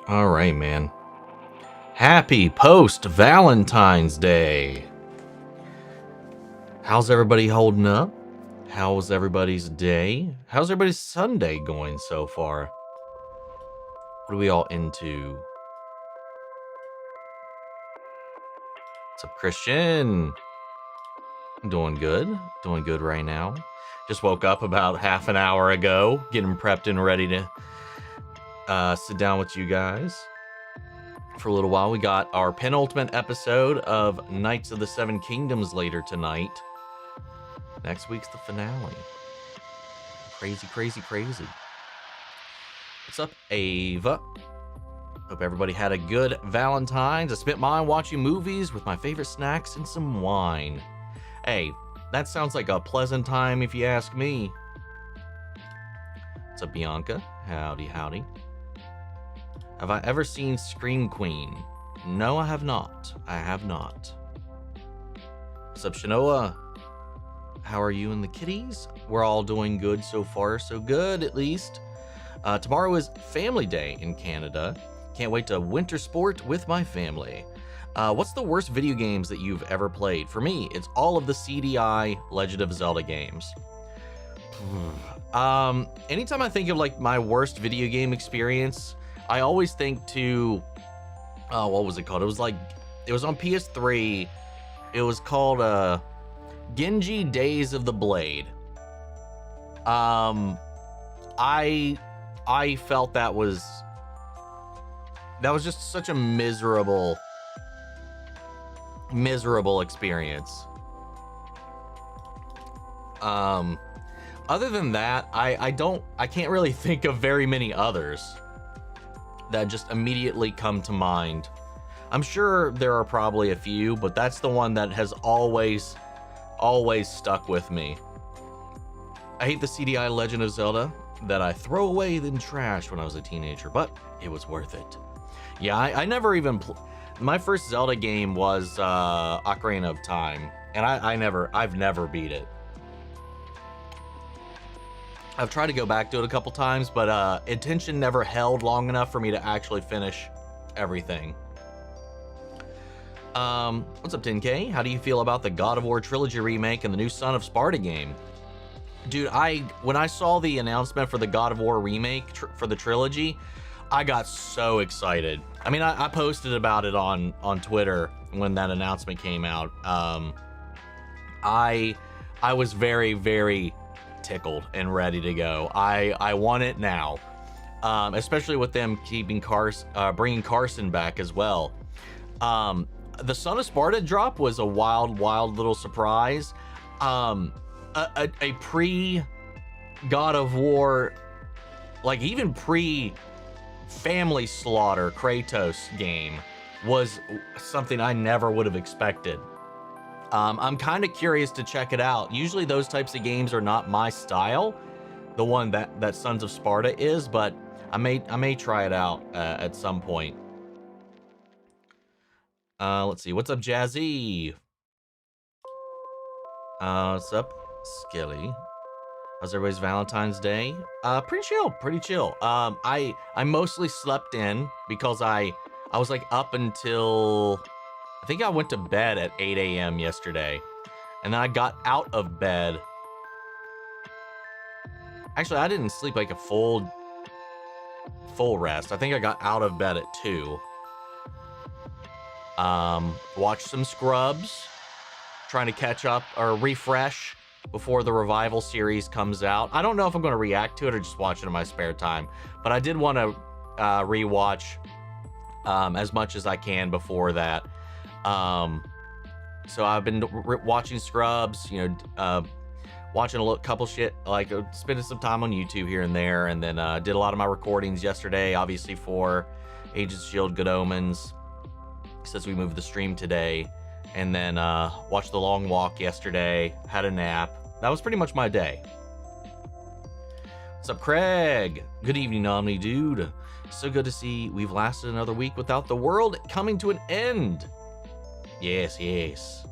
All right, man. Happy post-Valentine's Day. How's everybody holding up? How's everybody's day? How's everybody's Sunday going so far? What are we all into? What's up, Christian? I'm doing good. Doing good right now. Just woke up about half an hour ago, getting prepped and ready to sit down with you guys for a little while. We got our penultimate episode of Knights of the Seven Kingdoms later tonight. Next week's the finale. Crazy, crazy, crazy. What's up, Ava? Hope everybody had a good Valentine's. I spent mine watching movies with my favorite snacks and some wine. Hey, that sounds like a pleasant time if you ask me. What's up, Bianca? Howdy, howdy. Have I ever seen Scream Queen? No, I have not. I have not. What's up, Shanoa? How are you and the kitties? We're all doing good so far, so good at least. Tomorrow is Family Day in Canada. Can't wait to winter sport with my family. What's the worst video games that you've ever played? For me, it's all of the CDI Legend of Zelda games. Anytime I think of like my worst video game experience, I always think to, what was it called? It was on PS3. It was called Genji Days of the Blade. I felt that was just such a miserable experience. Other than that, I can't really think of very many others that just immediately come to mind. I'm sure there are probably a few, but that's the one that has always stuck with me. I hate the CDI Legend of Zelda that I throw away in trash when I was a teenager, but it was worth it. Yeah, I never even my first Zelda game was Ocarina of Time, and I've never beat it. I've tried to go back to it a couple times, but attention never held long enough for me to actually finish everything. What's up, 10K? How do you feel about the God of War trilogy remake and the new Son of Sparta game? Dude, when I saw the announcement for the God of War remake for the trilogy, I got so excited. I mean, I posted about it on Twitter when that announcement came out. I was very, very tickled and ready to go. I want it now, especially with them keeping bringing Carson back as well. The Son of Sparta drop was a wild little surprise. A pre God of War, like even pre Family Slaughter Kratos game was something I never would have expected. I'm kind of curious to check it out. Usually those types of games are not my style, the one that Sons of Sparta is, but I may try it out at some point. Let's see. What's up, Jazzy? What's up, Skilly? How's everybody's Valentine's Day? Pretty chill. I mostly slept in because I was like up until, I think I went to bed at 8 a.m. yesterday, and then I got out of bed. Actually, I didn't sleep like a full rest. I think I got out of bed at 2. Watched some Scrubs, trying to catch up or refresh before the Revival series comes out. I don't know if I'm going to react to it or just watch it in my spare time, but I did want to rewatch as much as I can before that. So I've been watching Scrubs, watching couple shit, like spending some time on YouTube here and there, and then did a lot of my recordings yesterday, obviously for Agents of S.H.I.E.L.D. Good Omens, since we moved the stream today. And then watched The Long Walk yesterday, had a nap. That was pretty much my day. What's up, Craig? Good evening, Omni dude. So good to see we've lasted another week without the world coming to an end. Yes.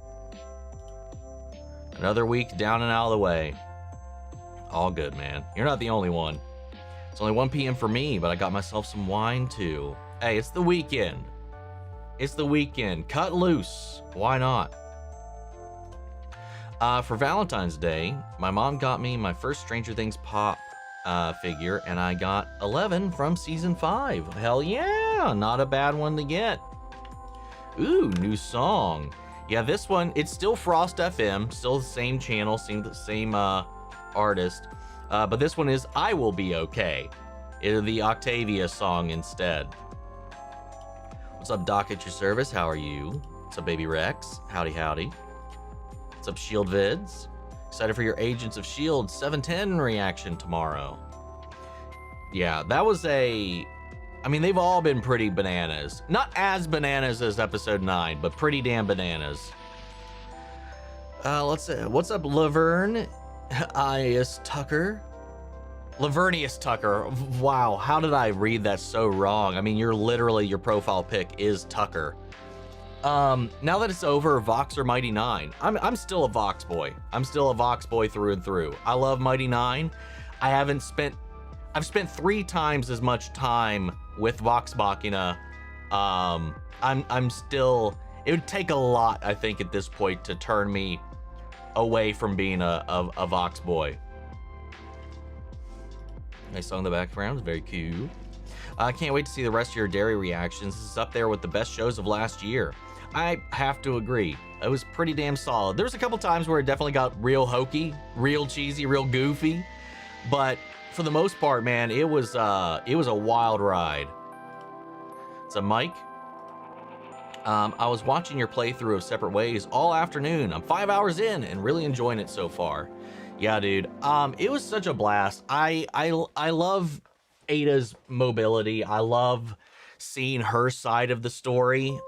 Another week down and out of the way. All good, man. You're not the only one. It's only 1 p.m. for me, but I got myself some wine too. Hey, it's the weekend. It's the weekend. Cut loose. Why not? For Valentine's Day, my mom got me my first Stranger Things pop figure, and I got 11 from season 5. Hell yeah, not a bad one to get. Ooh, new song. Yeah, this one, it's still Frost FM, still the same channel, same artist, but this one is I Will Be Okay. It's the Octavia song instead. What's up, Doc, at your service? How are you? What's up, Baby Rex? Howdy, howdy. What's up, Shield Vids? Excited for your Agents of Shield 710 reaction tomorrow. Yeah, that was I mean, they've all been pretty bananas. Not as bananas as episode 9, but pretty damn bananas. Let's see. What's up, Laverne? Ias Tucker? Lavernius Tucker. Wow, how did I read that so wrong? I mean, you're literally, your profile pic is Tucker. Now that it's over, Vox or Mighty 9. I'm still a Vox boy. I'm still a Vox boy through and through. I love Mighty 9. I've spent 3 times as much time with Vox Machina. I'm still, it would take a lot, I think, at this point to turn me away from being a Vox boy. Nice song in the background, very cute. I can't wait to see the rest of your Derry reactions. This is up there with the best shows of last year. I have to agree. It was pretty damn solid. There was a couple times where it definitely got real hokey, real cheesy, real goofy, but for the most part, man, it was a wild ride. It's a Mike. I was watching your playthrough of Separate Ways all afternoon. I'm 5 hours in and really enjoying it so far. Yeah, dude. It was such a blast. I love Ada's mobility. I love seeing her side of the story.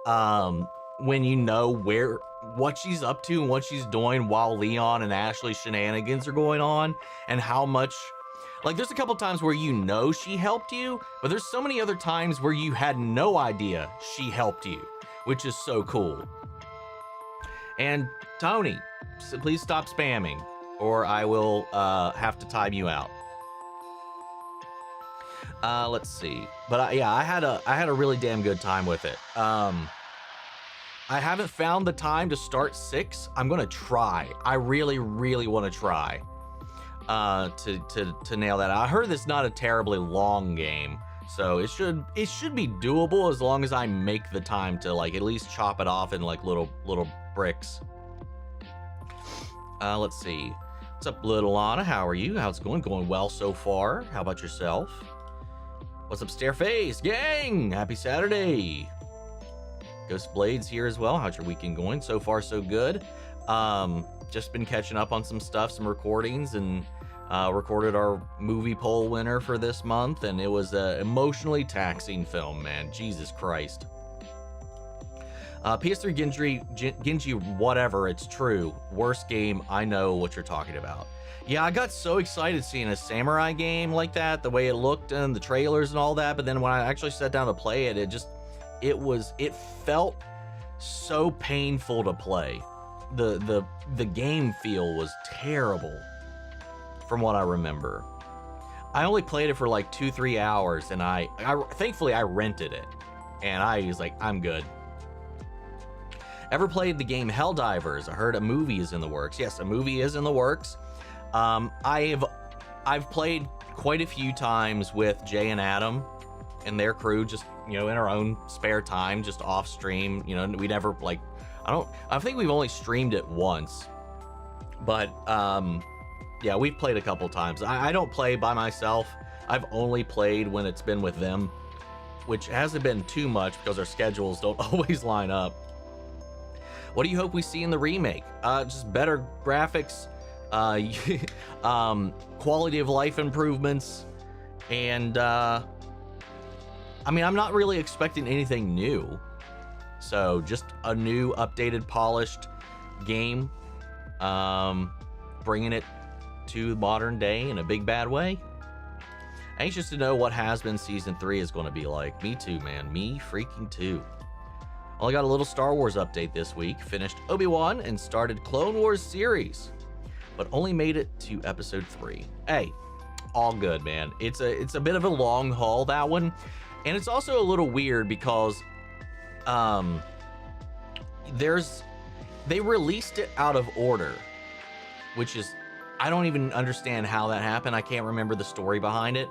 When you know what she's up to and what she's doing while Leon and Ashley's shenanigans are going on, and how much, like, there's a couple times where you know she helped you, but there's so many other times where you had no idea she helped you, which is so cool. And Tony, please stop spamming, or I will have to time you out. Let's see. But yeah, I had a really damn good time with it. I haven't found the time to start 6. I'm gonna try. I really, really want to try to nail that out. I heard it's not a terribly long game, so it should be doable as long as I make the time to, like, at least chop it off in, like, little bricks. Let's see. What's up, little Anna? How are you? How's it going? Going well so far. How about yourself? What's up, Stareface? Gang! Happy Saturday. Ghost Blades here as well. How's your weekend going? So far, so good. Just been catching up on some stuff, some recordings, and recorded our movie poll winner for this month, and it was an emotionally taxing film, man. Jesus Christ. PS3 Genji, whatever, it's true. Worst game, I know what you're talking about. Yeah, I got so excited seeing a samurai game like that, the way it looked and the trailers and all that, but then when I actually sat down to play it, it felt so painful to play. The game feel was terrible from what I remember. I only played it for like 2-3 hours, and I thankfully I rented it, and I was like, I'm good. Ever played the game Helldivers? I heard a movie is in the works. Yes, a movie is in the works. I've played quite a few times with Jay and Adam and their crew, just, you know, in our own spare time, just off stream. You know, we never, like, I think we've only streamed it once, but yeah, we've played a couple times. I don't play by myself. I've only played when it's been with them, which hasn't been too much because our schedules don't always line up. What do you hope we see in the remake? Just better graphics, quality of life improvements, and I mean, I'm not really expecting anything new. So just a new, updated, polished game, bringing it to modern day in a big bad way. Anxious to know what Has Been Season 3 is going to be like. Me too, man. Me freaking too. Only got a little Star Wars update this week. Finished Obi-Wan and started Clone Wars series, but only made it to episode 3. Hey, all good, man. It's a bit of a long haul, that one. And it's also a little weird because they released it out of order, which is, I don't even understand how that happened. I can't remember the story behind it.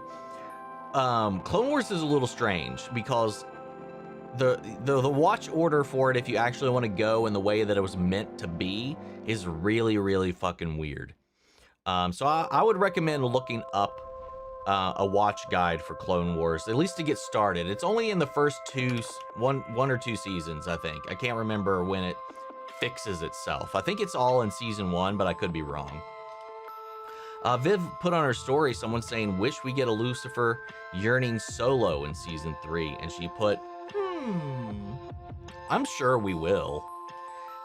Clone Wars is a little strange because the watch order for it, if you actually want to go in the way that it was meant to be, is really, really fucking weird. So I would recommend looking up a watch guide for Clone Wars, at least to get started. It's only in the first one or two seasons, I think. I can't remember when it fixes itself. I think it's all in season 1, but I could be wrong. Viv put on her story, someone saying, wish we get a Lucifer yearning solo in season 3. And she put, I'm sure we will.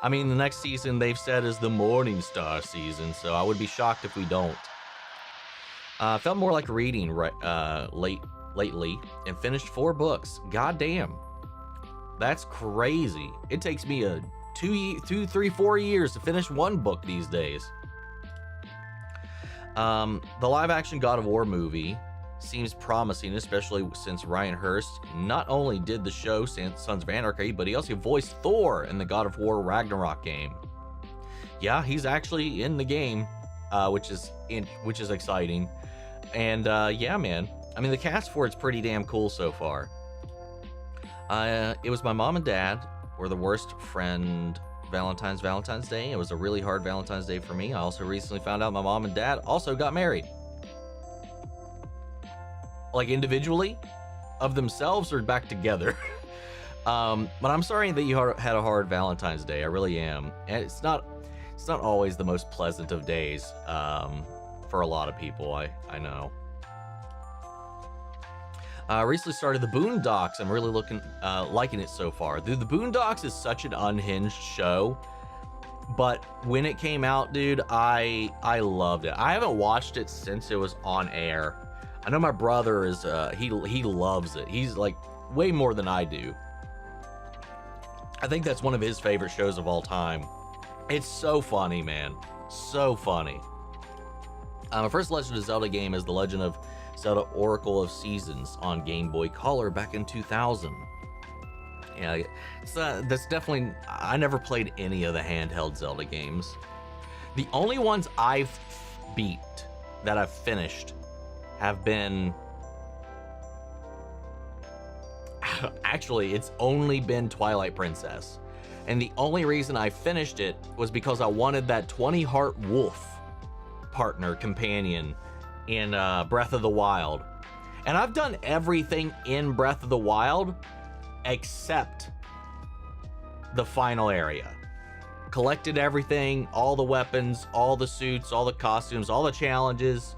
I mean, the next season they've said is the Morning Star season, so I would be shocked if we don't. Felt more like reading lately and finished 4 books. God damn. That's crazy. It takes me 2, 3, 4 years to finish 1 book these days. The live-action God of War movie seems promising, especially since Ryan Hurst not only did the show Sons of Anarchy, but he also voiced Thor in the God of War Ragnarok game. Yeah, he's actually in the game, which is exciting. And yeah, man. I mean, the cast for it's pretty damn cool so far. It was my mom and dad were the worst friend Valentine's Day. It was a really hard Valentine's Day for me. I also recently found out my mom and dad also got married. Like individually, of themselves, or back together. But I'm sorry that you had a hard Valentine's Day. I really am. And it's not always the most pleasant of days for a lot of people. I know. Recently started the Boondocks. I'm really liking it so far. Dude, the Boondocks is such an unhinged show, but when it came out, dude, I loved it. I haven't watched it since it was on air. I know my brother is he loves it. He's like way more than I do. I think that's one of his favorite shows of all time. It's so funny, man. So funny. My first Legend of Zelda game is The Legend of Zelda Oracle of Seasons on Game Boy Color back in 2000. Yeah, that's definitely... I never played any of the handheld Zelda games. The only ones I've beat that I've finished have been... Actually, it's only been Twilight Princess. And the only reason I finished it was because I wanted that 20-heart wolf companion in Breath of the Wild. And I've done everything in Breath of the Wild except the final area. Collected everything, all the weapons, all the suits, all the costumes, all the challenges.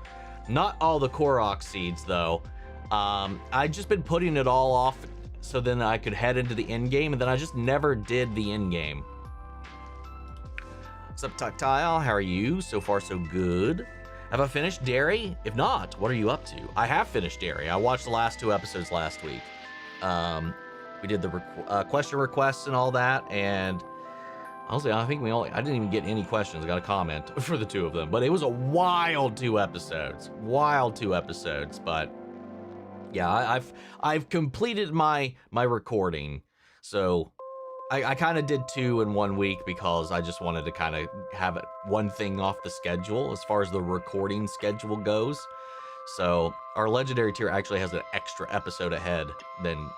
Not all the Korok seeds though. I've just been putting it all off so then I could head into the end game, and then I just never did the end game. What's up, Tactile? How are you? So far, so good. Have I finished Derry? If not, what are you up to? I have finished Derry. I watched the last 2 episodes last week. We did the question requests and all that, and honestly, I think I didn't even get any questions. I got a comment for the 2 of them, but it was a wild 2 episodes. Wild 2 episodes, but yeah, I've completed my recording, so I kind of did 2 in 1 week because I just wanted to kind of have it one thing off the schedule as far as the recording schedule goes. So our legendary tier actually has an extra episode ahead than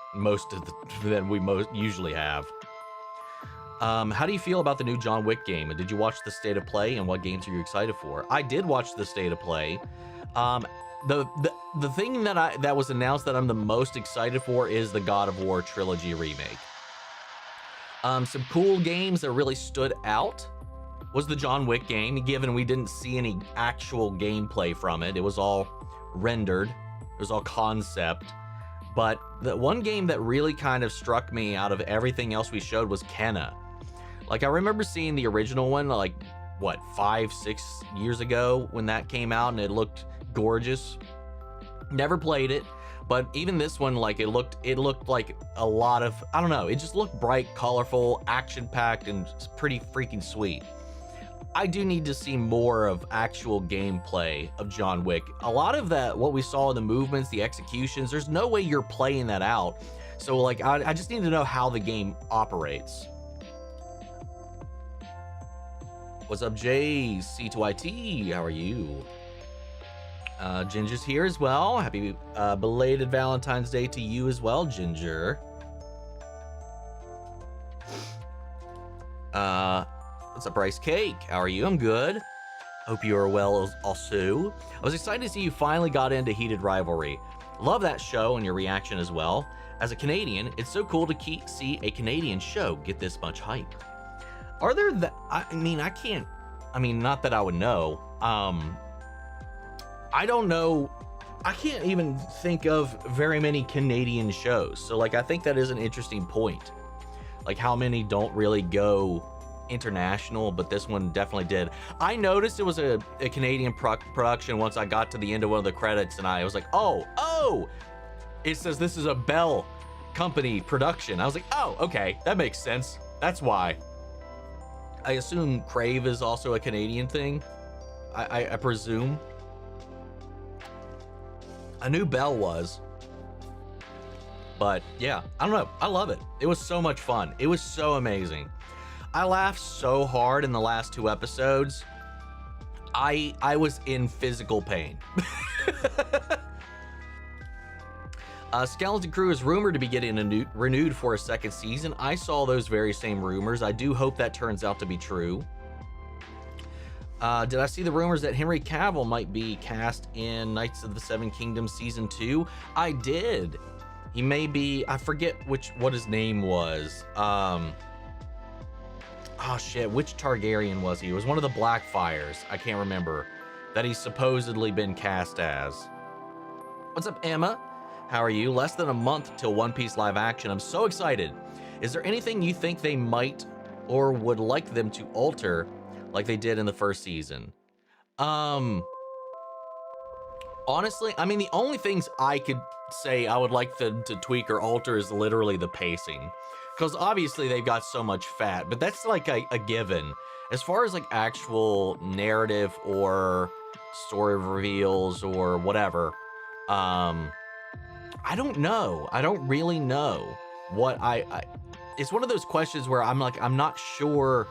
we usually have. How do you feel about the new John Wick game? And did you watch the State of Play, and what games are you excited for? I did watch the State of Play. The thing that was announced that I'm the most excited for is the God of War trilogy remake. Some cool games that really stood out was the John Wick game, given we didn't see any actual gameplay from it. It was all rendered. It was all concept. But the one game that really kind of struck me out of everything else we showed was Kenna. Like, I remember seeing the original one, like, what, 5-6 years ago when that came out, and it looked gorgeous. Never played it, but even this one, like, it looked like a lot of, I don't know, it just looked bright, colorful, action-packed, and pretty freaking sweet. I do need to see more of actual gameplay of John Wick. A lot of that, what we saw in the movements, the executions, there's no way you're playing that out. So like, I just need to know how the game operates. What's up, Jay? C2IT, how are you? Ginger's here as well. Happy belated Valentine's Day to you as well, Ginger. What's up, Rice Cake? How are you? I'm good. Hope you are well also. I was excited to see you finally got into Heated Rivalry. Love that show and your reaction as well. As a Canadian, it's so cool to see a Canadian show get this much hype. Are there that? I mean, not that I would know. I don't know. I can't even think of very many Canadian shows. So like, I think that is an interesting point. Like how many don't really go international, but this one definitely did. I noticed it was a Canadian production once I got to the end of one of the credits, and I was like, oh, it says this is a Bell Company production. I was like, oh, okay, that makes sense. That's why. I assume Crave is also a Canadian thing. I presume. I knew Bell was. But yeah, I don't know. I love it. It was so much fun. It was so amazing. I laughed so hard in the last 2 episodes. I was in physical pain. Skeleton Crew is rumored to be getting renewed for a 2nd season. I saw those very same rumors. I do hope that turns out to be true. Did I see the rumors that Henry Cavill might be cast in Knights of the Seven Kingdoms Season 2? I did. He may be, I forget what his name was. Oh shit, which Targaryen was he? It was one of the Blackfires, I can't remember, that he's supposedly been cast as. What's up, Emma? How are you? Less than a month till One Piece live action. I'm so excited. Is there anything you think they might or would like them to alter like they did in the 1st season? Honestly, I mean, the only things I could say I would like them to tweak or alter is literally the pacing. Because obviously they've got so much fat, but that's like a given. As far as like actual narrative or story reveals or whatever, I don't know. I don't really know what it's one of those questions where I'm like, I'm not sure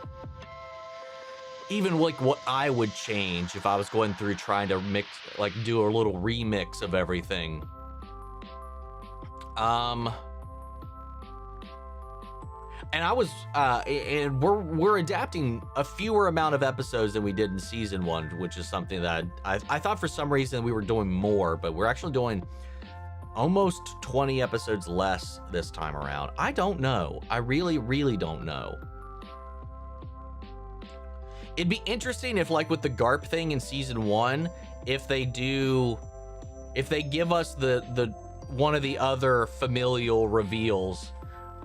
even like what I would change if I was going through trying to do a little remix of everything. And I was, and we're adapting a fewer amount of episodes than we did in season 1, which is something that I thought for some reason we were doing more, but we're actually doing almost 20 episodes less this time around. I don't know. I really, really don't know. It'd be interesting if, like with the Garp thing in season 1, if they give us the one of the other familial reveals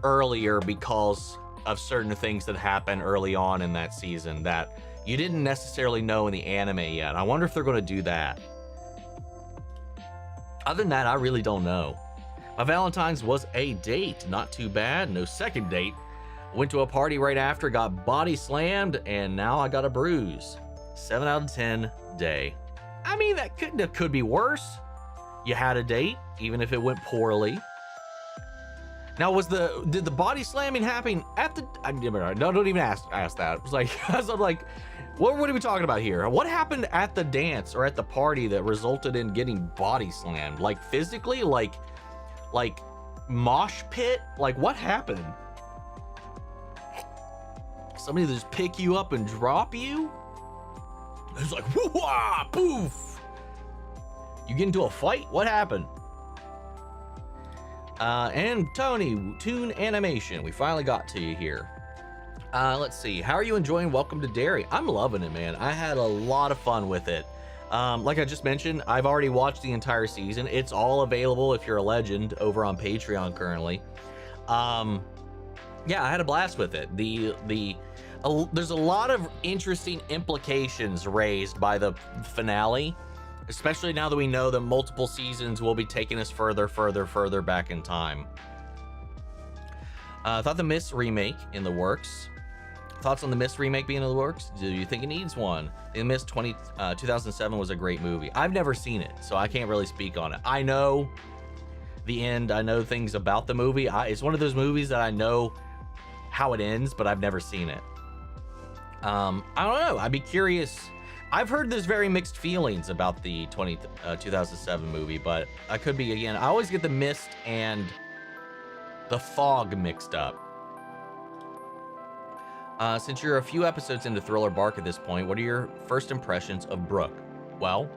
earlier because of certain things that happen early on in that season that you didn't necessarily know in the anime yet. I wonder if they're going to do that. Other than that, I really don't know. My Valentine's was a date. Not too bad. No second date. Went to a party right after, got body slammed, and now I got a bruise. 7 out of 10 day. I mean, that could be worse. You had a date, even if it went poorly. Now, did the body slamming happen at the? No, don't even ask that. It was like, I'm like, what are we talking about here? What happened at the dance or at the party that resulted in getting body slammed? Like physically, like mosh pit? Like what happened? Somebody just pick you up and drop you? It's like, whoo-wah, poof. You get into a fight? What happened? And Tony, Toon Animation, we finally got to you here. Let's see, how are you enjoying Welcome to Derry? I'm loving it, man. I had a lot of fun with it. Like I just mentioned, I've already watched the entire season. It's all available if you're a legend over on Patreon currently. Yeah, I had a blast with it. There's a lot of interesting implications raised by the finale, especially now that we know that multiple seasons will be taking us further back in time. I thought the Mist remake in the works. Thoughts on the Mist remake being in the works? Do you think it needs one? The Mist 2007 was a great movie. I've never seen it, so I can't really speak on it. I know the end. I know things about the movie. It's one of those movies that I know how it ends, but I've never seen it. I don't know. I'd be curious. I've heard there's very mixed feelings about the 2007 movie, but I could be again. I always get the Mist and the Fog mixed up. Since you're a few episodes into Thriller Bark at this point, what are your first impressions of Brooke? Well,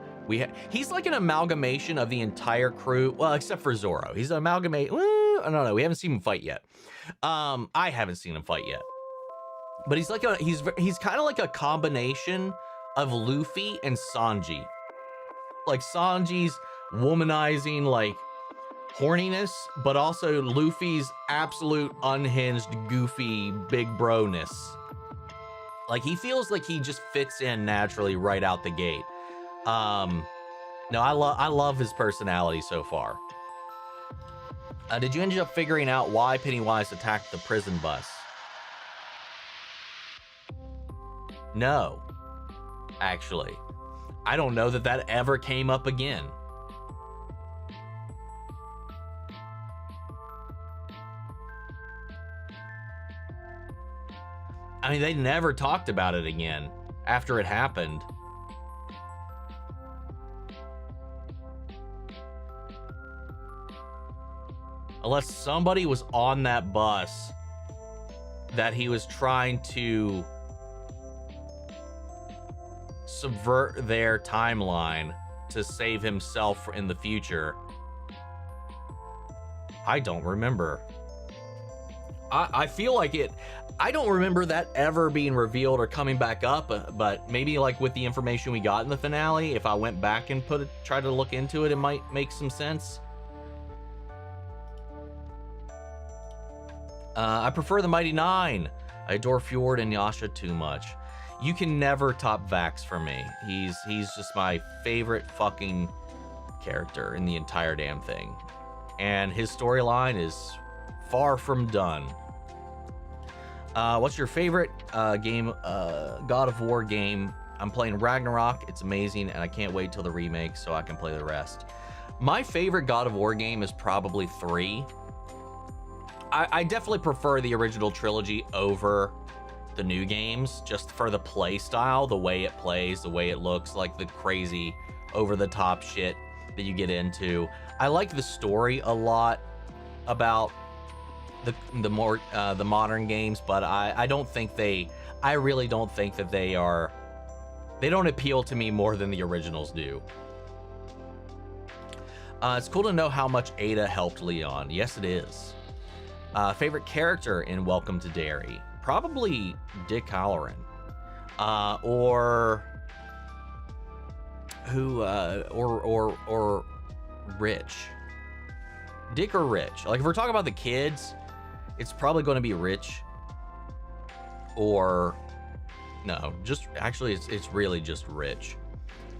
he's like an amalgamation of the entire crew, well, except for Zorro. He's an amalgamate. I don't know. We haven't seen him fight yet. I haven't seen him fight yet. But he's like he's kind of like a combination of Luffy and Sanji. Like Sanji's womanizing, like horniness, but also Luffy's absolute unhinged, goofy, big bro-ness. Like he feels like he just fits in naturally right out the gate. No, I love his personality so far. Did you end up figuring out why Pennywise attacked the prison bus? No, actually. I don't know that ever came up again. I mean, they never talked about it again after it happened. Unless somebody was on that bus that he was trying to subvert their timeline to save himself in the future. I don't remember. I feel like I don't remember that ever being revealed or coming back up, but maybe like with the information we got in the finale, if I went back and tried to look into it, it might make some sense. I prefer the Mighty Nine. I adore Fjord and Yasha too much. You can never top Vax for me. He's just my favorite fucking character in the entire damn thing. And his storyline is far from done. What's your favorite game, God of War game? I'm playing Ragnarok. It's amazing, and I can't wait till the remake so I can play the rest. My favorite God of War game is probably 3. I definitely prefer the original trilogy over the new games, just for the play style, the way it plays, the way it looks, like the crazy over-the-top shit that you get into. I like the story a lot about the modern games, but I don't think I really don't think that they don't appeal to me more than the originals do. It's cool to know how much Ada helped Leon. Yes, it is. Favorite character in Welcome to Derry? Probably Dick Halloran. Or Rich. Dick or Rich. Like if we're talking about the kids, it's probably going to be Rich. Or no, just actually it's really just Rich.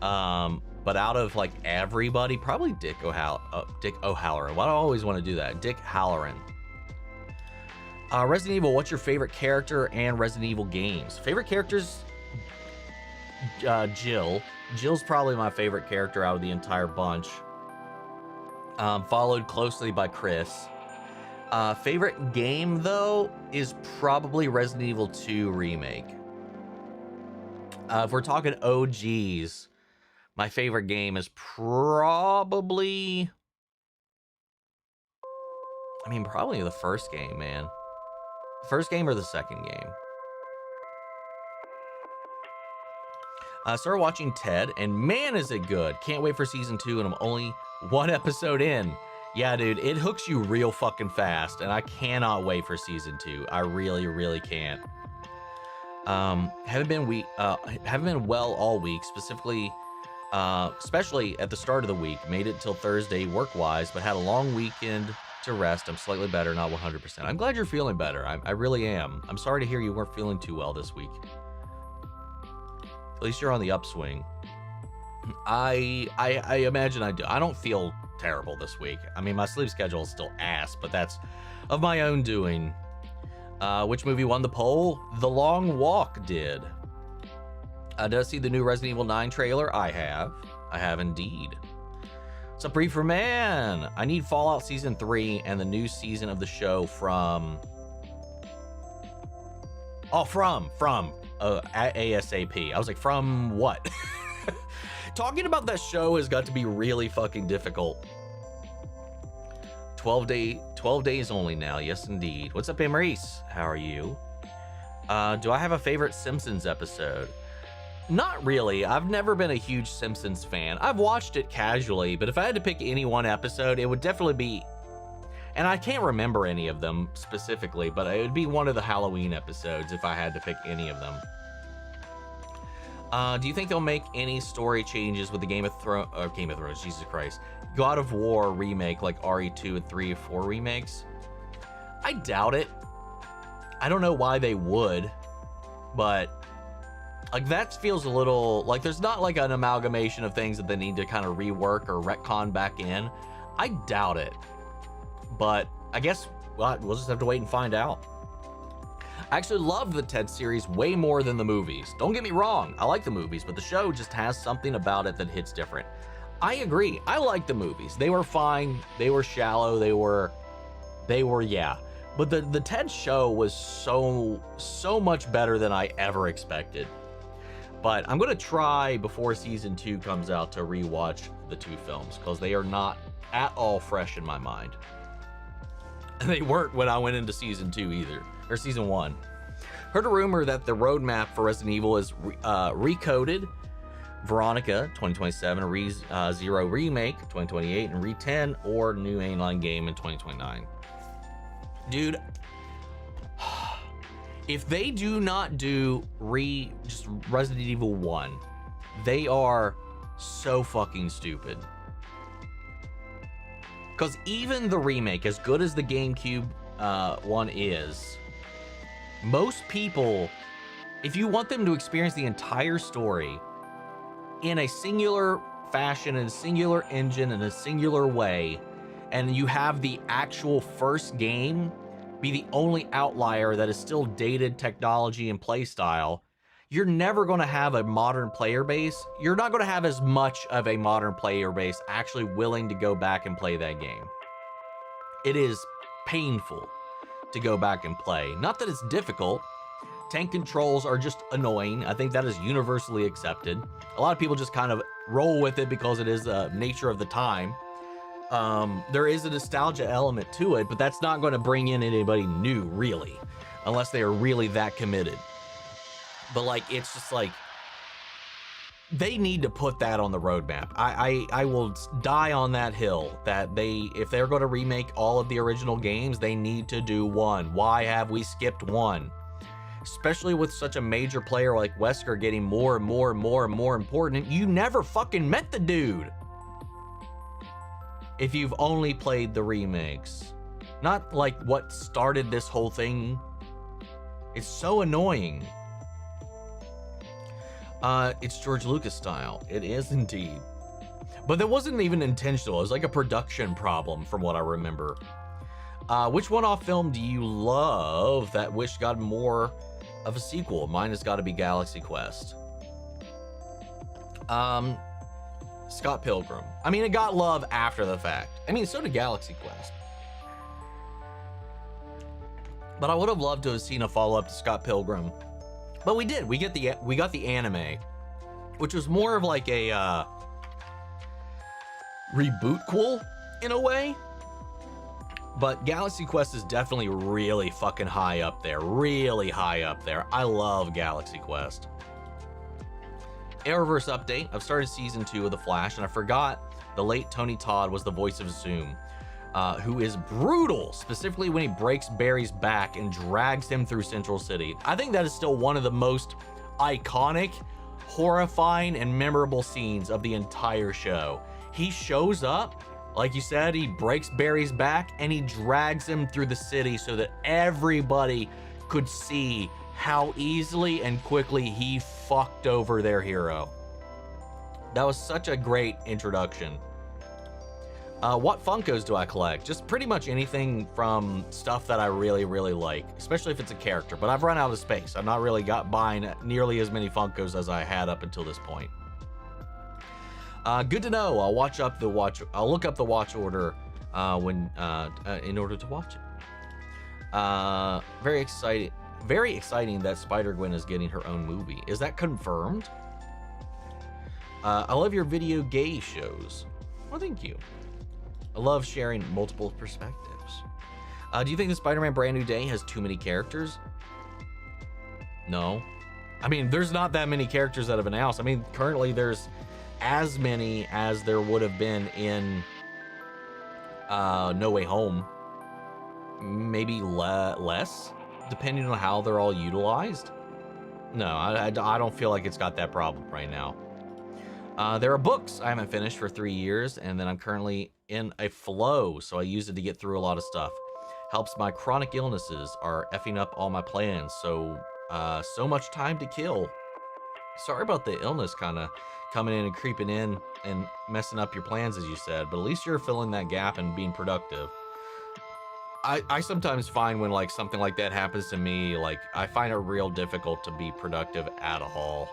But out of like everybody, probably Dick O'Halloran. Why do I always want to do that? Dick Halloran. Resident Evil, what's your favorite character and Resident Evil games? Favorite characters, Jill. Jill's probably my favorite character out of the entire bunch. Followed closely by Chris. Favorite game, though, is probably Resident Evil 2 Remake. If we're talking OGs, my favorite game is probably... probably the first game, man. First game or the second game? Started watching Ted, and man, is it good. Can't wait for season 2, and I'm only 1 episode in. Yeah, dude, it hooks you real fucking fast, and I cannot wait for season 2. I really, really can't. Haven't been well all week, specifically, especially at the start of the week. Made it till Thursday work-wise, but had a long weekend to rest. I'm slightly better, not 100%. I'm glad you're feeling better. I really am. I'm sorry to hear you weren't feeling too well this week. At least you're on the upswing. I imagine I do. I don't feel terrible this week. I mean, my sleep schedule is still ass, but that's of my own doing. Which movie won the poll? The Long Walk did. Did I see the new Resident Evil 9 trailer? I have indeed. What's up, Reefer Man? I need Fallout Season 3 and the new season of the show from ASAP. I was like, from what? Talking about that show has got to be really fucking difficult. 12 days only now. Yes, indeed. What's up, Maurice? How are you? Do I have a favorite Simpsons episode? Not really. I've never been a huge Simpsons fan. I've watched it casually, but if I had to pick any one episode, it would definitely be, and I can't remember any of them specifically, but it would be one of the Halloween episodes if I had to pick any of them. Do you think they'll make any story changes with the Game of Thrones, Jesus Christ, God of War remake like RE2 and 3 or 4 remakes? I doubt it. I don't know why they would, but like that feels a little like there's not like an amalgamation of things that they need to kind of rework or retcon back in. I doubt it, but I guess we'll just have to wait and find out. I actually love the Ted series way more than the movies. Don't get me wrong, I like the movies, but the show just has something about it that hits different. I agree, I like the movies. They were fine, they were shallow, they were yeah. But the Ted show was so much better than I ever expected. But I'm gonna try before season 2 comes out to rewatch the 2 films because they are not at all fresh in my mind. And they weren't when I went into season 2 either, or season 1. Heard a rumor that the roadmap for Resident Evil is Recoded, Veronica 2027, Re-Zero Remake 2028, and Re-10 or new mainline game in 2029. Dude, if they do not do just Resident Evil 1, they are so fucking stupid. Because even the remake, as good as the GameCube one is, most people, if you want them to experience the entire story in a singular fashion, in a singular engine, in a singular way, and you have the actual first game be the only outlier that is still dated technology and play style, you're never going to have a modern player base. You're not going to have as much of a modern player base actually willing to go back and play that game. It is painful to go back and play. Not that it's difficult. Tank controls are just annoying. I think that is universally accepted. A lot of people just kind of roll with it because it is the nature of the time. There is a nostalgia element to it, but that's not going to bring in anybody new, really, unless they are really that committed. But like, it's just like, they need to put that on the roadmap. I will die on that hill that if they're going to remake all of the original games, they need to do 1. Why have we skipped 1? Especially with such a major player like Wesker getting more and more and more and more important. You never fucking met the dude if you've only played the remakes. Not like what started this whole thing. It's so annoying. It's George Lucas style. It is indeed. But that wasn't even intentional. It was like a production problem from what I remember. Which one-off film do you love that wish got more of a sequel? Mine has got to be Galaxy Quest. Scott Pilgrim. I mean, it got love after the fact. I mean, so did Galaxy Quest. But I would have loved to have seen a follow-up to Scott Pilgrim. But we did. We got the anime, which was more of like a reboot-quel in a way. But Galaxy Quest is definitely really fucking high up there. Really high up there. I love Galaxy Quest. Arrowverse update. I've started season 2 of The Flash, and I forgot the late Tony Todd was the voice of Zoom, who is brutal, specifically when he breaks Barry's back and drags him through Central City. I think that is still one of the most iconic, horrifying, and memorable scenes of the entire show. He shows up, like you said, he breaks Barry's back, and he drags him through the city so that everybody could see how easily and quickly he fucked over their hero. That was such a great introduction. What Funkos do I collect? Just pretty much anything from stuff that I really, really like, especially if it's a character. But I've run out of space. I've not really got buying nearly as many Funkos as I had up until this point. Good to know. I'll look up the watch order in order to watch it. Very exciting that Spider-Gwen is getting her own movie. Is that confirmed? I love your video gay shows. Well, thank you. I love sharing multiple perspectives. Do you think the Spider-Man Brand New Day has too many characters? No. I mean, there's not that many characters that have been announced. I mean, currently there's as many as there would have been in No Way Home. Maybe less, depending on how they're all utilized. No, I don't feel like it's got that problem right now. There are books I haven't finished for 3 years, and then I'm currently in a flow, so I use it to get through a lot of stuff. Helps my chronic illnesses are effing up all my plans, so much time to kill. Sorry about the illness kind of coming in and creeping in and messing up your plans, as you said, but at least you're filling that gap and being productive. I sometimes find when like something like that happens to me, like I find it real difficult to be productive at all.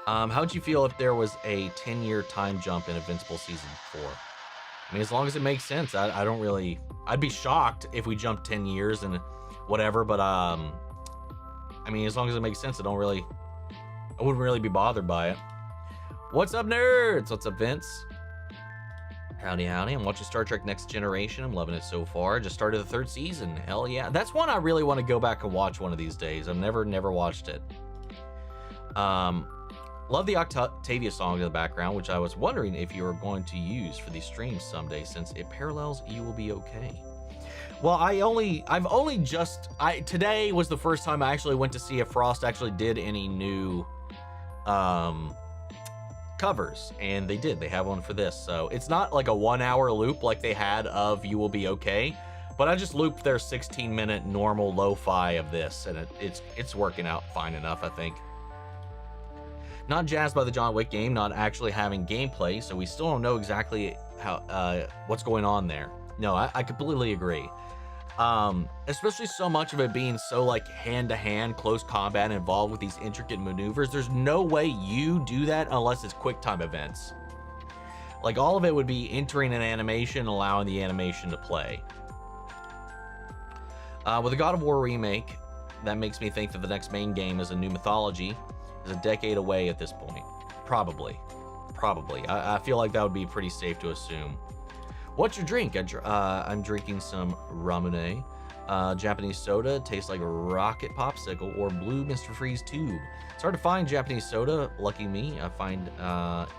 How'd you feel if there was a 10-year time jump in Invincible Season 4? I mean, as long as it makes sense. I don't really... I'd be shocked if we jumped 10 years and whatever, but, I mean, as long as it makes sense, I wouldn't really be bothered by it. What's up, nerds? What's up, Vince? Howdy, howdy. I'm watching Star Trek Next Generation. I'm loving it so far. Just started the 3rd season. Hell yeah. That's one I really want to go back and watch one of these days. I've never watched it. Love the Octavia song in the background, which I was wondering if you were going to use for these streams someday, since it parallels You Will Be Okay. Well, today was the first time I actually went to see if Frost actually did any new covers, and they did. They have one for this, so it's not like a 1-hour loop like they had of You Will Be Okay, but I just looped their 16-minute normal lo-fi of this, and it's working out fine enough, I think. Not jazzed by the John Wick game, not actually having gameplay, so we still don't know exactly how what's going on there. No, I completely agree. Especially so much of it being so like hand-to-hand, close combat involved with these intricate maneuvers. There's no way you do that unless it's quick time events. Like all of it would be entering an animation, allowing the animation to play. With the God of War remake, that makes me think that the next main game is a new mythology. Is a decade away at this point. Probably. I feel like that would be pretty safe to assume. What's your drink? I'm drinking some Ramune. Japanese soda. Tastes like a rocket popsicle or blue Mr. Freeze tube. It's hard to find Japanese soda. Lucky me. I find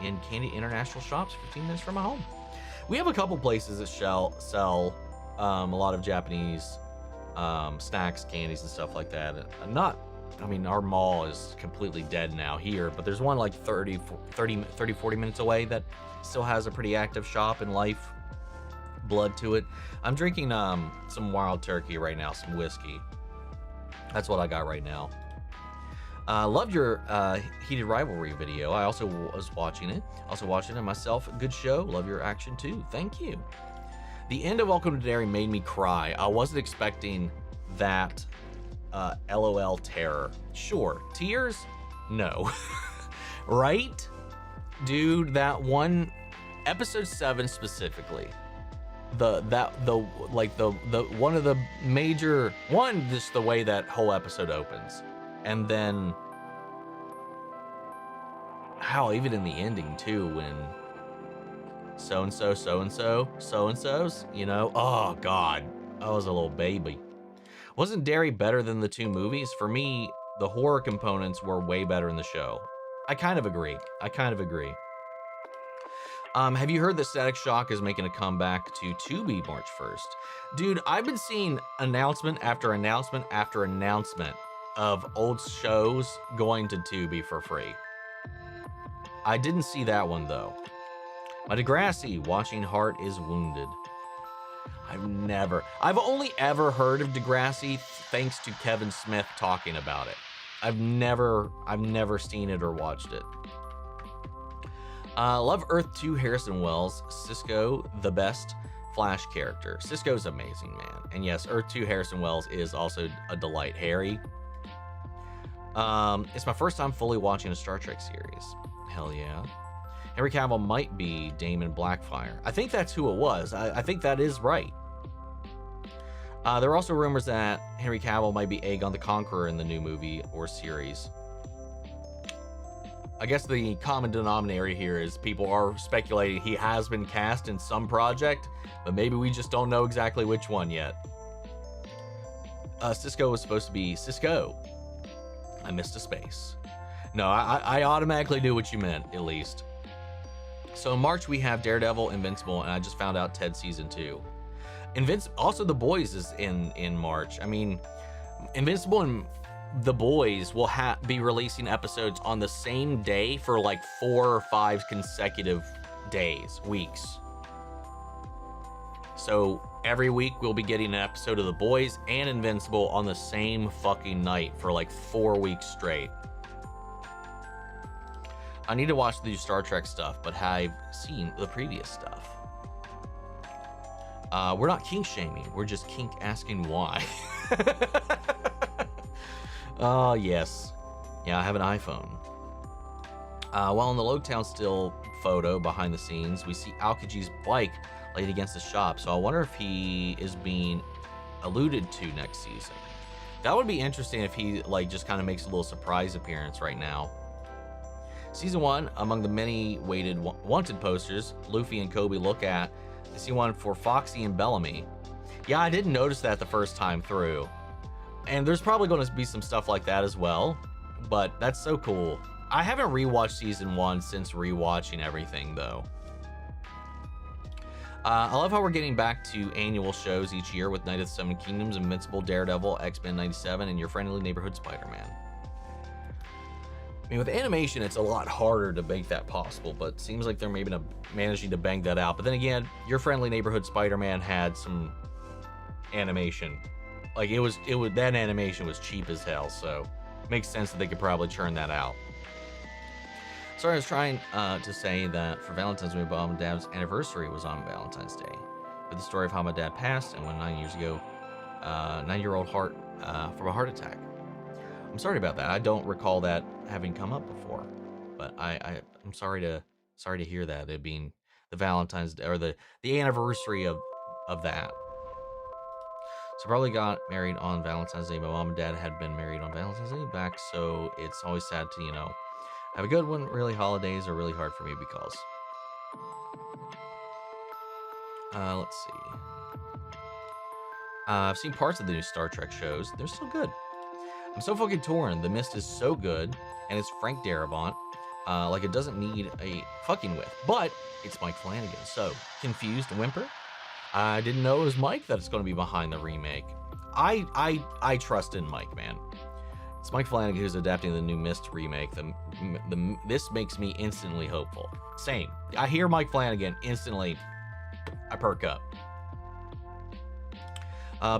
in Candy International shops 15 minutes from my home. We have a couple places that sell a lot of Japanese snacks, candies, and stuff like that. I mean, our mall is completely dead now here, but there's one like 30, 40 minutes away that still has a pretty active shop and life blood to it. I'm drinking some Wild Turkey right now, some whiskey. That's what I got right now. Loved your Heated Rivalry video. I also was watching it. Myself. Good show. Love your action too. Thank you. The end of Welcome to Derry made me cry. I wasn't expecting that. LOL terror. Sure. Tears? No. Right? Dude, that one episode 7 specifically. One of the major just the way that whole episode opens. And then how even in the ending too, when so-and-so's, you know, oh God, I was a little baby. Wasn't Derry better than the 2 movies? For me, the horror components were way better in the show. I kind of agree. Have you heard that Static Shock is making a comeback to Tubi March 1st? Dude, I've been seeing announcement after announcement after announcement of old shows going to Tubi for free. I didn't see that one though. My Degrassi, Watching Heart is Wounded. I've only ever heard of Degrassi thanks to Kevin Smith talking about it. I've never seen it or watched it. Love Earth 2 Harrison Wells, Cisco, the best Flash character. Cisco's amazing, man. And yes, Earth 2 Harrison Wells is also a delight. Harry. It's my first time fully watching a Star Trek series. Hell yeah. Henry Cavill might be Damon Blackfire. I think that's who it was. I think that is right. There are also rumors that Henry Cavill might be Aegon the Conqueror in the new movie or series. I guess the common denominator here is people are speculating he has been cast in some project, but maybe we just don't know exactly which one yet. Cisco was supposed to be Cisco. I missed a space. No, I automatically knew what you meant, at least. So in March, we have Daredevil, Invincible, and I just found out Ted Season 2. Also, The Boys is in March. I mean, Invincible and The Boys will be releasing episodes on the same day for like 4 or 5 consecutive weeks. So every week we'll be getting an episode of The Boys and Invincible on the same fucking night for like 4 weeks straight. I need to watch the new Star Trek stuff, but I've seen the previous stuff. We're not kink shaming, we're just kink asking why. Oh, yes. Yeah, I have an iPhone. While in the Logtown still photo behind the scenes, we see Alkaji's bike laid against the shop, so I wonder if he is being alluded to next season. That would be interesting if he like just kind of makes a little surprise appearance right now. Season 1, among the many weighted wanted posters Luffy and Kobe look at, I see one for Foxy and Bellamy. Yeah, I didn't notice that the first time through. And there's probably going to be some stuff like that as well, but that's so cool. I haven't rewatched Season 1 since rewatching everything, though. I love how we're getting back to annual shows each year with Night of the Seven Kingdoms, Invincible, Daredevil, X-Men 97, and Your Friendly Neighborhood Spider-Man. I mean, with animation, it's a lot harder to make that possible, but it seems like they're maybe managing to bang that out. But then again, Your Friendly Neighborhood Spider-Man had some animation. Like, that animation was cheap as hell, so it makes sense that they could probably churn that out. Sorry, I was trying to say that for Valentine's Day, Mom and Dad's anniversary was on Valentine's Day. With the story of how my dad passed and when 9 years ago, 9-year-old heart from a heart attack. I'm sorry about that. I don't recall that having come up before, but I'm sorry to hear that, it being the Valentine's Day or the anniversary of that. So probably got married on Valentine's Day. My mom and dad had been married on Valentine's Day back, so it's always sad to, have a good one. Really, holidays are really hard for me because. Let's see. I've seen parts of the new Star Trek shows. They're still good. I'm so fucking torn. The Mist is so good, and it's Frank Darabont. Like it doesn't need a fucking with, but it's Mike Flanagan. So confused whimper. I didn't know it was Mike that's going to be behind the remake. I trust in Mike, man. It's Mike Flanagan who's adapting the new Mist remake. This makes me instantly hopeful. Same. I hear Mike Flanagan, instantly I perk up.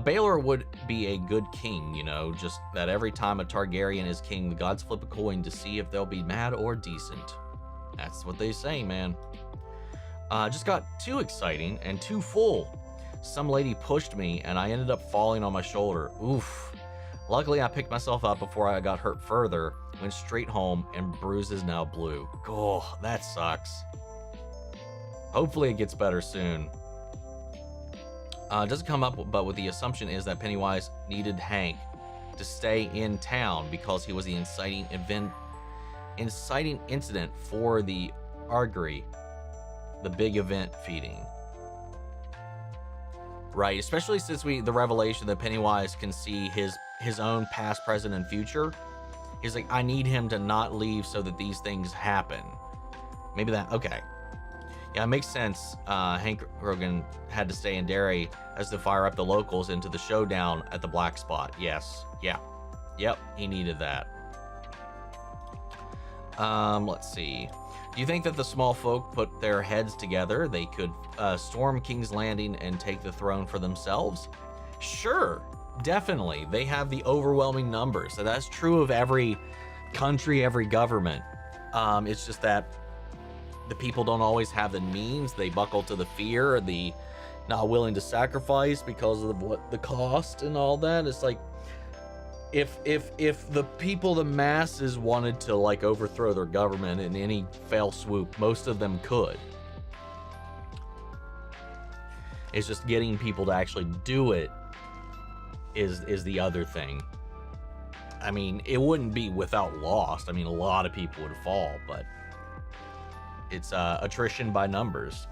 Baylor would be a good king, just that every time a Targaryen is king, the gods flip a coin to see if they'll be mad or decent. That's what they say, man. Just got too exciting and too full. Some lady pushed me and I ended up falling on my shoulder. Oof. Luckily, I picked myself up before I got hurt further, went straight home, and bruises now blue. Oh, that sucks. Hopefully it gets better soon. Doesn't come up, but with the assumption is that Pennywise needed Hank to stay in town because he was the inciting incident for the Argery, the big event feeding. Right, especially since the revelation that Pennywise can see his own past, present, and future. He's like, I need him to not leave so that these things happen. Maybe that, okay. Yeah, it makes sense. Hank Rogan had to stay in Derry as to fire up the locals into the showdown at the Black Spot. Yes, yeah, yep, he needed that. Let's see. Do you think that the small folk put their heads together, they could storm King's Landing and take the throne for themselves? Sure, definitely. They have the overwhelming numbers. So that's true of every country, every government. It's just that the people don't always have the means. They buckle to the fear, the not willing to sacrifice because of what the cost and all that. It's like, if the people, the masses, wanted to like overthrow their government in any fell swoop, most of them could. It's just getting people to actually do it is the other thing. I mean, it wouldn't be without loss. I mean, a lot of people would fall, but it's attrition by numbers.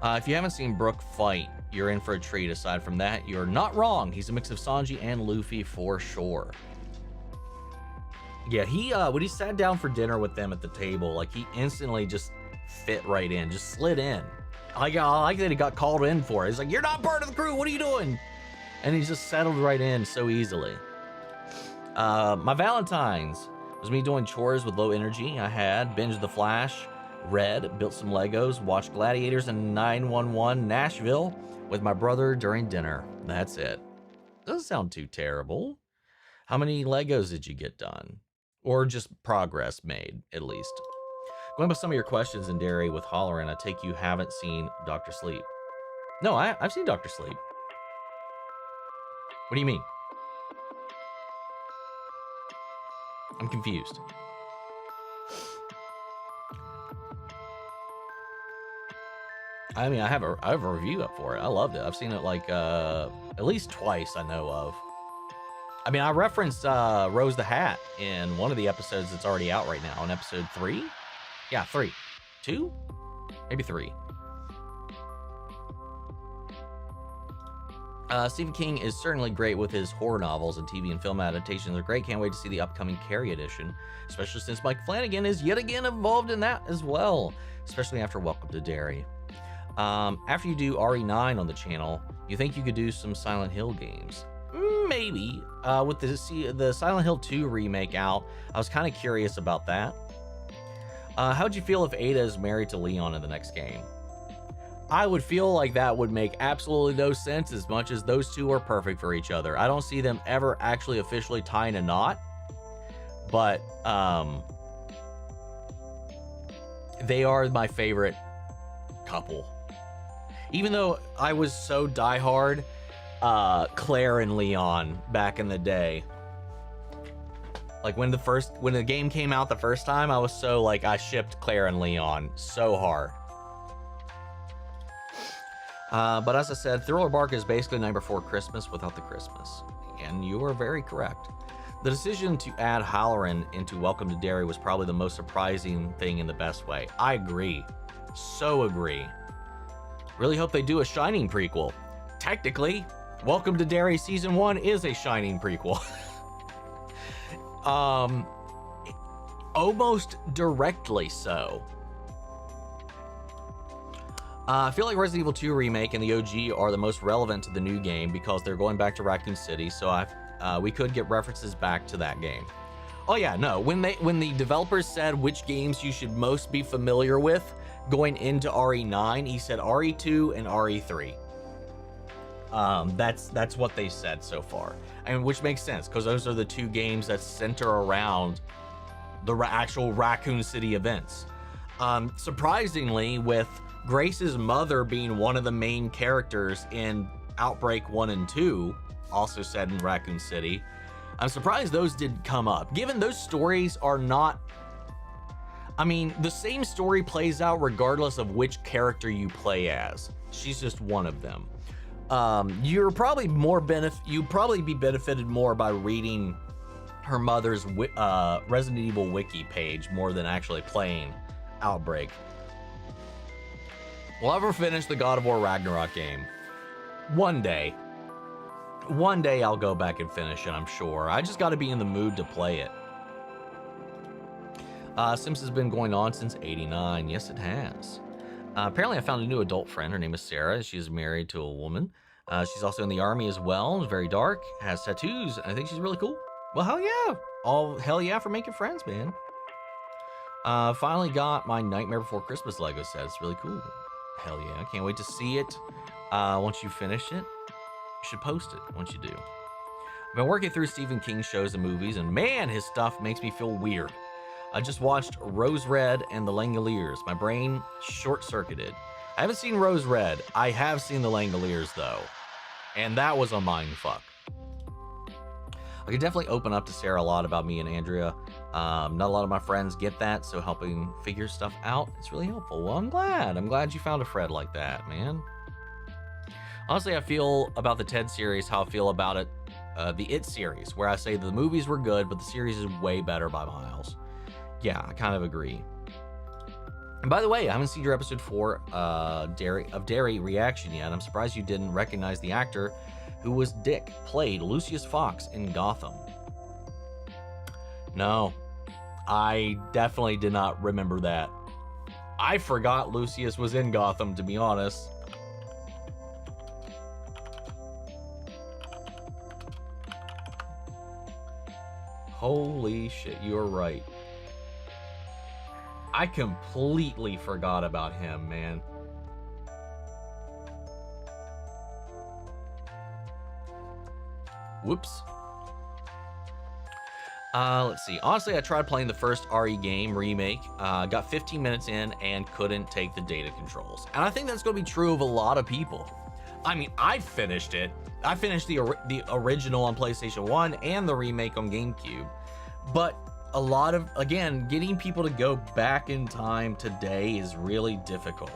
If you haven't seen Brook fight, you're in for a treat. Aside from that, you're not wrong. He's a mix of Sanji and Luffy for sure. Yeah, he when he sat down for dinner with them at the table, like he instantly just fit right in, just slid in. I like that he got called in for it. He's like, "You're not part of the crew. What are you doing?" And he's just settled right in so easily. My Valentine's was me doing chores with low energy. I had binged The Flash, read, built some Legos, watched Gladiators and 911 Nashville with my brother during dinner. That's it. Doesn't sound too terrible. How many Legos did you get done? Or just progress made, at least? Going by some of your questions in Derry with Hollering, I take you haven't seen Dr. Sleep. No, I've seen Dr. Sleep. What do you mean? I'm confused. I mean, I have a review up for it. I loved it. I've seen it like at least twice I know of. I mean, I referenced Rose the Hat in one of the episodes that's already out right now, in episode 3. Yeah, 3. 2? Maybe 3. Stephen King is certainly great with his horror novels, and TV and film adaptations are great. Can't wait to see the upcoming Carrie edition, especially since Mike Flanagan is yet again involved in that as well, especially after Welcome to Derry. After you do RE9 on the channel, you think you could do some Silent Hill games? Maybe. With the Silent Hill 2 remake out, I was kind of curious about that. How'd you feel if Ada is married to Leon in the next game? I would feel like that would make absolutely no sense, as much as those two are perfect for each other. I don't see them ever actually officially tying a knot, but they are my favorite couple. Even though I was so diehard Claire and Leon back in the day. Like when the game came out the first time, I was so like, I shipped Claire and Leon so hard. But as I said, Thriller Bark is basically Night Before Christmas without the Christmas. And you are very correct. The decision to add Halloran into Welcome to Derry was probably the most surprising thing in the best way. I agree. So agree. Really hope they do a Shining prequel. Technically, Welcome to Derry Season 1 is a Shining prequel. Almost directly so. I feel like Resident Evil 2 Remake and the OG are the most relevant to the new game because they're going back to Raccoon City, so we could get references back to that game. Oh yeah, no, when the developers said which games you should most be familiar with going into RE9, he said RE2 and RE3. That's what they said so far, and which makes sense because those are the two games that center around the actual Raccoon City events. Surprisingly, with Grace's mother being one of the main characters in Outbreak 1 and 2, also set in Raccoon City, I'm surprised those didn't come up, given those stories are not... I mean, the same story plays out regardless of which character you play as. She's just one of them. You're probably you'd probably be benefited more by reading her mother's Resident Evil wiki page more than actually playing Outbreak. We'll ever finish the God of War Ragnarok game. One day. One day I'll go back and finish it, I'm sure. I just got to be in the mood to play it. Sims has been going on since '89. Yes, it has. Apparently I found a new adult friend. Her name is Sarah. She is married to a woman. She's also in the army as well. It's very dark. Has tattoos. I think she's really cool. Well, hell yeah. Hell yeah for making friends, man. Finally got my Nightmare Before Christmas Lego set. It's really cool. Hell yeah. I can't wait to see it. Once you finish it, you should post it once you do. I've been working through Stephen King shows and movies, and man, his stuff makes me feel weird. I just watched Rose Red and the Langoliers. My brain short-circuited. I haven't seen Rose Red. I have seen the Langoliers though, and that was a mind fuck. I could definitely open up to Sarah a lot about me and Andrea. Not a lot of my friends get that, so helping figure stuff out, it's really helpful. Well, I'm glad you found a Fred like that, man. Honestly, I feel about the Ted series how I feel about it, the It series, where I say the movies were good, but the series is way better by miles. Yeah, I kind of agree. And by the way, I haven't seen your episode 4 Derry reaction yet. I'm surprised you didn't recognize the actor who was Dick, played Lucius Fox in Gotham. No, I definitely did not remember that. I forgot Lucius was in Gotham, to be honest. Holy shit, you're right. I completely forgot about him, man. Whoops. Let's see. Honestly, I tried playing the first RE game, Remake. Got 15 minutes in and couldn't take the data controls. And I think that's going to be true of a lot of people. I mean, I finished it. I finished the original on PlayStation 1 and the remake on GameCube. But a lot of, again, getting people to go back in time today is really difficult.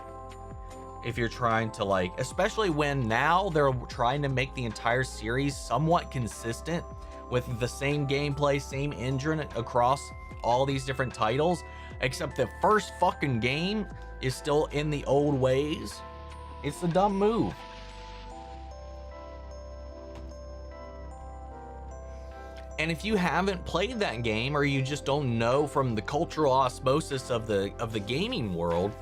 If you're trying to, like, especially when now they're trying to make the entire series somewhat consistent with the same gameplay, same engine across all these different titles, except the first fucking game is still in the old ways. It's a dumb move. And if you haven't played that game, or you just don't know from the cultural osmosis of the gaming world,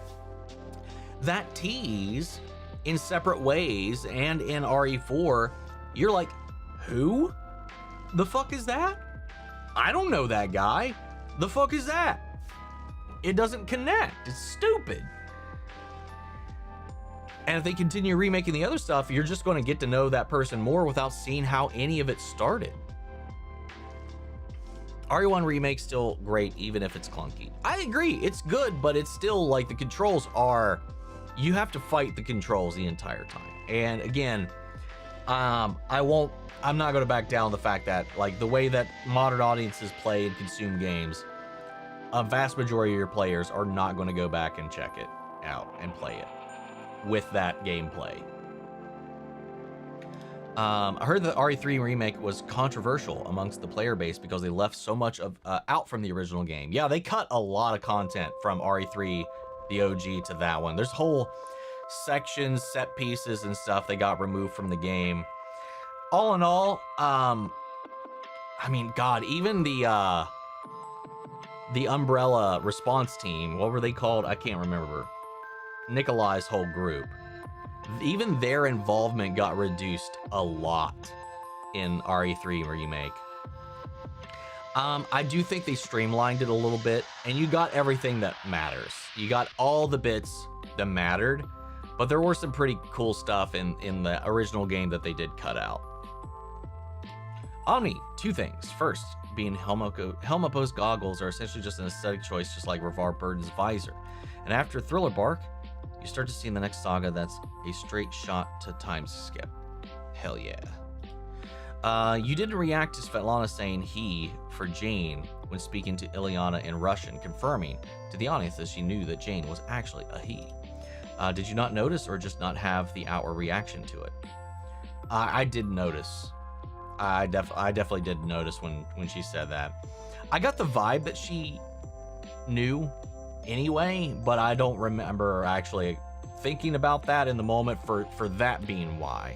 that tease in separate ways and in RE4, you're like, who the fuck is that? I don't know that guy. The fuck is that? It doesn't connect. It's stupid. And if they continue remaking the other stuff, you're just going to get to know that person more without seeing how any of it started. RE1 Remake's still great, even if it's clunky. I agree, it's good, but it's still like the controls are, you have to fight the controls the entire time. And again, I'm not going to back down the fact that, like, the way that modern audiences play and consume games, a vast majority of your players are not going to go back and check it out and play it with that gameplay. I heard the RE3 remake was controversial amongst the player base because they left so much of out from the original game. Yeah, they cut a lot of content from RE3, the OG, to that one. There's whole sections, set pieces, and stuff they got removed from the game. All in all, I mean, God, even the Umbrella response team, what were they called? I can't remember. Nikolai's whole group. Even their involvement got reduced a lot in RE3 Remake. I do think they streamlined it a little bit, and you got everything that matters. You got all the bits that mattered, but there were some pretty cool stuff in the original game that they did cut out. Omni, two things. First, being Helmupos goggles are essentially just an aesthetic choice, just like Revar Burden's visor. And after Thriller Bark, you start to see in the next saga that's a straight shot to time skip. Hell yeah. You didn't react to Svetlana saying he for Jane when speaking to Ilyana in Russian, confirming to the audience that she knew that Jane was actually a he. Did you not notice, or just not have the outward reaction to it? I did notice. I definitely did notice when she said that. I got the vibe that she knew anyway, but I don't remember actually thinking about that in the moment for that being why.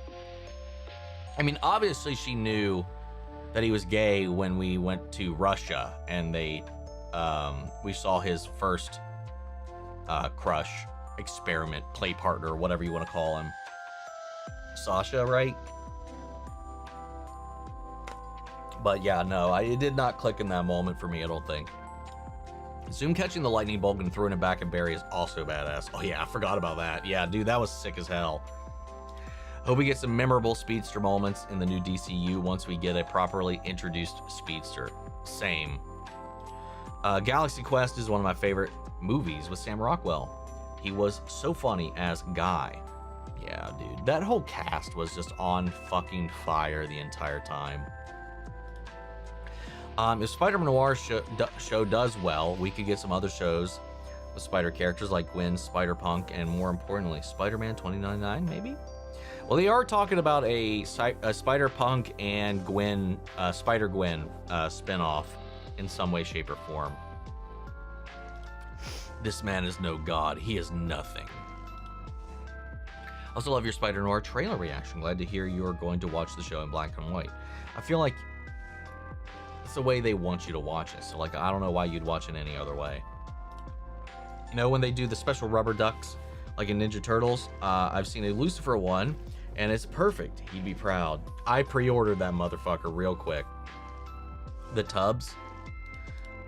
I mean, obviously she knew that he was gay when we went to Russia and we saw his first crush, experiment, play partner, whatever you want to call him. Sasha, right? But yeah, no, it did not click in that moment for me, I don't think. Zoom catching the lightning bolt and throwing it back at Barry is also badass. Oh yeah, I forgot about that. Yeah, dude, that was sick as hell. Hope we get some memorable speedster moments in the new DCU once we get a properly introduced speedster. Same. Galaxy Quest is one of my favorite movies with Sam Rockwell. He was so funny as Guy. Yeah, dude. That whole cast was just on fucking fire the entire time. If Spider-Man Noir show does well, we could get some other shows with Spider characters like Gwen, Spider-Punk, and more importantly, Spider-Man 2099, maybe? Well, they are talking about a Spider-Punk and Gwen, Spider-Gwen spinoff in some way, shape, or form. This man is no god. He is nothing. Also love your Spider Noir trailer reaction. Glad to hear you're going to watch the show in black and white. I feel like it's the way they want you to watch it. So, like, I don't know why you'd watch it any other way. You know, when they do the special rubber ducks, like in Ninja Turtles, I've seen a Lucifer one, and it's perfect. He'd be proud. I pre-ordered that motherfucker real quick. The tubs.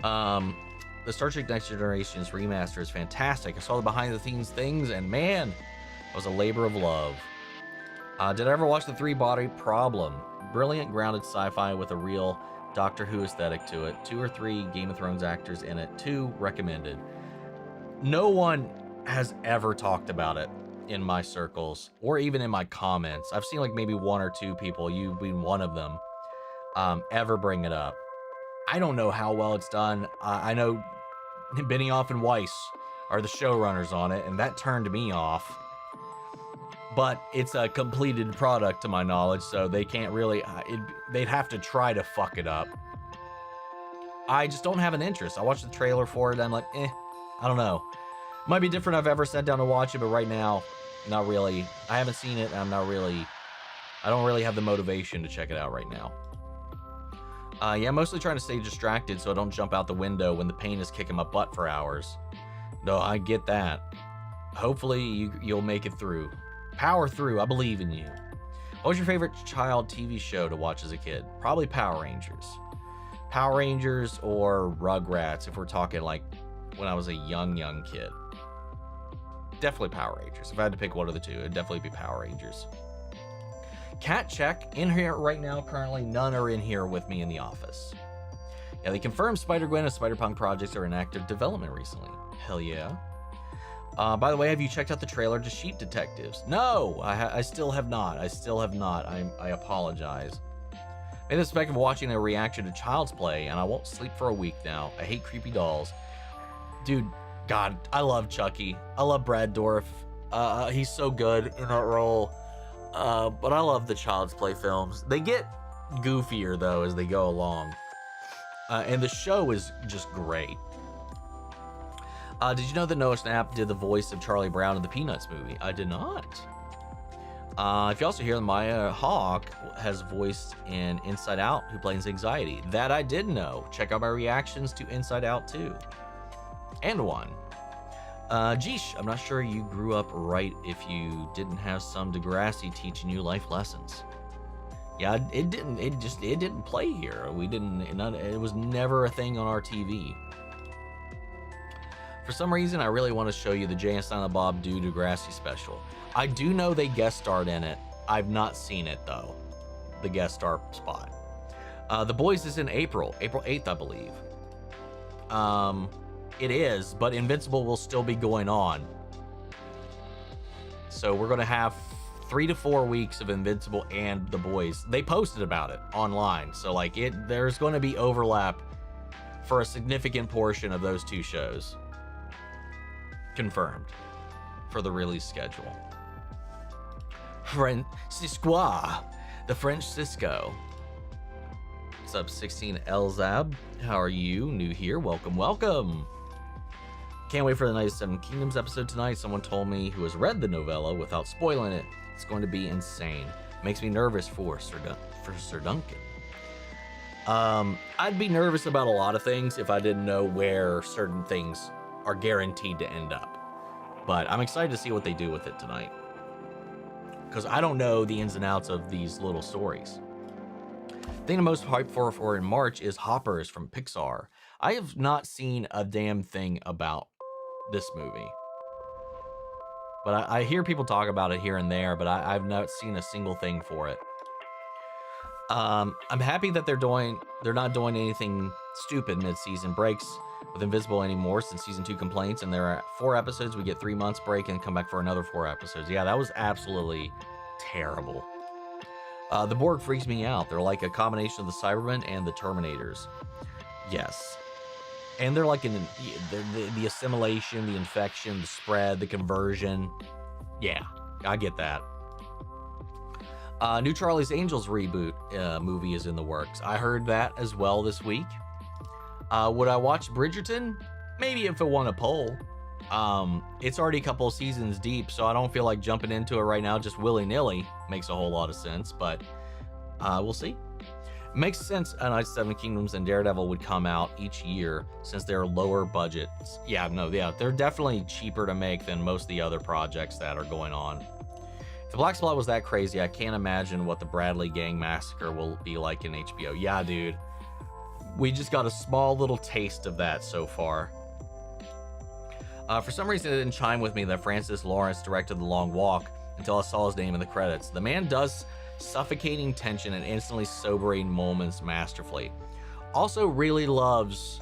The Star Trek Next Generation's remaster is fantastic. I saw the behind the scenes things, and man, it was a labor of love. Did I ever watch The Three Body Problem? Brilliant, grounded sci-fi with a real Doctor Who aesthetic to it. 2 or 3 Game of Thrones actors in it. 2 recommended. No one has ever talked about it in my circles or even in my comments. I've seen like maybe 1 or 2 people, you being one of them, ever bring it up. I don't know how well it's done. I know Benioff and Weiss are the showrunners on it, and that turned me off. But it's a completed product to my knowledge, so they can't really, they'd have to try to fuck it up. I just don't have an interest. I watched the trailer for it, I'm like, I don't know. Might be different if I've ever sat down to watch it, but right now, not really. I haven't seen it, and I don't really have the motivation to check it out right now. Yeah, mostly trying to stay distracted so I don't jump out the window when the pain is kicking my butt for hours. No, I get that. Hopefully you'll make it through. Power through, I believe in you. What was your favorite child TV show to watch as a kid? Probably Power Rangers. Power Rangers or Rugrats if we're talking like when I was a young kid. Definitely Power Rangers. If I had to pick one of the two, it'd definitely be Power Rangers. Cat check. In here right now, currently, none are in here with me in the office. Yeah, they confirmed Spider-Gwen and Spider-Punk projects are in active development recently. Hell yeah. By the way, have you checked out the trailer to Sheep Detectives? No, I still have not. I apologize. Made the mistake of watching a reaction to Child's Play, and I won't sleep for a week now. I hate creepy dolls. Dude, God, I love Chucky. I love Brad Dourif. He's so good in that role. But I love the Child's Play films. They get goofier, though, as they go along. And the show is just great. Did you know that Noah Schnapp did the voice of Charlie Brown in the Peanuts movie? I did not. If you also hear, Maya Hawke has voiced in Inside Out, who plays Anxiety. That I did know. Check out my reactions to Inside Out 2. And 1. Geesh, I'm not sure you grew up right if you didn't have some Degrassi teaching you life lessons. Yeah, it didn't play here. It was never a thing on our TV. For some reason, I really want to show you the Jay and Silent Bob Do Degrassi special. I do know they guest starred in it. I've not seen it though, the guest star spot. The Boys is in April 8th, I believe. It is, but Invincible will still be going on. So we're going to have 3 to 4 weeks of Invincible and The Boys. They posted about it online. So like there's going to be overlap for a significant portion of those 2 shows. Confirmed for the release schedule. Franciscois, the French Cisco. What's up, 16 Elzab? How are you? New here. Welcome. Can't wait for the Night of Seven Kingdoms episode tonight. Someone told me who has read the novella without spoiling it. It's going to be insane. Makes me nervous for Sir Duncan. I'd be nervous about a lot of things if I didn't know where certain things are guaranteed to end up. But I'm excited to see what they do with it tonight, because I don't know the ins and outs of these little stories. The thing I'm most hyped for in March is Hoppers from Pixar. I have not seen a damn thing about this movie, but I hear people talk about it here and there, but I've not seen a single thing for it. I'm happy that they're not doing anything stupid mid-season breaks with Invisible anymore since season 2 complaints, and there are 4 episodes. We get 3 months break and come back for another 4 episodes. Yeah, that was absolutely terrible. The Borg freaks me out. They're like a combination of the Cybermen and the Terminators. Yes. And they're like the assimilation, the infection, the spread, the conversion. Yeah, I get that. New Charlie's Angels reboot movie is in the works. I heard that as well this week. Would I watch Bridgerton? Maybe if it won a poll. It's already a couple of seasons deep, so I don't feel like jumping into it right now just willy-nilly makes a whole lot of sense, but we'll see. It makes sense Knights of Seven Kingdoms and Daredevil would come out each year since they're lower budgets. Yeah, they're definitely cheaper to make than most of the other projects that are going on. If the Black Spot was that crazy, I can't imagine what the Bradley Gang Massacre will be like in HBO. Yeah, dude. We just got a small little taste of that so far. For some reason, it didn't chime with me that Francis Lawrence directed The Long Walk until I saw his name in the credits. The man does suffocating tension and instantly sobering moments masterfully. Also really loves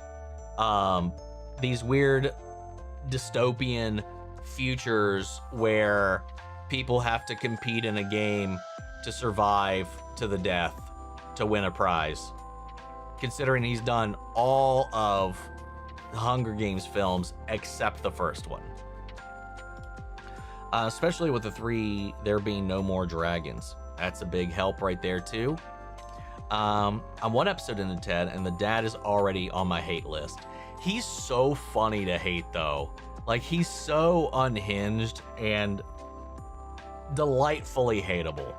these weird dystopian futures where people have to compete in a game to survive to the death to win a prize. Considering he's done all of the Hunger Games films except the first one. Especially with the 3, there being no more dragons. That's a big help right there too. I'm 1 episode into Ted, and the dad is already on my hate list. He's so funny to hate though. Like, he's so unhinged and delightfully hateable.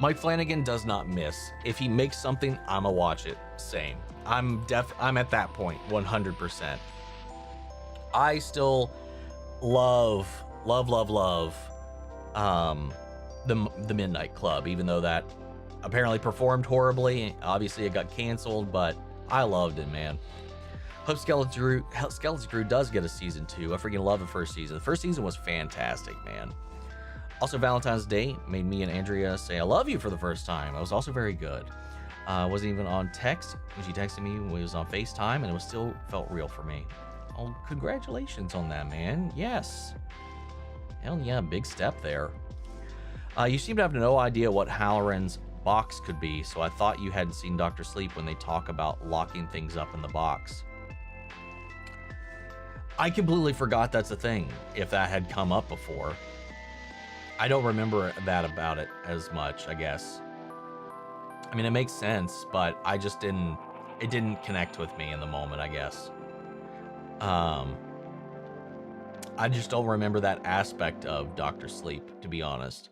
Mike Flanagan does not miss. If he makes something, I'ma watch it. Same. I'm at that point, 100%. I still love the Midnight Club, even though that apparently performed horribly. Obviously it got canceled, but I loved it, man. Hope Skeleton Crew does get a season 2. I freaking love the first season. The first season was fantastic, man. Also, Valentine's Day made me and Andrea say I love you for the first time. It was also very good. Wasn't even on text when she texted me. We was on FaceTime, and it was still felt real for me. Oh, congratulations on that, man. Yes. Hell yeah, big step there. You seem to have no idea what Halloran's box could be, so I thought you hadn't seen Dr. Sleep when they talk about locking things up in the box. I completely forgot that's a thing, if that had come up before. I don't remember that about it as much, I guess. I mean, it makes sense, but I just it didn't connect with me in the moment, I guess. I just don't remember that aspect of Dr. Sleep, to be honest.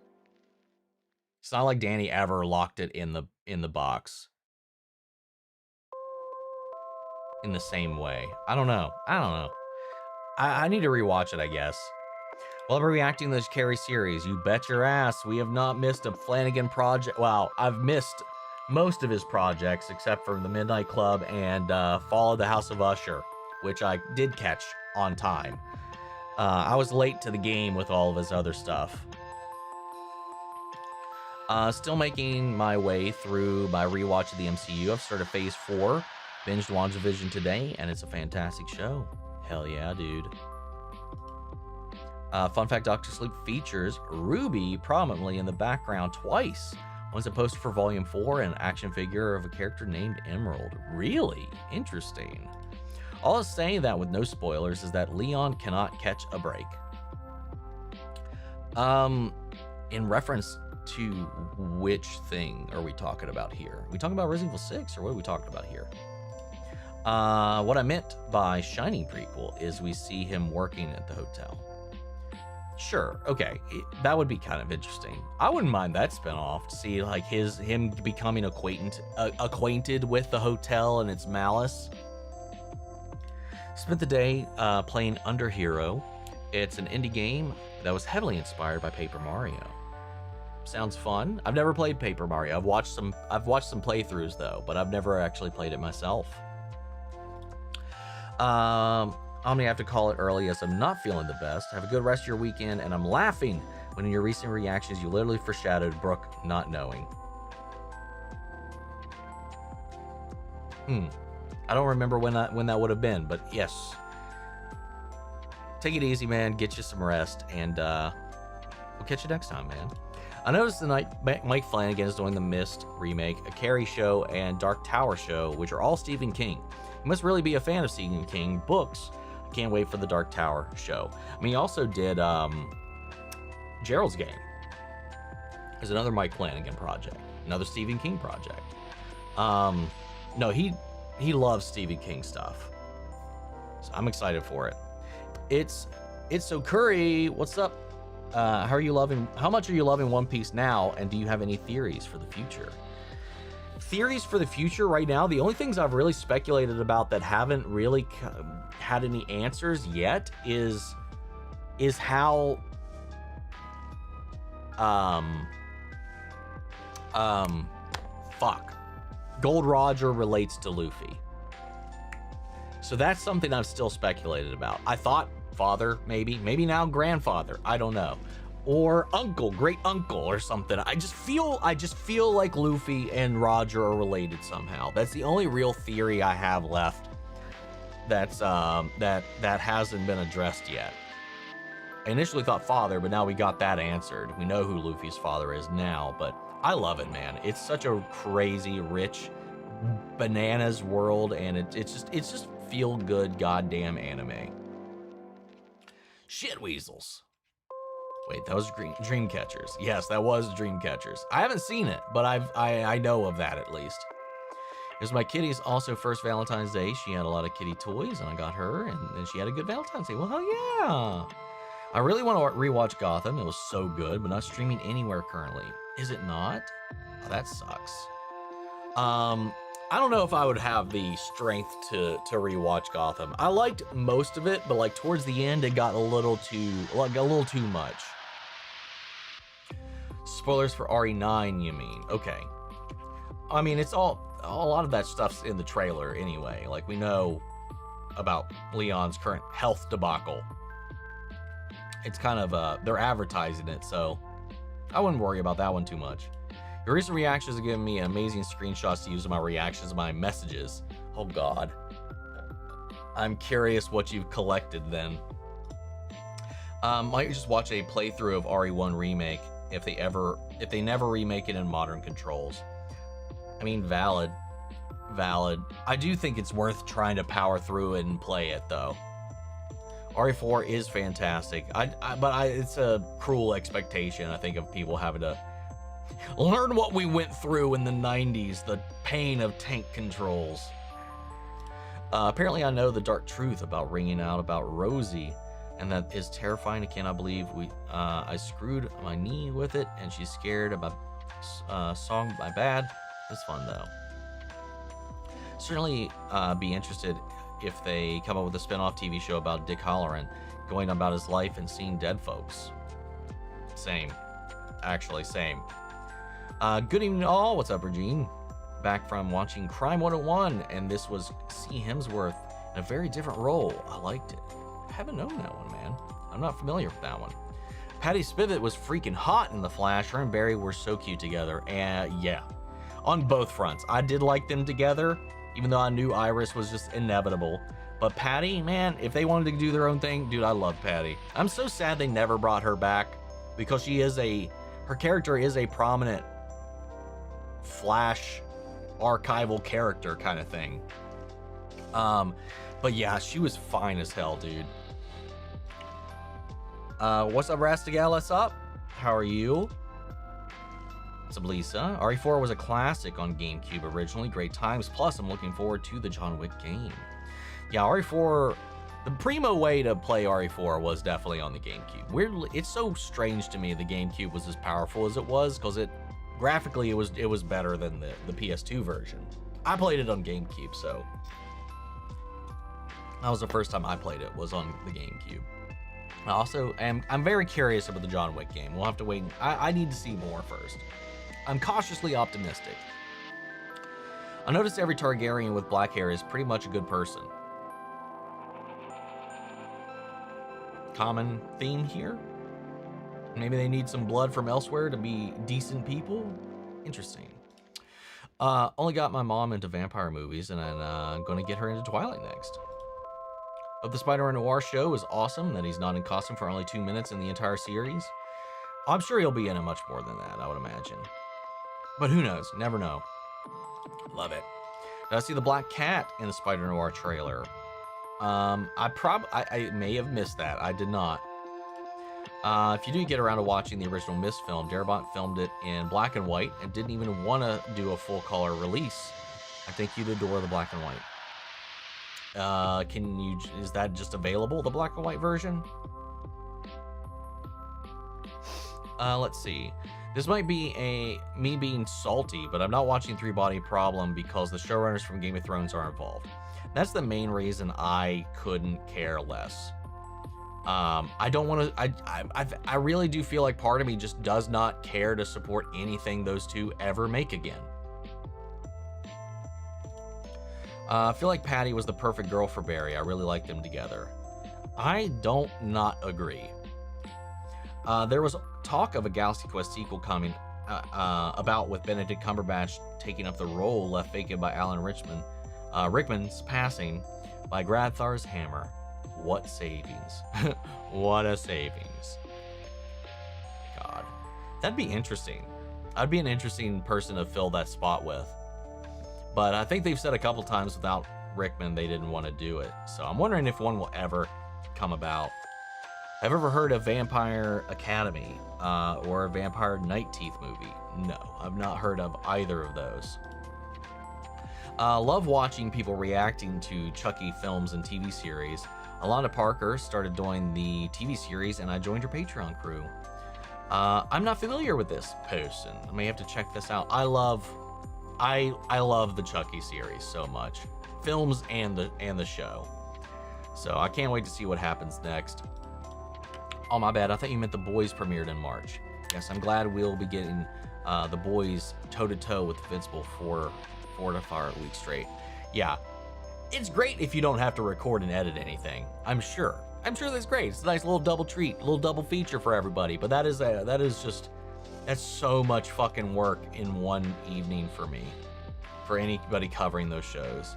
It's not like Danny ever locked it in the box in the same way. I don't know. I need to rewatch it, I guess. Well, we're reacting to this Carrie series. You bet your ass we have not missed a Flanagan project. Well, I've missed most of his projects except for The Midnight Club and Fall of the House of Usher, which I did catch on time. I was late to the game with all of his other stuff. Still making my way through my rewatch of the MCU. I've started Phase 4, binged WandaVision today, and it's a fantastic show. Hell yeah, dude. Fun fact, Dr. Sleep features Ruby prominently in the background twice. Once a poster for Volume 4 and an action figure of a character named Emerald. Really? Interesting. All it's saying that with no spoilers is that Leon cannot catch a break. In reference to which thing are we talking about here? Are we talking about Resident Evil 6 or what are we talking about here? What I meant by Shining prequel is we see him working at the hotel. Sure, okay, that would be kind of interesting. I wouldn't mind that spinoff to see like him becoming acquainted with the hotel and its malice. Spent the day playing Under Hero. It's an indie game that was heavily inspired by Paper Mario. Sounds fun. I've never played Paper Mario. I've watched some playthroughs though, but I've never actually played it myself. I'm gonna have to call it early as I'm not feeling the best. Have a good rest of your weekend, and I'm laughing when in your recent reactions you literally foreshadowed Brooke not knowing. I don't remember when that would have been, but yes. Take it easy, man. Get you some rest, and we'll catch you next time, man. I noticed tonight Mike Flanagan is doing the Mist remake, a Carrie show, and Dark Tower show, which are all Stephen King. You must really be a fan of Stephen King books. I can't wait for the Dark Tower show. I mean, he also did Gerald's Game. There's another Mike Flanagan project, another Stephen King project. No, he loves Stephen King stuff, so I'm excited for it. It's so Curry. What's up? How much are you loving One Piece now? And do you have any theories for the future? Theories for the future right now, the only things I've really speculated about that haven't really had any answers yet is how Gold Roger relates to Luffy. So that's something I've still speculated about. I thought father, maybe now grandfather, I don't know, or uncle, great uncle or something. I just feel like Luffy and Roger are related somehow. That's the only real theory I have left that's that hasn't been addressed yet. I initially thought father, but now we got that answered. We know who Luffy's father is now, but I love it, man. It's such a crazy, rich, bananas world, and it's just feel good goddamn anime. Shit weasels. Wait, that was Dreamcatchers. Yes, that was Dreamcatchers. I haven't seen it, but I know of that at least. It was my kitty's also first Valentine's Day. She had a lot of kitty toys, and I got her, and then she had a good Valentine's Day. Well, hell yeah. I really want to rewatch Gotham. It was so good, but not streaming anywhere currently. Is it not? Oh, that sucks. I don't know if I would have the strength to rewatch Gotham. I liked most of it, but like towards the end, it got a little too much. Spoilers for RE9, you mean? Okay. I mean, it's a lot of that stuff's in the trailer anyway. Like, we know about Leon's current health debacle. It's kind of, they're advertising it, so I wouldn't worry about that one too much. Your recent reactions have given me amazing screenshots to use in my reactions and my messages. Oh God. I'm curious what you've collected then. Might just watch a playthrough of RE1 Remake if they never remake it in modern controls. I mean, valid. I do think it's worth trying to power through it and play it though. RE4 is fantastic. It's a cruel expectation, I think, of people having to learn what we went through in the 90s, the pain of tank controls. Apparently I know the dark truth about ringing out about Rosie, and that is terrifying. I cannot believe I screwed my knee with it, and she's scared about song my bad. It's fun though. Certainly be interested if they come up with a spin-off TV show about Dick Halloran going about his life and seeing dead folks. Same. Actually, same. Good evening all. What's up, Regine? Back from watching Crime 101, and this was C. Hemsworth in a very different role. I liked it. I haven't known that one, man. I'm not familiar with that one. Patty Spivot was freaking hot in The Flash. Her and Barry were so cute together. And yeah, on both fronts. I did like them together, even though I knew Iris was just inevitable. But Patty, man, if they wanted to do their own thing, dude, I love Patty. I'm so sad they never brought her back, because her character is a prominent Flash archival character kind of thing. But yeah, she was fine as hell, dude. What's up, Rastigal? What's up? How are you? What's up, Lisa? RE4 was a classic on GameCube originally. Great times. Plus, I'm looking forward to the John Wick game. Yeah, RE4, the primo way to play RE4 was definitely on the GameCube. Weirdly, it's so strange to me the GameCube was as powerful as it was, because graphically it was better than the PS2 version. I played it on GameCube, so that was the first time I played it, was on the GameCube. I'm very curious about the John Wick game. We'll have to wait. I need to see more first. I'm cautiously optimistic. I noticed every Targaryen with black hair is pretty much a good person. Common theme here? Maybe they need some blood from elsewhere to be decent people? Interesting. Only got my mom into vampire movies, and I'm going to get her into Twilight next. Hope the Spider Noir show is awesome, that he's not in costume for only 2 minutes in the entire series. I'm sure he'll be in it much more than that, I would imagine. But who knows? Never know. Love it. Did I see the Black Cat in the Spider Noir trailer? I may have missed that. I did not. If you do get around to watching the original Mist film, Darabont filmed it in black and white and didn't even want to do a full color release. I think you'd adore the black and white. Is that just available, the black and white version? Let's see. This might be me being salty, but I'm not watching Three Body Problem because the showrunners from Game of Thrones are involved. That's the main reason I couldn't care less. I don't want to. I really do feel like part of me just does not care to support anything those two ever make again. I feel like Patty was the perfect girl for Barry. I really like them together. I don't not agree. There was talk of a Galaxy Quest sequel coming about with Benedict Cumberbatch taking up the role left vacant by Alan Rickman's passing by Gradthar's hammer. What savings. What a savings. God. That'd be interesting. I'd be an interesting person to fill that spot with. But I think they've said a couple times without Rickman they didn't want to do it. So I'm wondering if one will ever come about. Have you ever heard of Vampire Academy or a Vampire Night Teeth movie? No, I've not heard of either of those. Love watching people reacting to Chucky films and TV series. Alana Parker started doing the TV series and I joined her Patreon crew. I'm not familiar with this post and I may have to check this out. I love the Chucky series so much. Films and the show. So I can't wait to see what happens next. Oh, my bad. I thought you meant The Boys premiered in March. Yes, I'm glad we'll be getting The Boys toe-to-toe with Invincible for 4 to 5 weeks straight. Yeah, it's great if you don't have to record and edit anything. I'm sure that's great. It's a nice little double treat, a little double feature for everybody. But that's so much fucking work in one evening for me, for anybody covering those shows.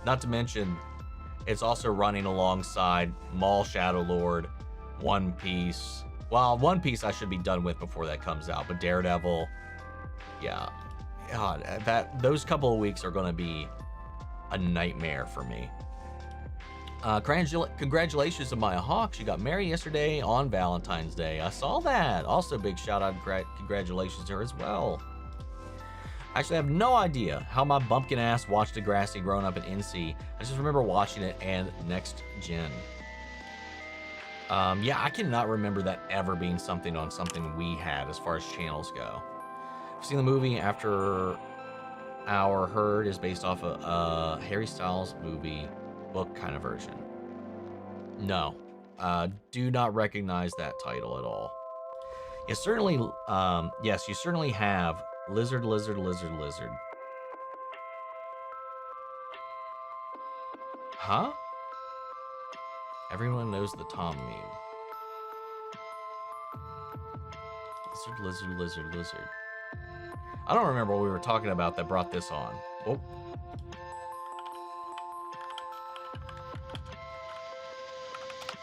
Not to mention, it's also running alongside Maul, Shadow Lord, One Piece. Well, One Piece I should be done with before that comes out, but Daredevil, yeah, God, those couple of weeks are going to be a nightmare for me. Congratulations to Maya Hawk. She got married yesterday on Valentine's Day. I saw that. Also, big shout out, congratulations to her as well. I actually have no idea how my bumpkin ass watched Degrassi growing up at NC. I just remember watching it and Next Gen. Yeah, I cannot remember that ever being something on something we had as far as channels go. I've seen the movie After Our Herd is based off a Harry Styles movie book kind of version. No, do not recognize that title at all. Yeah, certainly, yes, you certainly have Lizard. Huh? Everyone knows the Tom meme. Lizard. I don't remember what we were talking about that brought this on. Oh.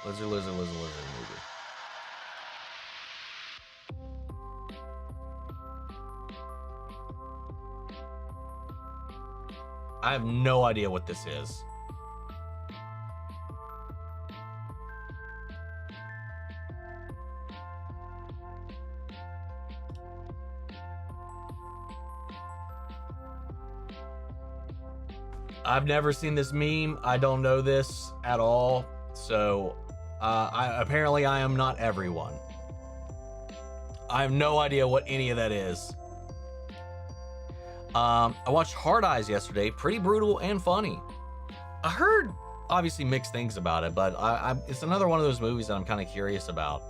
Lizard movie. I have no idea what this is. I've never seen this meme. I don't know this at all. So apparently I am not everyone. I have no idea what any of that is. I watched Hard Eyes yesterday. Pretty brutal and funny. I heard obviously mixed things about it, but it's another one of those movies that I'm kind of curious about.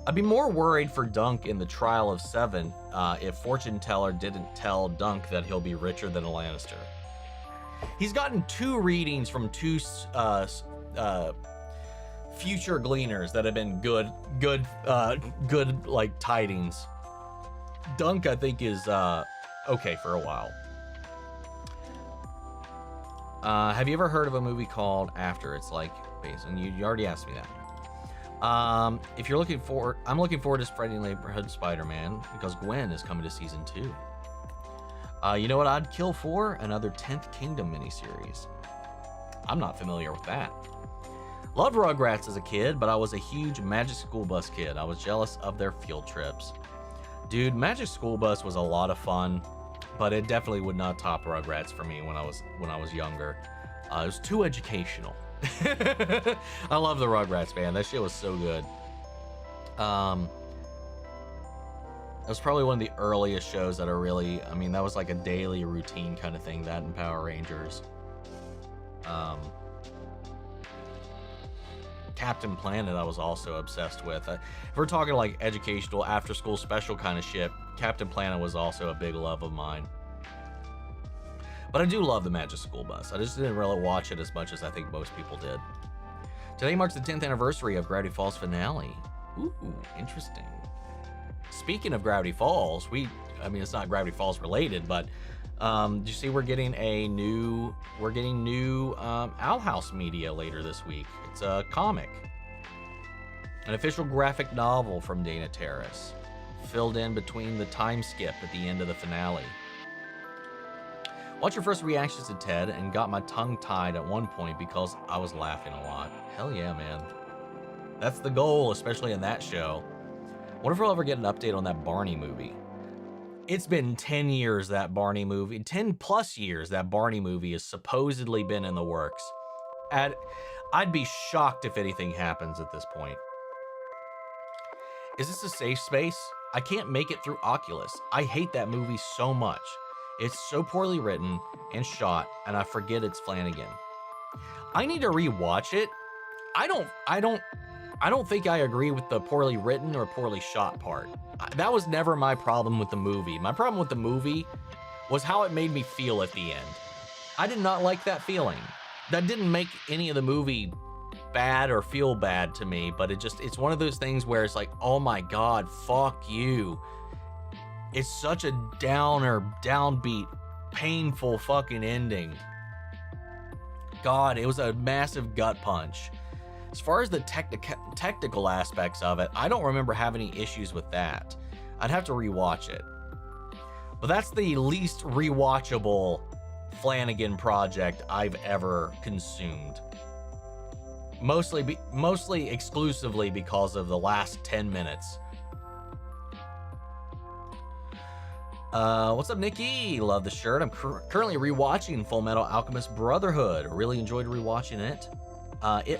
I'd be more worried for Dunk in the Trial of Seven if Fortune Teller didn't tell Dunk that he'll be richer than a Lannister. He's gotten 2 readings from 2 future gleaners that have been good like tidings. Dunk, I think, is okay for a while. Have you ever heard of a movie called After? It's like, based on you already asked me that. If you're looking for, I'm looking forward to Friday Neighborhood Spider-Man because Gwen is coming to season 2. You know what I'd kill for? Another 10th Kingdom miniseries. I'm not familiar with that. Loved Rugrats as a kid, but I was a huge Magic School Bus kid. I was jealous of their field trips. Dude, Magic School Bus was a lot of fun, but it definitely would not top Rugrats for me when I was younger. It was too educational. I love the Rugrats, man. That shit was so good. That was probably one of the earliest shows that are really, I mean, that was like a daily routine kind of thing, that and Power Rangers. Captain Planet I was also obsessed with. If we're talking like educational after school special kind of shit, Captain Planet was also a big love of mine. But I do love the Magic School Bus. I just didn't really watch it as much as I think most people did. Today marks the 10th anniversary of Gravity Falls finale. Ooh, interesting. Speaking of Gravity Falls, I mean, it's not Gravity Falls related, but you see we're getting new Owl House media later this week. It's a comic. An official graphic novel from Dana Terrace, filled in between the time skip at the end of the finale. Watch your first reactions to Ted and got my tongue tied at one point because I was laughing a lot. Hell yeah, man. That's the goal, especially in that show. What if we'll ever get an update on that Barney movie? It's been 10 years, that Barney movie, 10 plus years that Barney movie has supposedly been in the works. I'd be shocked if anything happens at this point. Is this a safe space? I can't make it through Oculus. I hate that movie so much. It's so poorly written and shot, and I forget it's Flanagan. I need to rewatch it. I don't think I agree with the poorly written or poorly shot part. That was never my problem with the movie. My problem with the movie was how it made me feel at the end. I did not like that feeling. That didn't make any of the movie bad or feel bad to me, but it's one of those things where it's like, oh my God, fuck you. It's such a downer, downbeat, painful fucking ending. God, it was a massive gut punch. As far as the technical aspects of it, I don't remember having any issues with that. I'd have to rewatch it. But that's the least rewatchable Flanagan project I've ever consumed. Mostly exclusively because of the last 10 minutes. What's up, Nikki? Love the shirt. I'm currently rewatching Full Metal Alchemist Brotherhood. Really enjoyed rewatching it.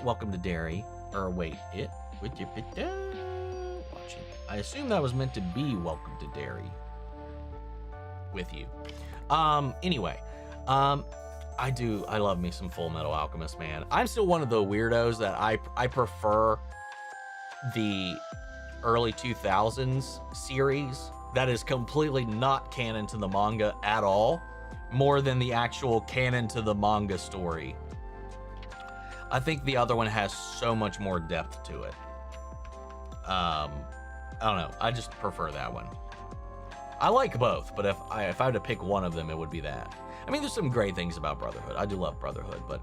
Welcome to Derry. Or wait, watching. I assume that was meant to be Welcome to Derry. With you. Anyway. I love me some Full Metal Alchemist, man. I'm still one of the weirdos that I prefer the early 2000s series that is completely not canon to the manga at all, more than the actual canon to the manga story. I think the other one has so much more depth to it. I don't know. I just prefer that one. I like both, but if I had to pick one of them, it would be that. I mean, there's some great things about Brotherhood. I do love Brotherhood, but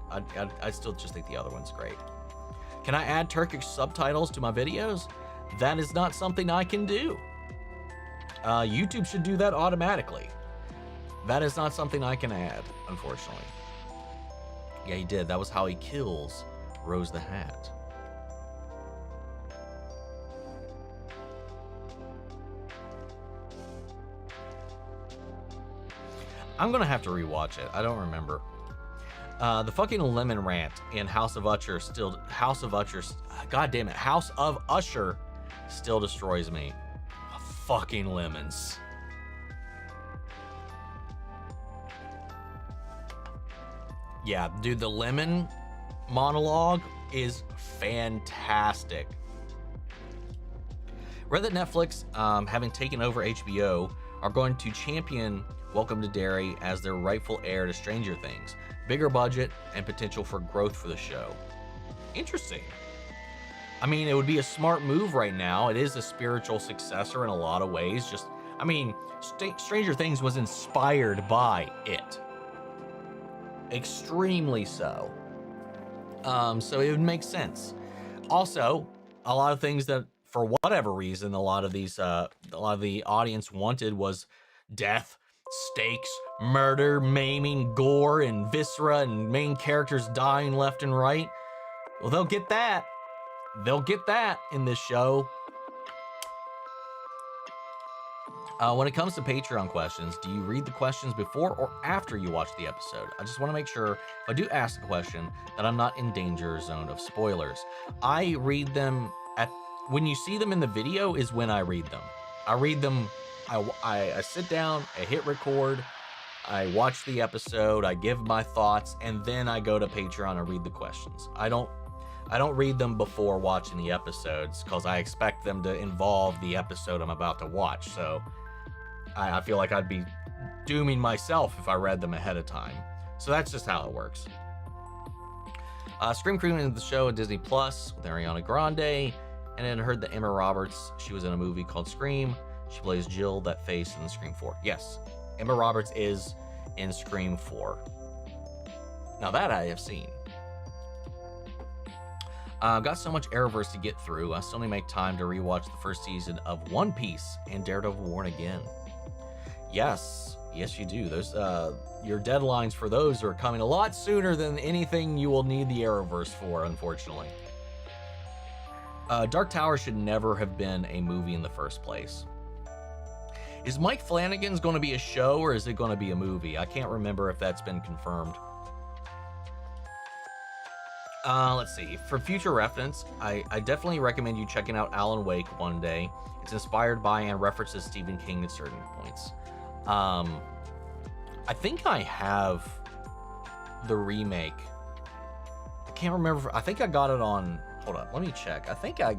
I still just think the other one's great. Can I add Turkish subtitles to my videos? That is not something I can do. YouTube should do that automatically. That is not something I can add, unfortunately. Yeah, he did. That was how he kills Rose the Hat. I'm gonna have to rewatch it. I don't remember. The fucking lemon rant in House of Usher God damn it, House of Usher still destroys me. Fucking lemons. Yeah, dude, the lemon monologue is fantastic. Read that Netflix, having taken over HBO, are going to champion Welcome to Derry as their rightful heir to Stranger Things. Bigger budget and potential for growth for the show. Interesting. I mean, it would be a smart move right now. It is a spiritual successor in a lot of ways. Stranger Things was inspired by it. extremely so. So it would make sense. Also, a lot of things that, for whatever reason, a lot of the audience wanted was death, stakes, murder, maiming, gore, and viscera, and main characters dying left and right. Well, they'll get that. They'll get that in this show. When it comes to Patreon questions, do you read the questions before or after you watch the episode? I just want to make sure, if I do ask a question, that I'm not in danger zone of spoilers. I read them when you see them in the video is when I read them. I read them, I sit down, I hit record, I watch the episode, I give my thoughts, and then I go to Patreon and read the questions. I don't read them before watching the episodes because I expect them to involve the episode I'm about to watch. So I feel like I'd be dooming myself if I read them ahead of time. So that's just how it works. Scream Queen in the show at Disney Plus with Ariana Grande. And then heard that Emma Roberts, she was in a movie called Scream. She plays Jill, that face in Scream 4. Yes, Emma Roberts is in Scream 4. Now that I have seen. Got so much Arrowverse to get through. I still need to make time to rewatch the first season of One Piece and Daredevil Born Again. Yes, you do. Those your deadlines for those are coming a lot sooner than anything you will need the Arrowverse for, unfortunately. Dark Tower should never have been a movie in the first place. Is Mike Flanagan's going to be a show or is it going to be a movie? I can't remember if that's been confirmed. Let's see. For future reference, I definitely recommend you checking out Alan Wake one day. It's inspired by and references Stephen King at certain points. I think I have the remake. I can't remember. I think I got it on... Hold up, let me check. I think I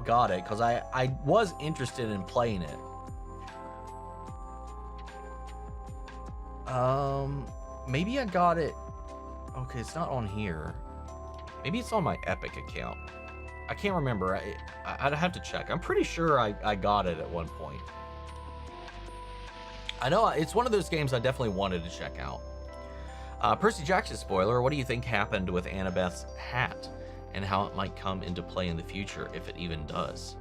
got it because I was interested in playing it. Maybe I got it. Okay, it's not on here. Maybe it's on my Epic account. I can't remember. I'd have to check. I'm pretty sure I got it at one point. I know it's one of those games I definitely wanted to check out. Percy Jackson spoiler, what do you think happened with Annabeth's hat? And how it might come into play in the future, if it even does.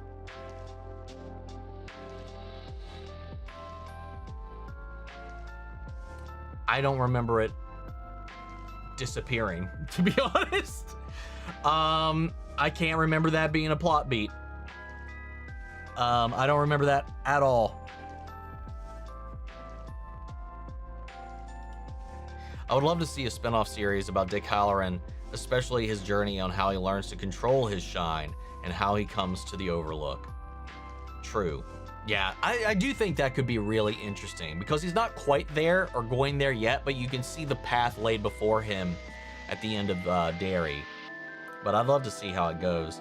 I don't remember it disappearing, to be honest. I can't remember that being a plot beat. I don't remember that at all. I would love to see a spin-off series about Dick Halloran, especially his journey on how he learns to control his shine and how he comes to the Overlook. True. Yeah, I do think that could be really interesting because he's not quite there or going there yet, but you can see the path laid before him at the end of Derry. But I'd love to see how it goes.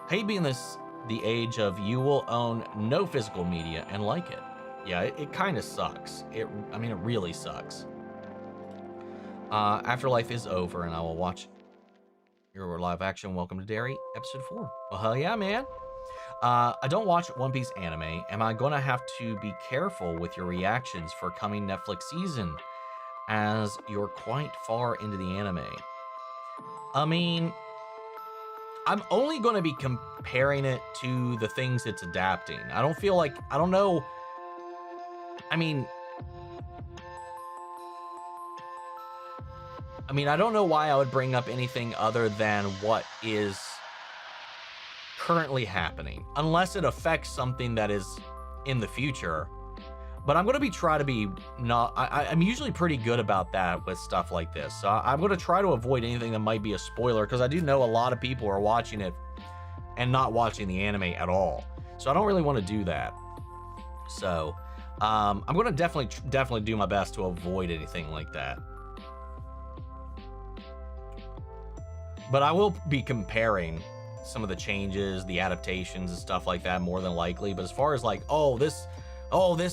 Hey, being the age of you will own no physical media and like it. Yeah, it kind of sucks. It really sucks. Afterlife is over and I will watch your live action Welcome to Derry, episode 4. Well, hell yeah, man. I don't watch One Piece anime. Am I gonna have to be careful with your reactions for coming Netflix season as you're quite far into the anime? I mean, I'm only gonna be comparing it to the things it's adapting. I don't know. I don't know why I would bring up anything other than what is currently happening, unless it affects something that is in the future. But I'm going to try to be not... I'm usually pretty good about that with stuff like this. So I'm going to try to avoid anything that might be a spoiler, because I do know a lot of people are watching it and not watching the anime at all. So I don't really want to do that. So I'm going to definitely do my best to avoid anything like that. But I will be comparing some of the changes, the adaptations and stuff like that more than likely. But as far as like, this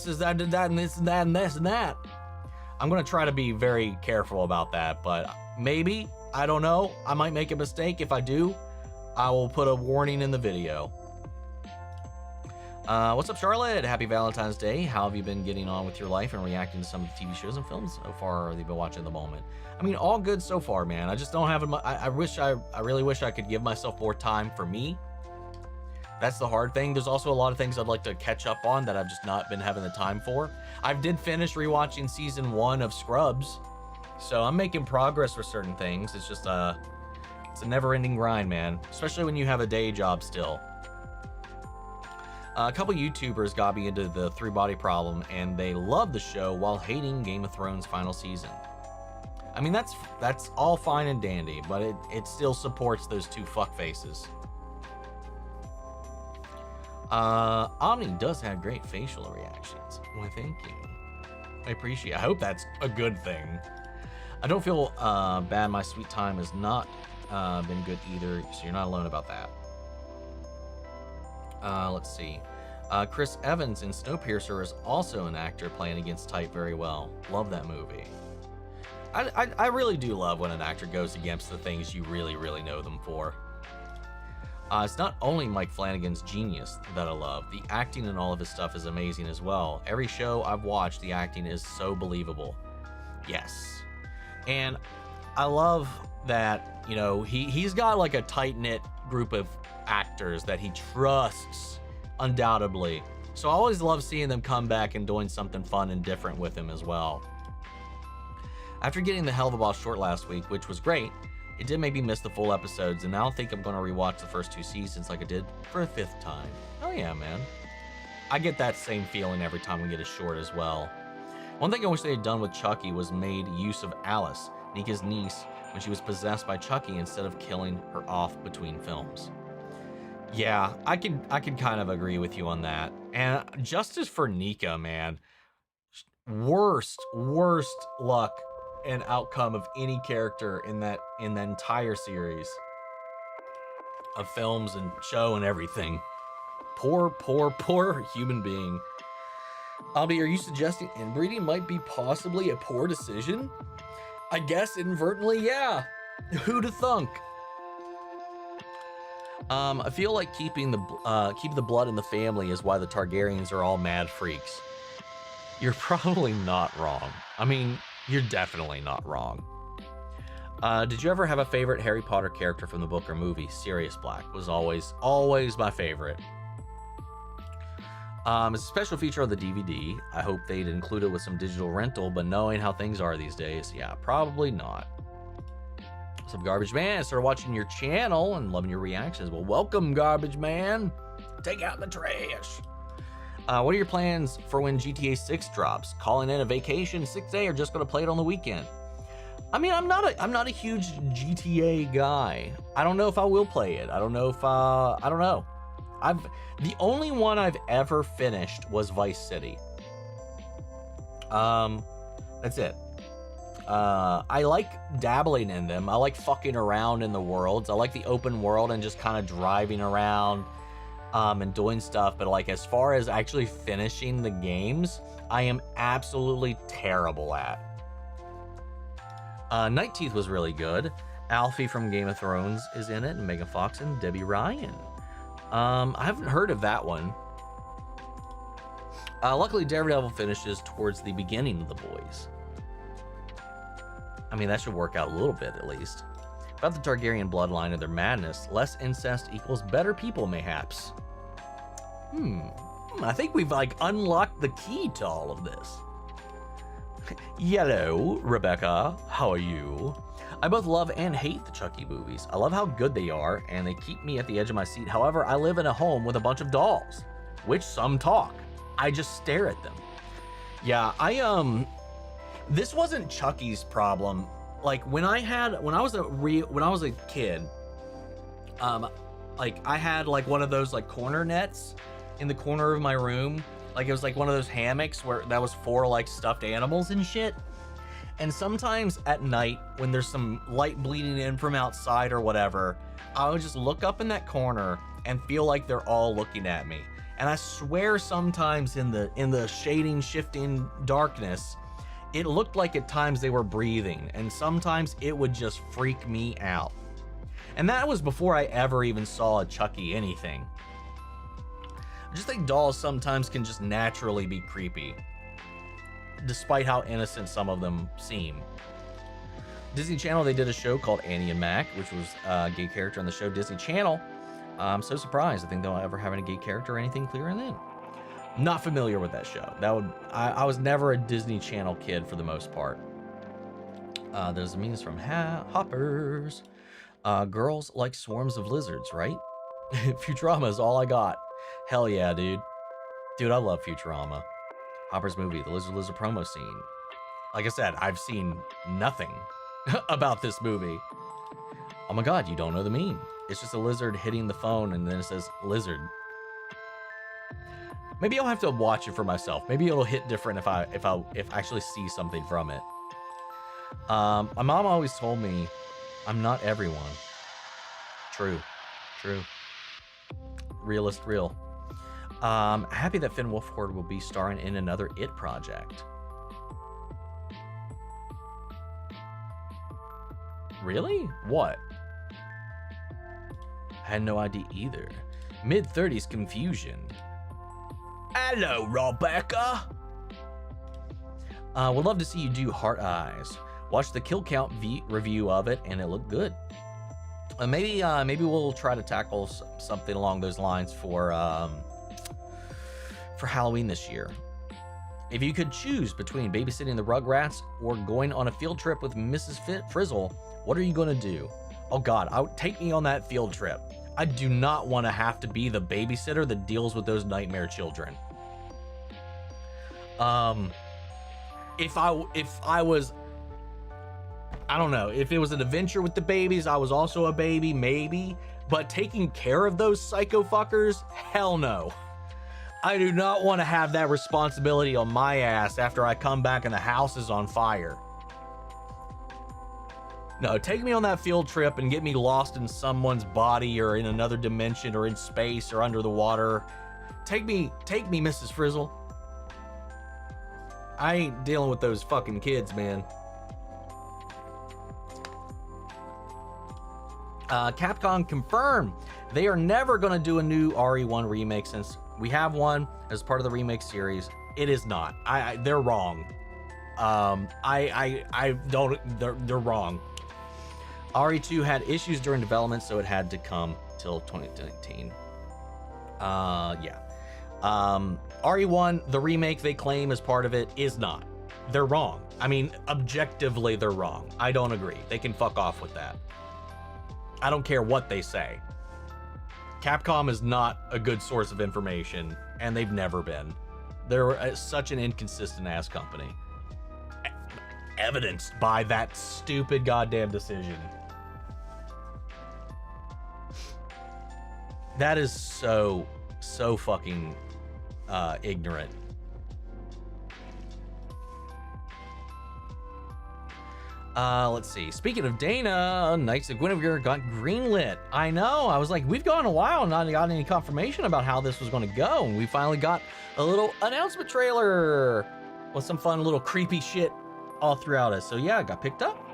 is that, and that, and this, and that, and this, and that, I'm going to try to be very careful about that. But maybe, I don't know, I might make a mistake. If I do, I will put a warning in the video. What's up, Charlotte? Happy Valentine's Day. How have you been getting on with your life and reacting to some of the TV shows and films so far that you've been watching at the moment? I mean, all good so far, man. I just don't have, I really wish I could give myself more time for me. That's the hard thing. There's also a lot of things I'd like to catch up on that I've just not been having the time for. I did finish rewatching season 1 of Scrubs, so I'm making progress with certain things. It's just it's a never-ending grind, man, especially when you have a day job still. A couple YouTubers got me into the 3-Body Problem, and they love the show while hating Game of Thrones final season. I mean, that's all fine and dandy, but it still supports those two fuckfaces. Omni does have great facial reactions. Why, thank you. I appreciate it. I hope that's a good thing. I don't feel bad. My sweet time has not been good either, so you're not alone about that. Let's see. Chris Evans in Snowpiercer is also an actor playing against type very well. Love that movie. I really do love when an actor goes against the things you really, really know them for. It's not only Mike Flanagan's genius that I love, the acting in all of his stuff is amazing as well. Every show I've watched, the acting is so believable. Yes. And I love that, you know, he's got like a tight-knit group of actors that he trusts, undoubtedly. So I always love seeing them come back and doing something fun and different with him as well. After getting the Helluva Boss short last week, which was great, it did make me miss the full episodes, and now I think I'm going to rewatch the first 2 seasons like I did for a 5th time. Oh yeah, man. I get that same feeling every time we get a short as well. One thing I wish they had done with Chucky was made use of Alice, Nika's niece, when she was possessed by Chucky instead of killing her off between films. Yeah, I can kind of agree with you on that. And justice for Nika, man. Worst luck and outcome of any character in the entire series of films and show and everything. Poor human being. Albie, are you suggesting inbreeding might be possibly a poor decision? I guess inadvertently, yeah. Who'da thunk? I feel like keeping the blood in the family is why the Targaryens are all mad freaks. You're probably not wrong. I mean, you're definitely not wrong. Did you ever have a favorite Harry Potter character from the book or movie? Sirius Black was always my favorite. It's a special feature of the DVD. I hope they'd include it with some digital rental, but knowing how things are these days, yeah, probably not. What's up, Garbage Man? I started watching your channel and loving your reactions. Well, welcome, Garbage Man. Take out the trash. What are your plans for when GTA 6 drops? Calling in a vacation 6A or just gonna play it on the weekend? I mean, I'm not a huge GTA guy. I don't know if I will play it. I don't know if I don't know. The only one I've ever finished was Vice City. That's it. I like dabbling in them. I like fucking around in the worlds. I like the open world and just kind of driving around and doing stuff. But like, as far as actually finishing the games, I am absolutely terrible at. Night Teeth was really good. Alfie from Game of Thrones is in it, and Megan Fox and Debbie Ryan. I haven't heard of that one. Luckily, Daredevil finishes towards the beginning of The Boys. I mean, that should work out a little bit, at least. About the Targaryen bloodline and their madness, less incest equals better people, mayhaps. I think we've, like, unlocked the key to all of this. Hello, Rebecca. How are you? I both love and hate the Chucky movies. I love how good they are, and they keep me at the edge of my seat. However, I live in a home with a bunch of dolls, which some talk. I just stare at them. Yeah, this wasn't Chucky's problem. Like, when I was a kid, like, I had like one of those like corner nets in the corner of my room. Like, it was like one of those hammocks where that was for like stuffed animals and shit. And sometimes at night, when there's some light bleeding in from outside or whatever, I would just look up in that corner and feel like they're all looking at me. And I swear sometimes in the shading, shifting darkness, it looked like at times they were breathing, and sometimes it would just freak me out. And that was before I ever even saw a Chucky anything. I just think dolls sometimes can just naturally be creepy, despite how innocent some of them seem. Disney Channel, they did a show called Annie and Mac, which was a gay character on the show Disney Channel. I'm so surprised. I think they'll ever have any gay character or anything clearer than. Not familiar with that show. I was never a Disney Channel kid for the most part. There's the memes from Hoppers. Girls like swarms of lizards, right? Futurama is all I got. Hell yeah, dude. Dude, I love Futurama. Hopper's movie, the Lizard promo scene. Like I said, I've seen nothing about this movie. Oh my god, you don't know the meme. It's just a lizard hitting the phone and then it says lizard. Maybe I'll have to watch it for myself. Maybe it'll hit different if I actually see something from it. My mom always told me I'm not everyone. True. Realist real. Happy that Finn Wolfhard will be starring in another It project. Really? What? Had no idea either. Mid-30s confusion. Hello, Rebecca. Would love to see you do Heart Eyes. Watch the Kill Count review of it, and it looked good. Maybe we'll try to tackle something along those lines for Halloween this year. If you could choose between babysitting the Rugrats or going on a field trip with Mrs. Frizzle, what are you going to do? Oh God, take me on that field trip. I do not want to have to be the babysitter that deals with those nightmare children. If I was, I don't know, if it was an adventure with the babies, I was also a baby, maybe, but taking care of those psycho fuckers, hell no. I do not want to have that responsibility on my ass after I come back and the house is on fire. No, take me on that field trip and get me lost in someone's body or in another dimension or in space or under the water. Take me, Mrs. Frizzle. I ain't dealing with those fucking kids, man. Capcom confirmed they are never going to do a new RE1 remake since we have one as part of the remake series. It is not. They're wrong. They're wrong. RE2 had issues during development, so it had to come till 2019. RE1, the remake they claim as part of it, is not. They're wrong. I mean, objectively, they're wrong. I don't agree. They can fuck off with that. I don't care what they say. Capcom is not a good source of information, and they've never been. They're such an inconsistent ass company. Evidenced by that stupid goddamn decision. That is so fucking ignorant. Let's see. Speaking of Dana, Knights of Guinevere got greenlit. I know. I was like, we've gone a while and not got any confirmation about how this was going to go. And we finally got a little announcement trailer with some fun little creepy shit all throughout it. So yeah, it got picked up.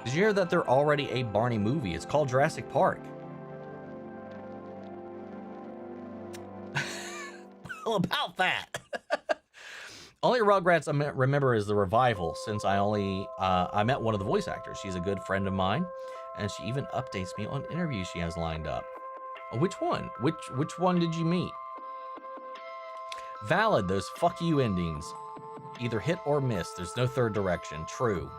Did you hear that they're already a Barney movie? It's called Jurassic Park. Well, about that. Only Rugrats I remember is the revival, since I met one of the voice actors. She's a good friend of mine, and she even updates me on interviews she has lined up. Which one? Which one did you meet? Valid, those fuck you endings. Either hit or miss. There's no third direction. True.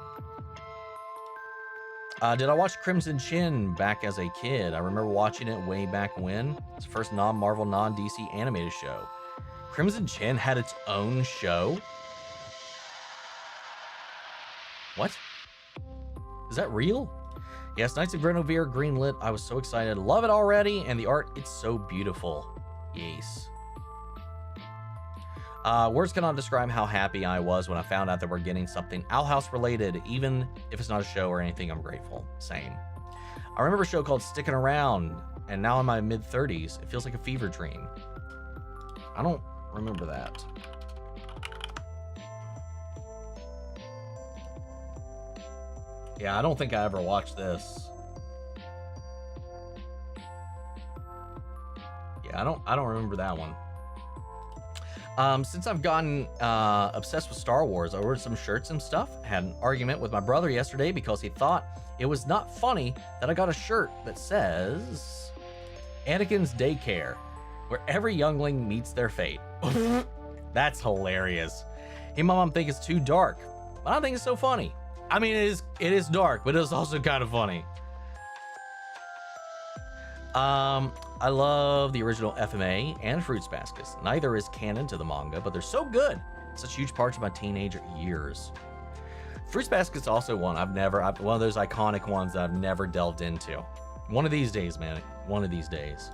Did I watch Crimson Chin back as a kid? I remember watching it way back when. It's the first non-Marvel, non-DC animated show. Crimson Chin had its own show? What? Is that real? Yes, Knights of Guinevere greenlit. I was so excited. Love it already. And the art, it's so beautiful. Yes. Words cannot describe how happy I was when I found out that we're getting something Owl House related. Even if it's not a show or anything, I'm grateful. Same. I remember a show called Sticking Around, and now in my mid-30s, it feels like a fever dream. I don't remember that. Yeah, I don't think I ever watched this. Yeah, I don't remember that one. Since I've gotten obsessed with Star Wars, I ordered some shirts and stuff. Had an argument with my brother yesterday because he thought it was not funny that I got a shirt that says Anakin's Daycare, where every youngling meets their fate. That's hilarious. Hey, my mom thinks it's too dark, but I don't think it's so funny. I mean, it is dark, but it's also kind of funny. I love the original FMA and Fruits Baskets. Neither is canon to the manga, but they're so good. Such huge parts of my teenager years. Fruits Basket's also one one of those iconic ones that I've never delved into. One of these days, man. One of these days.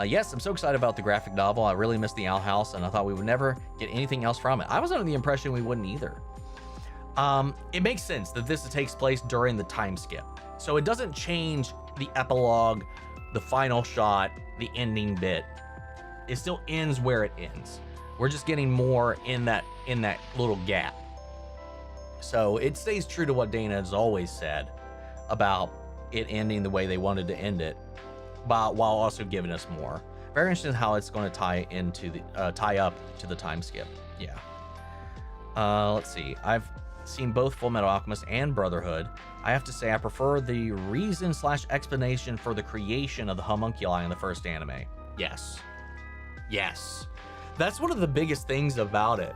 Yes, I'm so excited about the graphic novel. I really missed the Owl House, and I thought we would never get anything else from it. I was under the impression we wouldn't either. It makes sense that this takes place during the time skip. So it doesn't change the epilogue, the final shot, the ending bit. It still ends where it ends. We're just getting more in that little gap. So it stays true to what Dana has always said about it ending the way they wanted to end it, but while also giving us more. Very interesting how it's going to tie up to the time skip. Yeah. Let's see. I've seen both Full Metal Alchemist and Brotherhood. I have to say I prefer the reason/explanation for the creation of the homunculi in the first anime. Yes. Yes. That's one of the biggest things about it,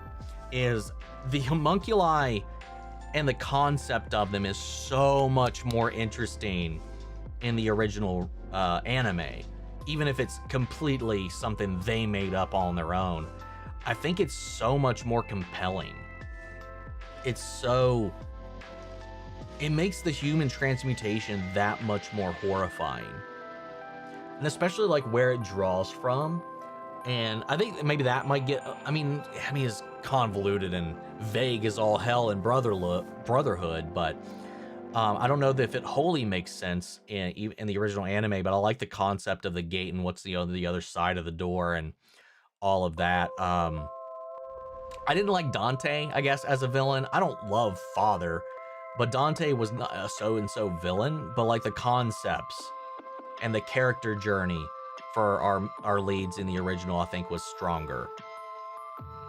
is the homunculi and the concept of them is so much more interesting in the original anime, even if it's completely something they made up on their own. I think it's so much more compelling. It makes the human transmutation that much more horrifying, and especially like where it draws from. And I think maybe that might get, I mean it's convoluted and vague as all hell in Brotherhood, but I don't know if it wholly makes sense in the original anime, but I like the concept of the gate and what's the other side of the door and all of that. I didn't like Dante, I guess, as a villain. I don't love Father, but Dante was not a so-and-so villain, but like the concepts and the character journey for our leads in the original, I think, was stronger.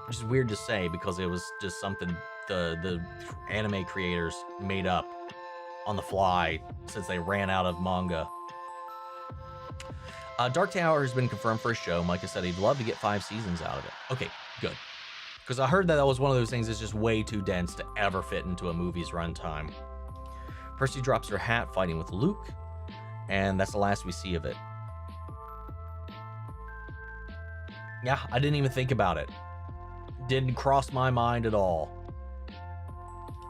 Which is weird to say because it was just something the anime creators made up on the fly since they ran out of manga. Dark Tower has been confirmed for a show. Micah said he'd love to get 5 seasons out of it. Okay, good. Because I heard that was one of those things that's just way too dense to ever fit into a movie's runtime. Percy drops her hat fighting with Luke, and that's the last we see of it. Yeah, I didn't even think about it. Didn't cross my mind at all.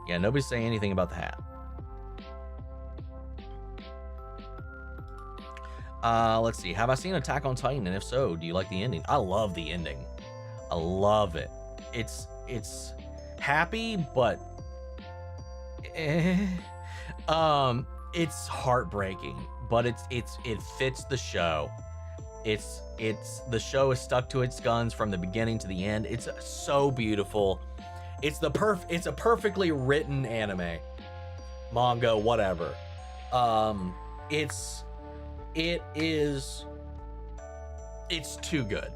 Yeah, nobody's saying anything about the hat. Let's see. Have I seen Attack on Titan? And if so, do you like the ending? I love the ending. I love it. It's happy, but it's heartbreaking, but it fits the show. The show is stuck to its guns from the beginning to the end. It's so beautiful. It's a perfectly written anime, manga, whatever. It's too good.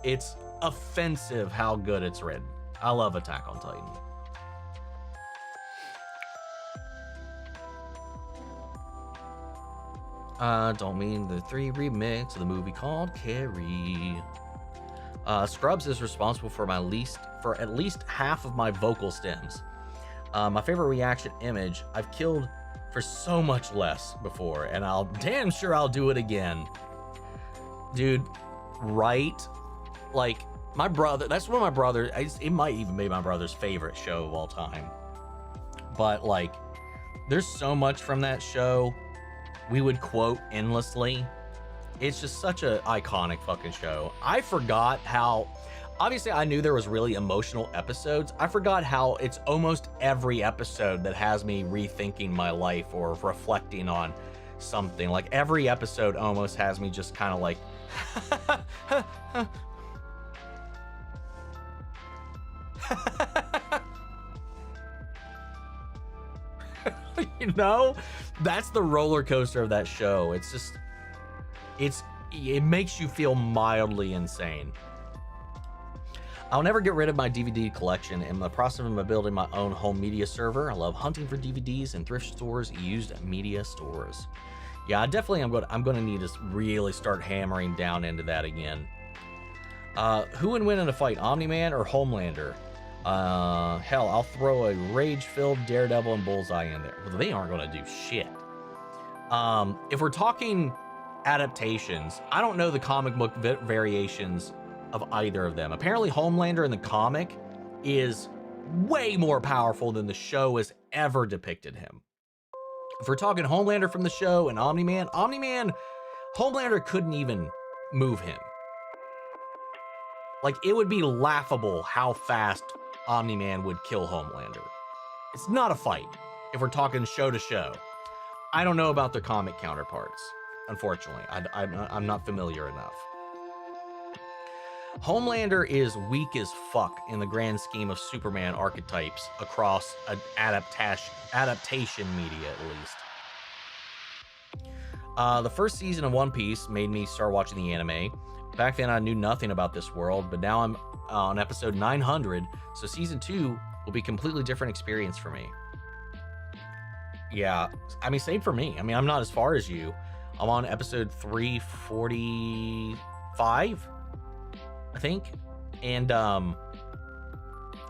It's offensive how good it's written. I love Attack on Titan. Don't mean the 3 remix of the movie called Carrie. Scrubs is responsible for at least half of my vocal stems. My favorite reaction image, I've killed for so much less before, and I'll damn sure I'll do it again. Dude, right? Like, my brother, that's one of my brothers, it might even be my brother's favorite show of all time. But like, there's so much from that show we would quote endlessly. It's just such an iconic fucking show. I forgot how, obviously I knew there was really emotional episodes. I forgot how it's almost every episode that has me rethinking my life or reflecting on something. Like every episode almost has me just kind of like, you know, that's the roller coaster of that show. It's just, it makes you feel mildly insane. I'll never get rid of my DVD collection. In the process of building my own home media server. I love hunting for DVDs in thrift stores, used media stores. Yeah, definitely I'm going to need to really start hammering down into that again. Who would win in a fight, Omni-Man or Homelander? Hell, I'll throw a rage-filled Daredevil and Bullseye in there. Well, they aren't going to do shit. If we're talking adaptations, I don't know the comic book variations of either of them. Apparently Homelander in the comic is way more powerful than the show has ever depicted him. If we're talking Homelander from the show and Omni-Man, Homelander couldn't even move him. Like, it would be laughable how fast Omni-Man would kill Homelander. It's not a fight if we're talking show to show. I don't know about their comic counterparts, unfortunately. I'm not familiar enough. Homelander is weak as fuck in the grand scheme of Superman archetypes across an adaptation media, at least. The first season of One Piece made me start watching the anime. Back then I knew nothing about this world, but now I'm on episode 900, so season 2 will be a completely different experience for me. Yeah, I mean, same for me. I mean, I'm not as far as you. I'm on episode 345, I think. And, I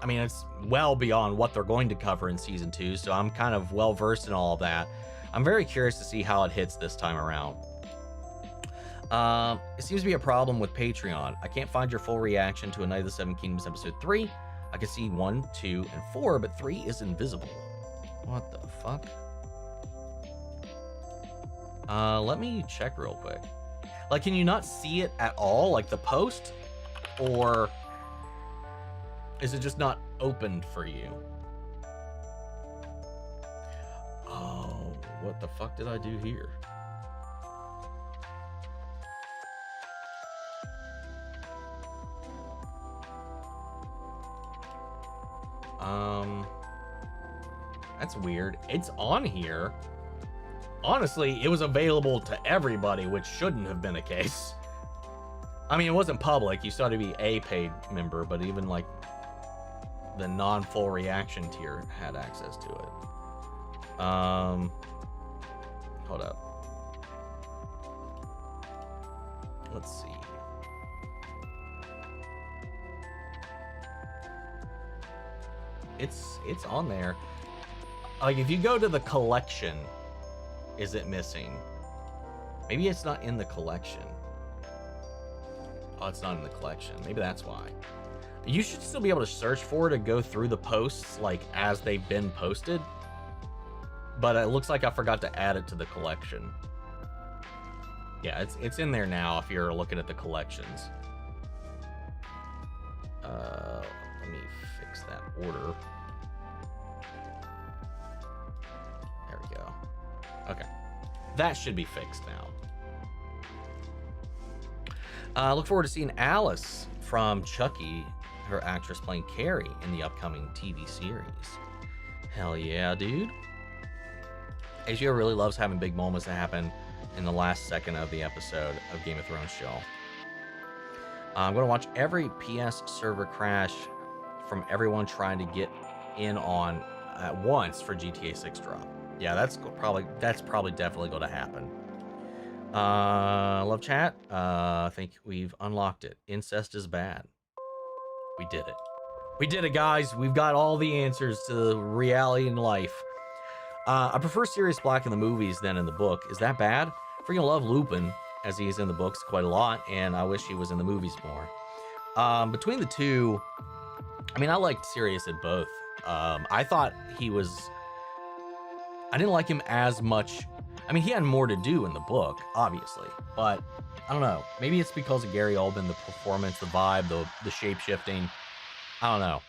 mean, it's well beyond what they're going to cover in season 2, so I'm kind of well versed in all of that. I'm very curious to see how it hits this time around. It seems to be a problem with Patreon. I can't find your full reaction to A Night of the Seven Kingdoms episode 3. I can see 1, 2, and 4, but 3 is invisible. What the fuck? Let me check real quick. Like, can you not see it at all? Like the post? Or is it just not opened for you? Oh, what the fuck did I do here? That's weird. It's on here. Honestly, it was available to everybody, which shouldn't have been the case. I mean, it wasn't public. You still had to be a paid member, but even like the non-full reaction tier had access to it. Hold up. Let's see. It's on there. Like, if you go to the collection, is it missing? Maybe it's not in the collection. Oh, it's not in the collection. Maybe that's why. You should still be able to search for it and go through the posts like as they've been posted. But it looks like I forgot to add it to the collection. Yeah, it's in there now if you're looking at the collections. Let me fix that order. There we go. Okay. That should be fixed now. Look forward to seeing Alice from Chucky, her actress playing Carrie, in the upcoming TV series. Hell yeah, dude. HBO really loves having big moments that happen in the last second of the episode of Game of Thrones show. I'm going to watch every PS server crash from everyone trying to get in on at once for GTA 6 drop. Yeah, that's probably definitely going to happen. Love chat. I think we've unlocked it. Incest is bad. We did it. We did it, guys. We've got all the answers to reality in life. I prefer Sirius Black in the movies than in the book. Is that bad? Freaking love Lupin, as he is in the books quite a lot, and I wish he was in the movies more. Between the two, I mean, I liked Sirius in both. I thought he was... I didn't like him as much. I mean, he had more to do in the book, obviously, but I don't know. Maybe it's because of Gary Oldman, the performance, the vibe, the shape-shifting. I don't know.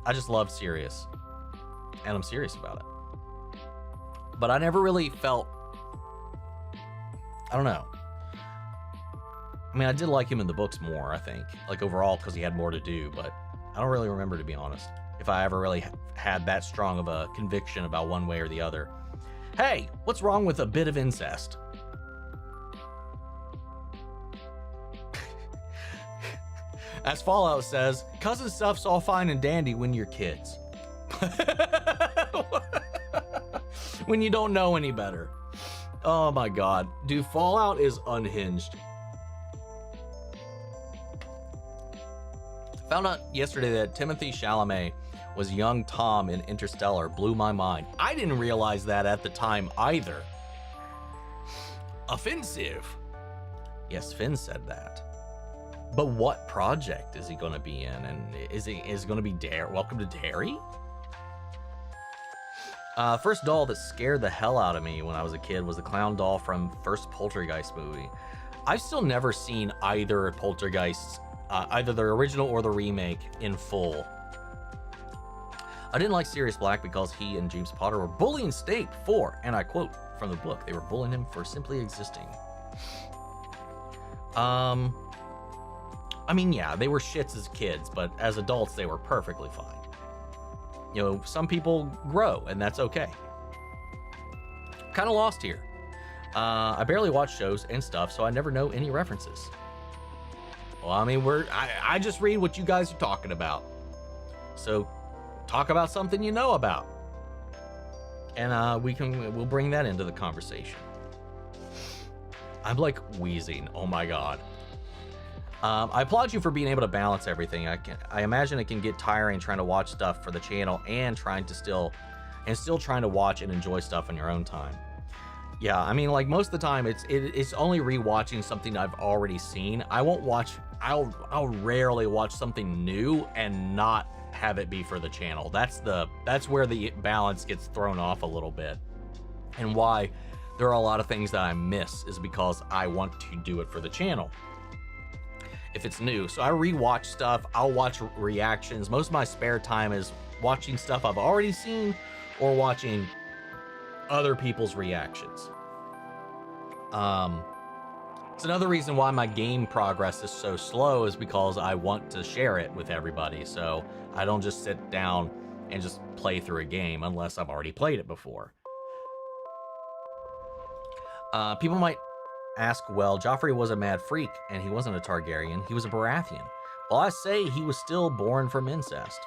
I just love Sirius, and I'm serious about it. But I never really felt... I don't know. I mean, I did like him in the books more, I think. Like, overall, because he had more to do, but I don't really remember, to be honest, if I ever really had that strong of a conviction about one way or the other. Hey, what's wrong with a bit of incest? As Fallout says, cousin stuff's all fine and dandy when you're kids. When you don't know any better. Oh my god. Dude, Fallout is unhinged. Found out yesterday that Timothée Chalamet was young Tom in Interstellar. Blew my mind. I didn't realize that at the time either. Offensive. Yes, Finn said that. But what project is he going to be in? And is it going to be Welcome to Derry? First doll that scared the hell out of me when I was a kid was the clown doll from first Poltergeist movie. I've still never seen either Poltergeist, either the original or the remake in full. I didn't like Sirius Black because he and James Potter were bullying Snape for, and I quote from the book, they were bullying him for simply existing. I mean, yeah, they were shits as kids, but as adults, they were perfectly fine. You know, some people grow, and that's okay. Kind of lost here. I barely watch shows and stuff, so I never know any references. Well, I mean, I just read what you guys are talking about. So, talk about something you know about. And we'll bring that into the conversation. I'm like wheezing, oh my god. I applaud you for being able to balance everything. I imagine it can get tiring trying to watch stuff for the channel and still trying to watch and enjoy stuff on your own time. Yeah, I mean, like most of the time, it's only rewatching something I've already seen. I'll rarely watch something new and not have it be for the channel. That's where the balance gets thrown off a little bit, and why there are a lot of things that I miss is because I want to do it for the channel. If it's new, so I rewatch stuff, I'll watch reactions. Most of my spare time is watching stuff I've already seen or watching other people's reactions. It's another reason why my game progress is so slow is because I want to share it with everybody. So I don't just sit down and just play through a game unless I've already played it before. People might ask, well, Joffrey was a mad freak and he wasn't a Targaryen, he was a Baratheon. Well, I say he was still born from incest.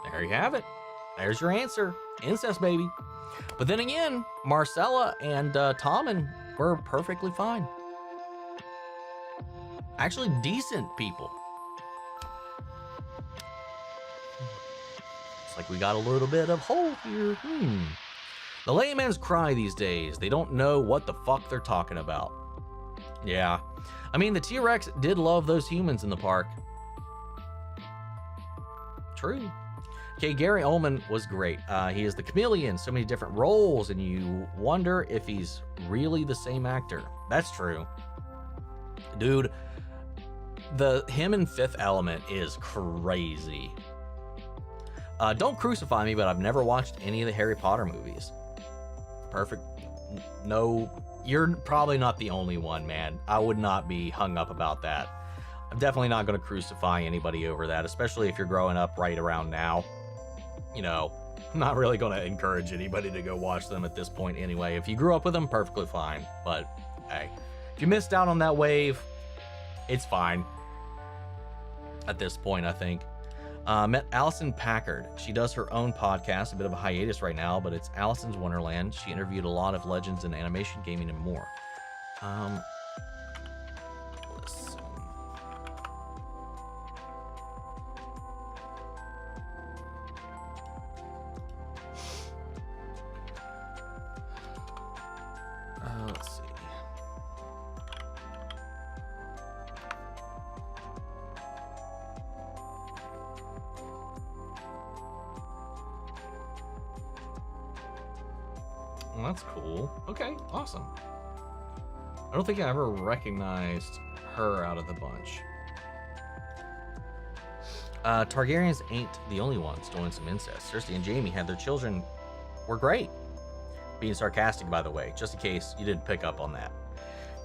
There you have it. There's your answer. Incest, baby. But then again, Marcella and Tommen were perfectly fine. Actually, decent people. It's like we got a little bit of hope here. The layman's cry these days. They don't know what the fuck they're talking about. Yeah. I mean, the T-Rex did love those humans in the park. True. Okay, Gary Oldman was great. He is the chameleon, so many different roles, and you wonder if he's really the same actor. That's true. Dude, him in Fifth Element is crazy. Don't crucify me, but I've never watched any of the Harry Potter movies. Perfect. No, you're probably not the only one, man. I would not be hung up about that. I'm definitely not going to crucify anybody over that, especially if you're growing up right around now. You know, I'm not really going to encourage anybody to go watch them at this point anyway. If you grew up with them, perfectly fine. But, hey, if you missed out on that wave, it's fine. At this point, I think. Met Allison Packard. She does her own podcast, a bit of a hiatus right now, but it's Allison's Wonderland. She interviewed a lot of legends in animation, gaming, and more. Let's see. Let's see. Well, that's cool. Okay, awesome. I don't think I ever recognized her out of the bunch. Targaryens ain't the only ones doing some incest. Cersei and Jaime had their children were great. Being sarcastic, by the way, just in case you didn't pick up on that.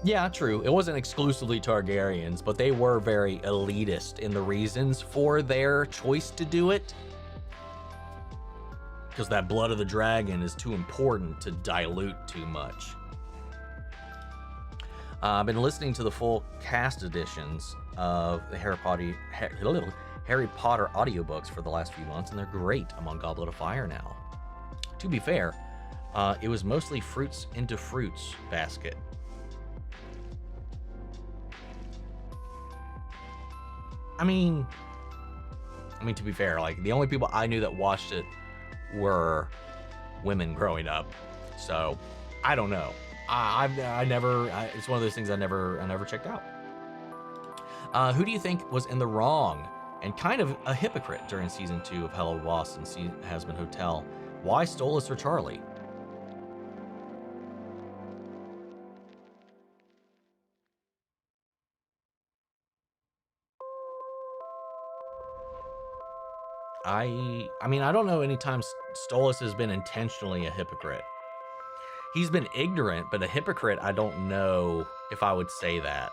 Yeah, true. It wasn't exclusively Targaryens, but they were very elitist in the reasons for their choice to do it. Because that blood of the dragon is too important to dilute too much. I've been listening to the full cast editions of the Harry Potter audiobooks for the last few months, and they're great. I'm on Goblet of Fire now. To be fair, it was mostly Fruits into Fruits basket. I mean, to be fair, like, the only people I knew that watched it were women growing up. So, I don't know. It's one of those things I never checked out. Who do you think was in the wrong and kind of a hypocrite during season 2 of Helluva Boss and Hazbin Hotel? Why Stolas or Charlie? I mean, I don't know any time Stolas has been intentionally a hypocrite. He's been ignorant, but a hypocrite, I don't know if I would say that.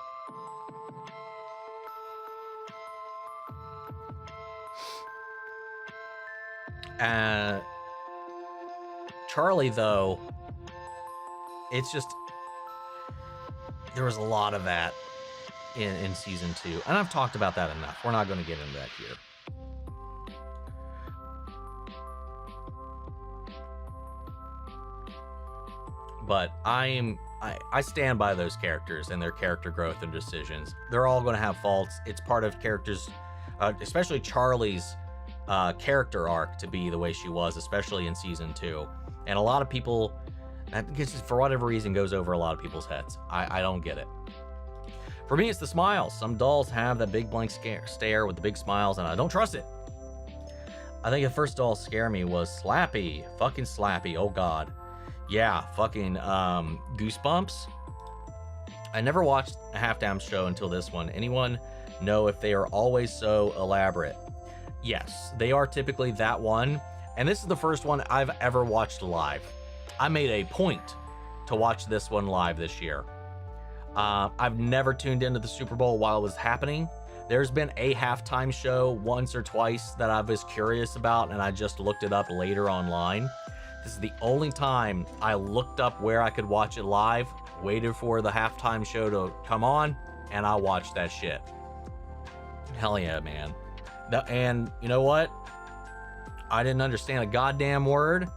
Charlie, though, it's just, there was a lot of that in season 2, and I've talked about that enough. We're not going to get into that here. But I stand by those characters and their character growth and decisions. They're all going to have faults. It's part of characters, especially Charlie's character arc to be the way she was, especially in season 2. And a lot of people, for whatever reason, goes over a lot of people's heads. I don't get it. For me, it's the smiles. Some dolls have that big blank stare with the big smiles, and I don't trust it. I think the first doll to scare me was Slappy. Fucking Slappy. Oh, God. Yeah, fucking Goosebumps. I never watched a half-damn show until this one. Anyone know if they are always so elaborate? Yes, they are typically that one. And this is the first one I've ever watched live. I made a point to watch this one live this year. I've never tuned into the Super Bowl while it was happening. There's been a halftime show once or twice that I was curious about, and I just looked it up later online. This is the only time I looked up where I could watch it live, waited for the halftime show to come on, and I watched that shit. Hell yeah, man. And you know what? I didn't understand a goddamn word,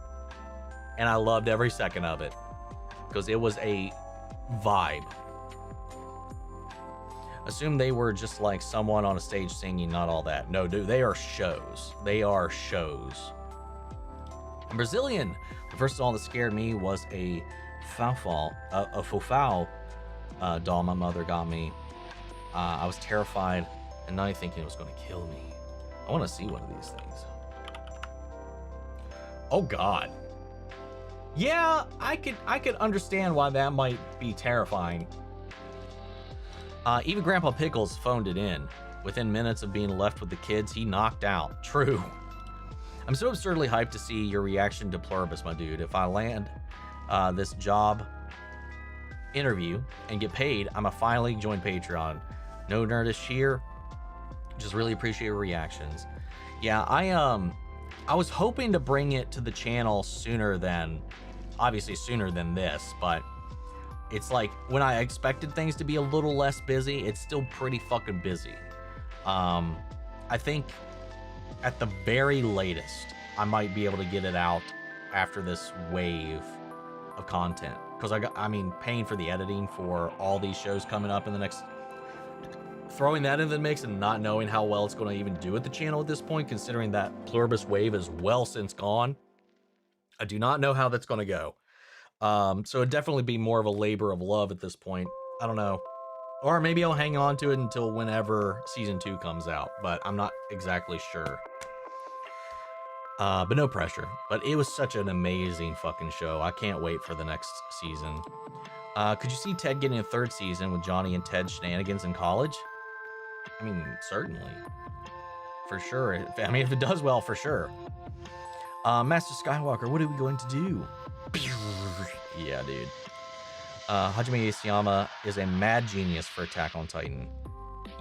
and I loved every second of it, because it was a vibe. Assume they were just like someone on a stage singing, not all that. No, dude, they are shows. They are shows. Brazilian. The first doll that scared me was a Fofal doll my mother got me. I was terrified and not thinking it was going to kill me. I want to see one of these things. Oh God. Yeah, I could understand why that might be terrifying. Even Grandpa Pickles phoned it in. Within minutes of being left with the kids, he knocked out. True. I'm so absurdly hyped to see your reaction to Pluribus, my dude. If I land this job interview and get paid, I'm a finally join Patreon. No nerdish here. Just really appreciate your reactions. Yeah, I was hoping to bring it to the channel sooner than this, but it's like when I expected things to be a little less busy, it's still pretty fucking busy. I think at the very latest, I might be able to get it out after this wave of content. Because paying for the editing for all these shows coming up in the next... Throwing that into the mix and not knowing how well it's going to even do at the channel at this point, considering that Pluribus wave is well since gone. I do not know how that's going to go. So it'd definitely be more of a labor of love at this point. I don't know. Or maybe I'll hang on to it until whenever season 2 comes out, but I'm not exactly sure. But no pressure. But it was such an amazing fucking show. I can't wait for the next season. Could you see Ted getting a 3rd season with Johnny and Ted shenanigans in college? I mean, certainly. For sure. If it does well, for sure. Master Skywalker, what are we going to do? Yeah, dude. Hajime Isayama is a mad genius for Attack on Titan.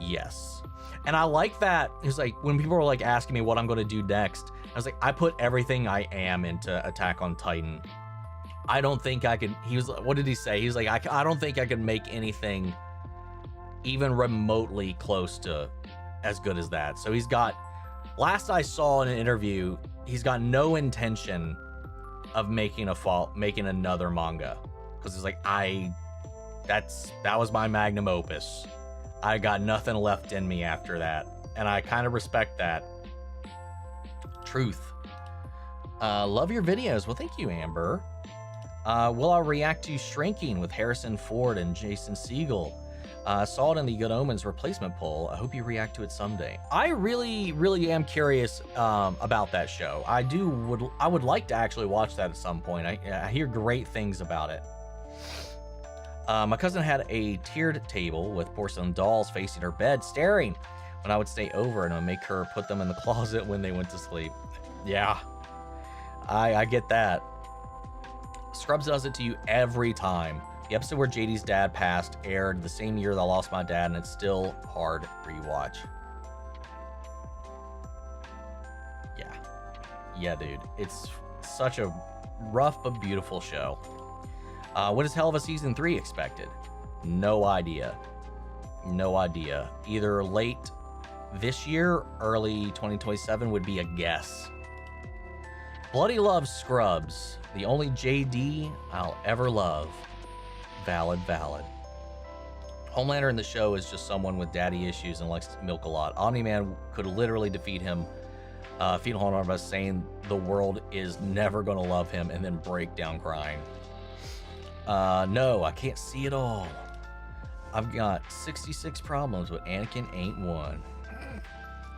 Yes. And I like that. It's like when people were like asking me what I'm going to do next, I was like, I put everything I am into Attack on Titan. I don't think I could. He was, what did he say? He's like, I don't think I could make anything even remotely close to as good as that. So he's got, last I saw in an interview, he's got no intention of making another manga, because he's like, that was my magnum opus. I got nothing left in me after that, and I kind of respect that. Truth. Love your videos. Well, thank you, Amber. Will I react to Shrinking with Harrison Ford and Jason Segel? Saw it in the Good Omens replacement poll. I hope you react to it someday. I really, really am curious about that show. I would like to actually watch that at some point. I hear great things about it. My cousin had a tiered table with porcelain dolls facing her bed, staring when I would stay over, and I would make her put them in the closet when they went to sleep. Yeah, I get that. Scrubs does it to you every time. The episode where JD's dad passed aired the same year that I lost my dad, and it's still hard rewatch. Yeah, dude. It's such a rough but beautiful show. When is Helluva Season 3 expected? No idea. No idea. Either late this year, early 2027 would be a guess. Bloody loves Scrubs. The only JD I'll ever love. Valid. Homelander in the show is just someone with daddy issues and likes to milk a lot. Omni-Man could literally defeat him, Homelander by saying the world is never going to love him and then break down crying. No, I can't see it all. I've got 66 problems, but Anakin ain't one.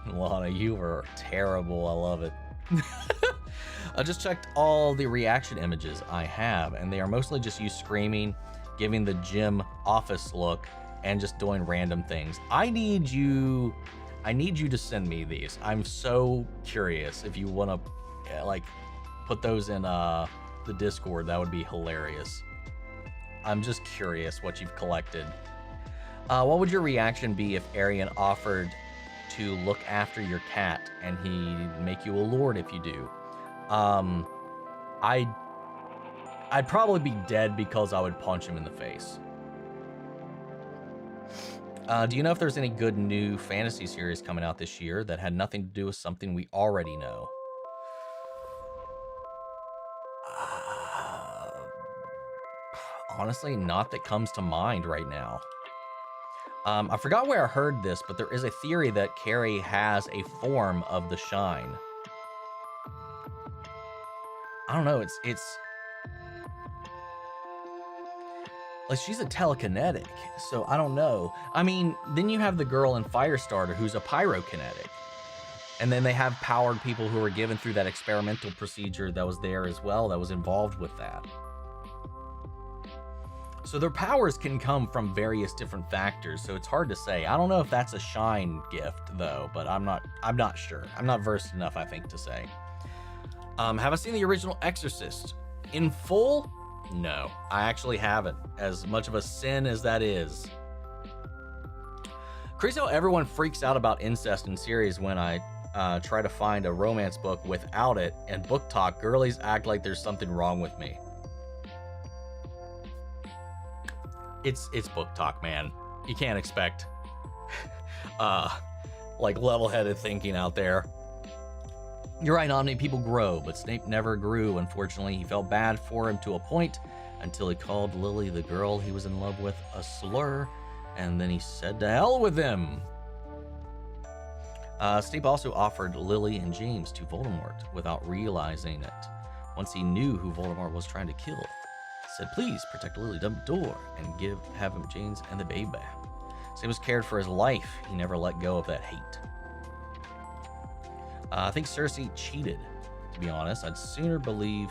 Lana, you were terrible. I love it. I just checked all the reaction images I have, and they are mostly just you screaming, giving the gym office look, and just doing random things. I need you to send me these. I'm so curious. If you want to like put those in the Discord, that would be hilarious. I'm just curious what you've collected. What would your reaction be if Arian offered to look after your cat and he'd make you a lord if you do? I'd probably be dead because I would punch him in the face. Do you know if there's any good new fantasy series coming out this year that had nothing to do with something we already know? Honestly, not that comes to mind right now. I forgot where I heard this, but there is a theory that Carrie has a form of the Shine. I don't know, it's like she's a telekinetic, so I don't know. I mean, then you have the girl in Firestarter who's a pyrokinetic. And then they have powered people who were given through that experimental procedure that was there as well, that was involved with that. So their powers can come from various different factors, so it's hard to say. I don't know if that's a Shine gift though, but I'm not sure. I'm not versed enough, I think, to say. Have I seen the original Exorcist in full? No, I actually haven't, as much of a sin as that is. Crazy how everyone freaks out about incest in series when I try to find a romance book without it, and book talk, girlies act like there's something wrong with me. It's book talk, man. You can't expect like level-headed thinking out there. You're right, Omni, people grow, but Snape never grew. Unfortunately, he felt bad for him to a point until he called Lily, the girl he was in love with, a slur, and then he said to hell with him. Snape also offered Lily and James to Voldemort without realizing it. Once he knew who Voldemort was trying to kill, said, please protect Lily Dumbledore and have him James and the baby. Snape was cared for his life. He never let go of that hate. I think Cersei cheated, to be honest. I'd sooner believe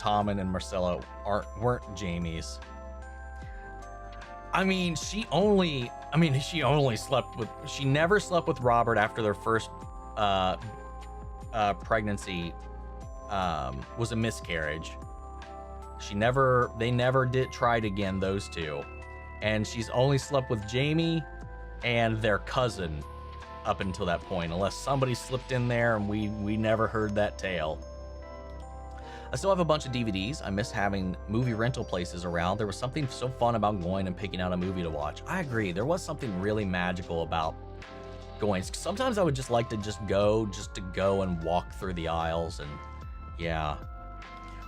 Tommen and Marcella weren't Jaime's. She never slept with Robert after their first pregnancy was a miscarriage. They never did tried again, those two. And she's only slept with Jaime and their cousin up until that point, unless somebody slipped in there and we never heard that tale. I still have a bunch of DVDs. I miss having movie rental places around. There was something so fun about going and picking out a movie to watch. I agree. There was something really magical about going. Sometimes I would just like to just to go and walk through the aisles and yeah.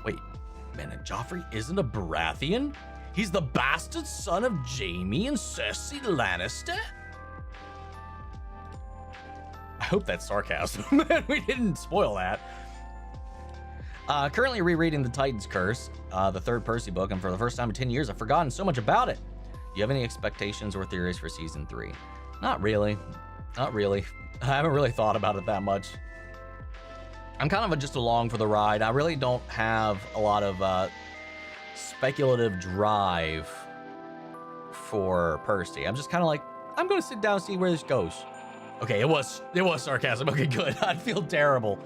Wait, man, and Joffrey isn't a Baratheon? He's the bastard son of Jaime and Cersei Lannister? I hope that's sarcasm. We didn't spoil that. Currently rereading The Titan's Curse, the third Percy book, and for the first time in 10 years, I've forgotten so much about it. Do you have any expectations or theories for season 3? Not really. Not really. I haven't really thought about it that much. I'm kind of just along for the ride. I really don't have a lot of speculative drive for Percy. I'm just kind of like, I'm going to sit down and see where this goes. Okay, it was sarcasm. Okay, good. I feel terrible.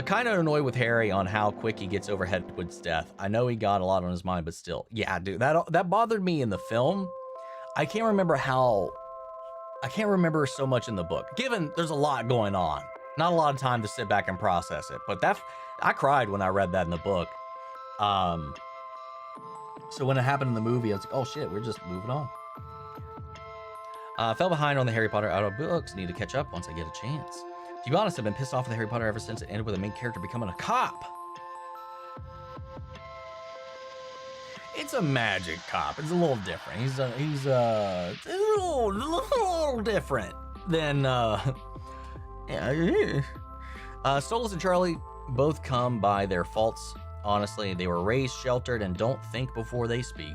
Kind of annoyed with Harry on how quick he gets over Hedwig's death. I know he got a lot on his mind, but still. Yeah, dude, that bothered me in the film. I can't remember so much in the book, given there's a lot going on. Not a lot of time to sit back and process it, but I cried when I read that in the book. So when it happened in the movie, I was like, oh shit, we're just moving on. Fell behind on the Harry Potter audiobooks. Need to catch up once I get a chance. To be honest, I've been pissed off with Harry Potter ever since it ended with the main character becoming a cop. It's a magic cop. It's a little different. He's a little different than yeah. Stolas and Charlie both come by their faults. Honestly, they were raised sheltered and don't think before they speak.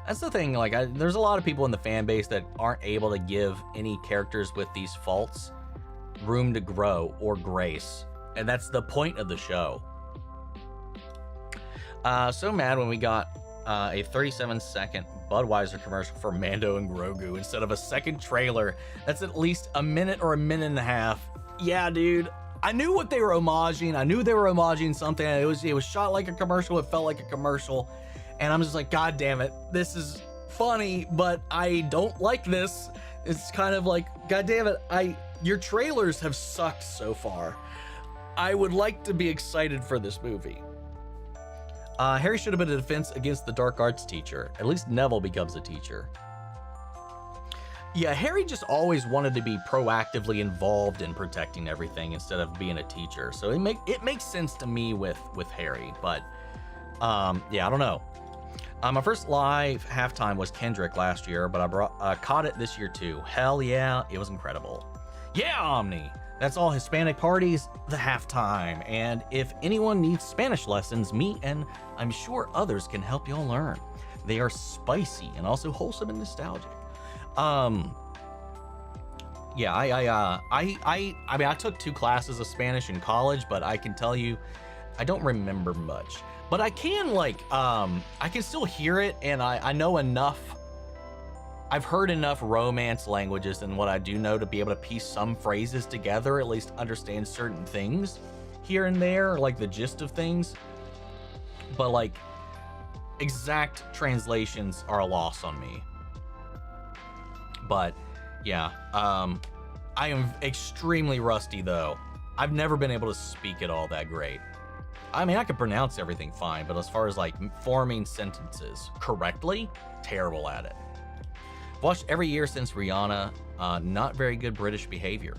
That's the thing, like, there's a lot of people in the fan base that aren't able to give any characters with these faults room to grow or grace. And that's the point of the show. So mad when we got a 37-second Budweiser commercial for Mando and Grogu instead of a second trailer that's at least a minute or a minute and a half. Yeah, dude. I knew what they were homaging. I knew they were homaging something. It was shot like a commercial. It felt like a commercial. And I'm just like, God damn it. This is funny, but I don't like this. It's kind of like, God damn it. Your trailers have sucked so far. I would like to be excited for this movie. Harry should have been a defense against the dark arts teacher. At least Neville becomes a teacher. Yeah, Harry just always wanted to be proactively involved in protecting everything instead of being a teacher. So it makes sense to me with Harry, but yeah, I don't know. My first live halftime was Kendrick last year, but I caught it this year too. Hell yeah, it was incredible. Yeah, Omni. That's all Hispanic parties, the halftime. And if anyone needs Spanish lessons, me and I'm sure others can help y'all learn. They are spicy and also wholesome and nostalgic. Yeah, I mean, I took 2 classes of Spanish in college, but I can tell you, I don't remember much. But I can I can still hear it, and I know enough. I've heard enough Romance languages and what I do know to be able to piece some phrases together, at least understand certain things here and there, like the gist of things. But like, exact translations are a loss on me. But yeah, I am extremely rusty though. I've never been able to speak it all that great. I mean, I can pronounce everything fine, but as far as like forming sentences correctly, terrible at it. Watched every year since Rihanna, not very good British behavior.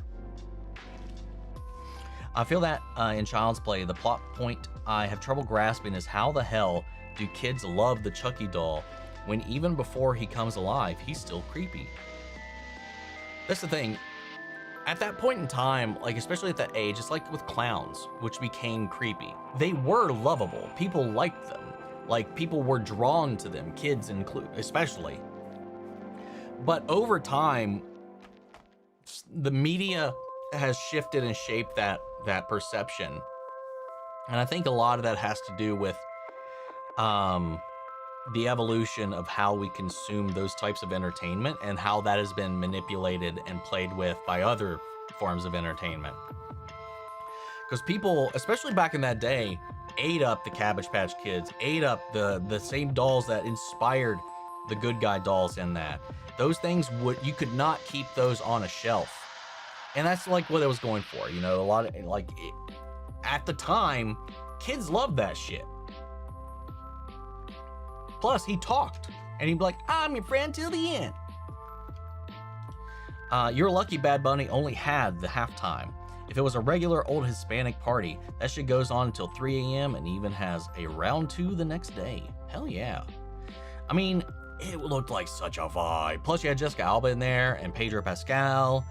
I feel that in Child's Play, the plot point I have trouble grasping is how the hell do kids love the Chucky doll when even before he comes alive, he's still creepy? That's the thing. At that point in time, like especially at that age, it's like with clowns, which became creepy. They were lovable. People liked them. Like people were drawn to them, kids especially. But over time, the media has shifted and shaped that perception. And I think a lot of that has to do with the evolution of how we consume those types of entertainment and how that has been manipulated and played with by other forms of entertainment. Because people, especially back in that day, ate up the Cabbage Patch Kids, ate up the same dolls that inspired the good guy dolls in that. Those things you could not keep those on a shelf. And that's like what it was going for, you know, a lot of like at the time, kids loved that shit. Plus, he talked, and he'd be like, I'm your friend till the end. You're lucky Bad Bunny only had the halftime. If it was a regular old Hispanic party, that shit goes on until 3 a.m. and even has a round 2 the next day. Hell yeah. I mean, it looked like such a vibe. Plus, you had Jessica Alba in there and Pedro Pascal.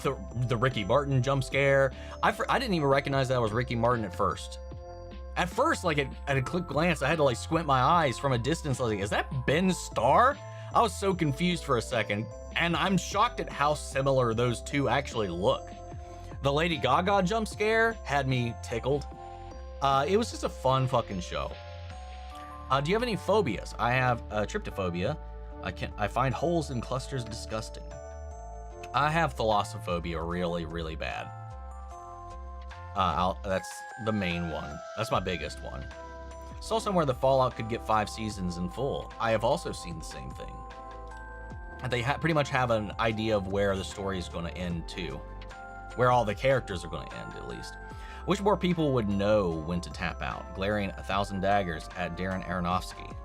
The Ricky Martin jump scare. I didn't even recognize that was Ricky Martin at first. At first, like at a quick glance, I had to like squint my eyes from a distance. I was like, is that Ben Starr? I was so confused for a second. And I'm shocked at how similar those two actually look. The Lady Gaga jump scare had me tickled. It was just a fun fucking show. Do you have any phobias? I have tryptophobia. I find holes in clusters disgusting. I have thalassophobia really, really bad. That's the main one. That's my biggest one. Saw somewhere the Fallout could get 5 seasons in full. I have also seen the same thing. They pretty much have an idea of where the story is going to end too. Where all the characters are going to end, at least. Wish more people would know when to tap out. Glaring 1,000 daggers at Darren Aronofsky.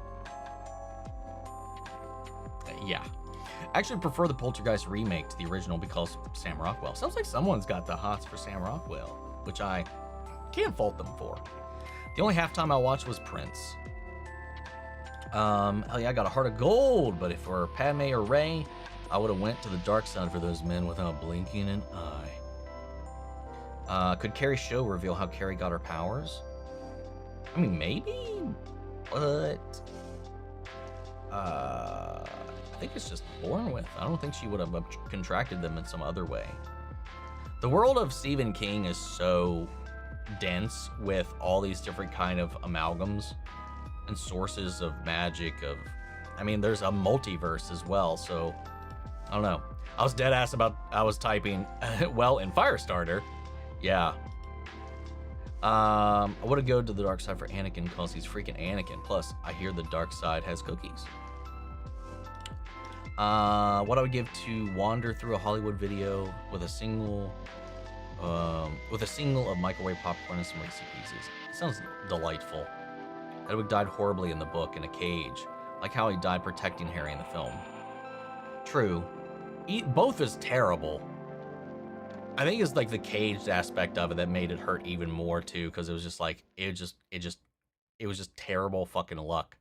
Yeah. I actually prefer the Poltergeist remake to the original because Sam Rockwell. Sounds like someone's got the hots for Sam Rockwell, which I can't fault them for. The only halftime I watched was Prince. Hell yeah, I got a heart of gold, but if it were Padme or Rey, I would have went to the dark side for those men without blinking an eye. Could Carrie's show reveal how Carrie got her powers? I mean, maybe, but I think it's just born with. I don't think she would have contracted them in some other way. The world of Stephen King is so dense with all these different kind of amalgams and sources of magic I mean, there's a multiverse as well, so I don't know. I was dead ass I was typing, well, in Firestarter, yeah. I would have go to the dark side for Anakin because he's freaking Anakin. Plus, I hear the dark side has cookies. What I would give to wander through a Hollywood video with a single of microwave popcorn and some Reese's Pieces. It sounds delightful. Edward died horribly in the book in a cage, like how he died protecting Harry in the film. True. Both is terrible. I think it's like the caged aspect of it that made it hurt even more too, because it was just like it was just terrible fucking luck.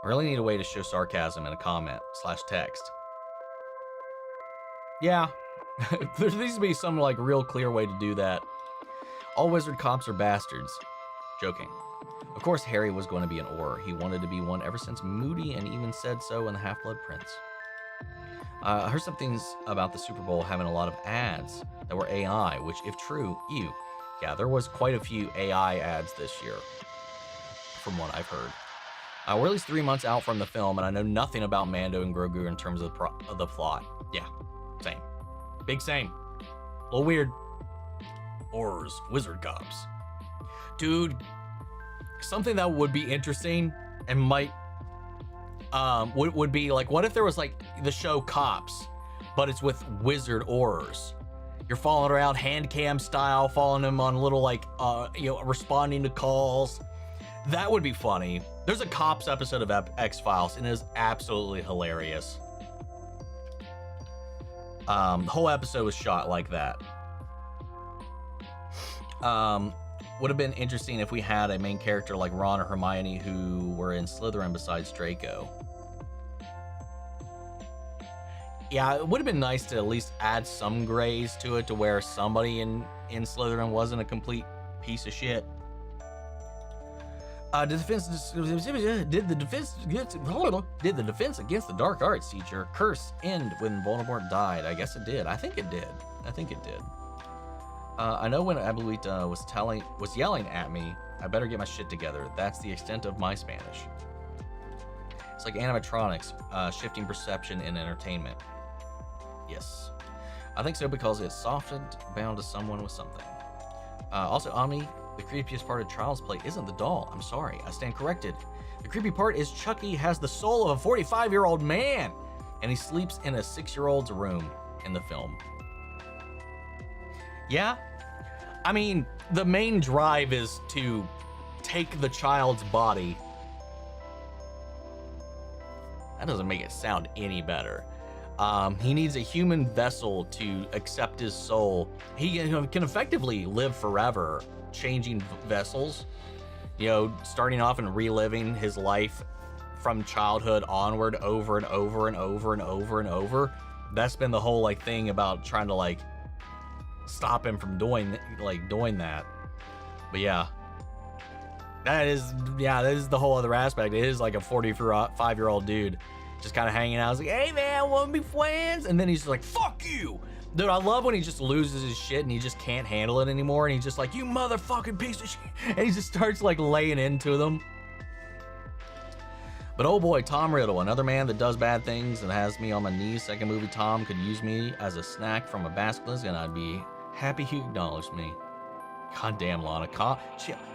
I really need a way to show sarcasm in a comment / text. Yeah, there needs to be some like real clear way to do that. All wizard cops are bastards. Joking. Of course, Harry was going to be an Auror. He wanted to be one ever since Moody, and even said so in the Half-Blood Prince. I heard some things about the Super Bowl having a lot of ads that were AI, which, if true, yeah, there was quite a few AI ads this year, from what I've heard. We're at least 3 months out from the film, and I know nothing about Mando and Grogu in terms of the plot. Yeah, same. Big same. A little weird. Aurors, wizard cops. Dude, something that would be interesting and might would be like, what if there was like the show Cops, but it's with wizard Aurors? You're following around hand cam style, following them on little like responding to calls. That would be funny. There's a Cops episode of X-Files and it is absolutely hilarious. The whole episode was shot like that. Would have been interesting if we had a main character like Ron or Hermione who were in Slytherin besides Draco. Yeah, it would have been nice to at least add some grays to it to where somebody in Slytherin wasn't a complete piece of shit. Did the defense against the dark arts teacher curse end when Voldemort died? I guess it did. I think it did. I know when Abuelita was yelling at me, I better get my shit together. That's the extent of my Spanish. It's like animatronics, shifting perception in entertainment. Yes. I think so because it's softened, bound to someone with something. Also, Omni, the creepiest part of Child's Play isn't the doll. I'm sorry, I stand corrected. The creepy part is Chucky has the soul of a 45-year-old man, and he sleeps in a 6-year-old's room in the film. Yeah. I mean, the main drive is to take the child's body. That doesn't make it sound any better. He needs a human vessel to accept his soul. He can effectively live forever, changing vessels, you know, starting off and reliving his life from childhood onward over and over and over and over and over. That's been the whole like thing about trying to like stop him from doing that. But yeah, that is the whole other aspect. It is like a 45-year-old dude just kind of hanging out. I was like, hey man, wanna be friends? And then he's just like, fuck you. Dude, I love when he just loses his shit and he just can't handle it anymore. And he's just like, you motherfucking piece of shit. And he just starts like laying into them. But oh boy, Tom Riddle, another man that does bad things and has me on my knees. Second movie, Tom could use me as a snack from a basilisk and I'd be happy he acknowledged me. God damn, Lana.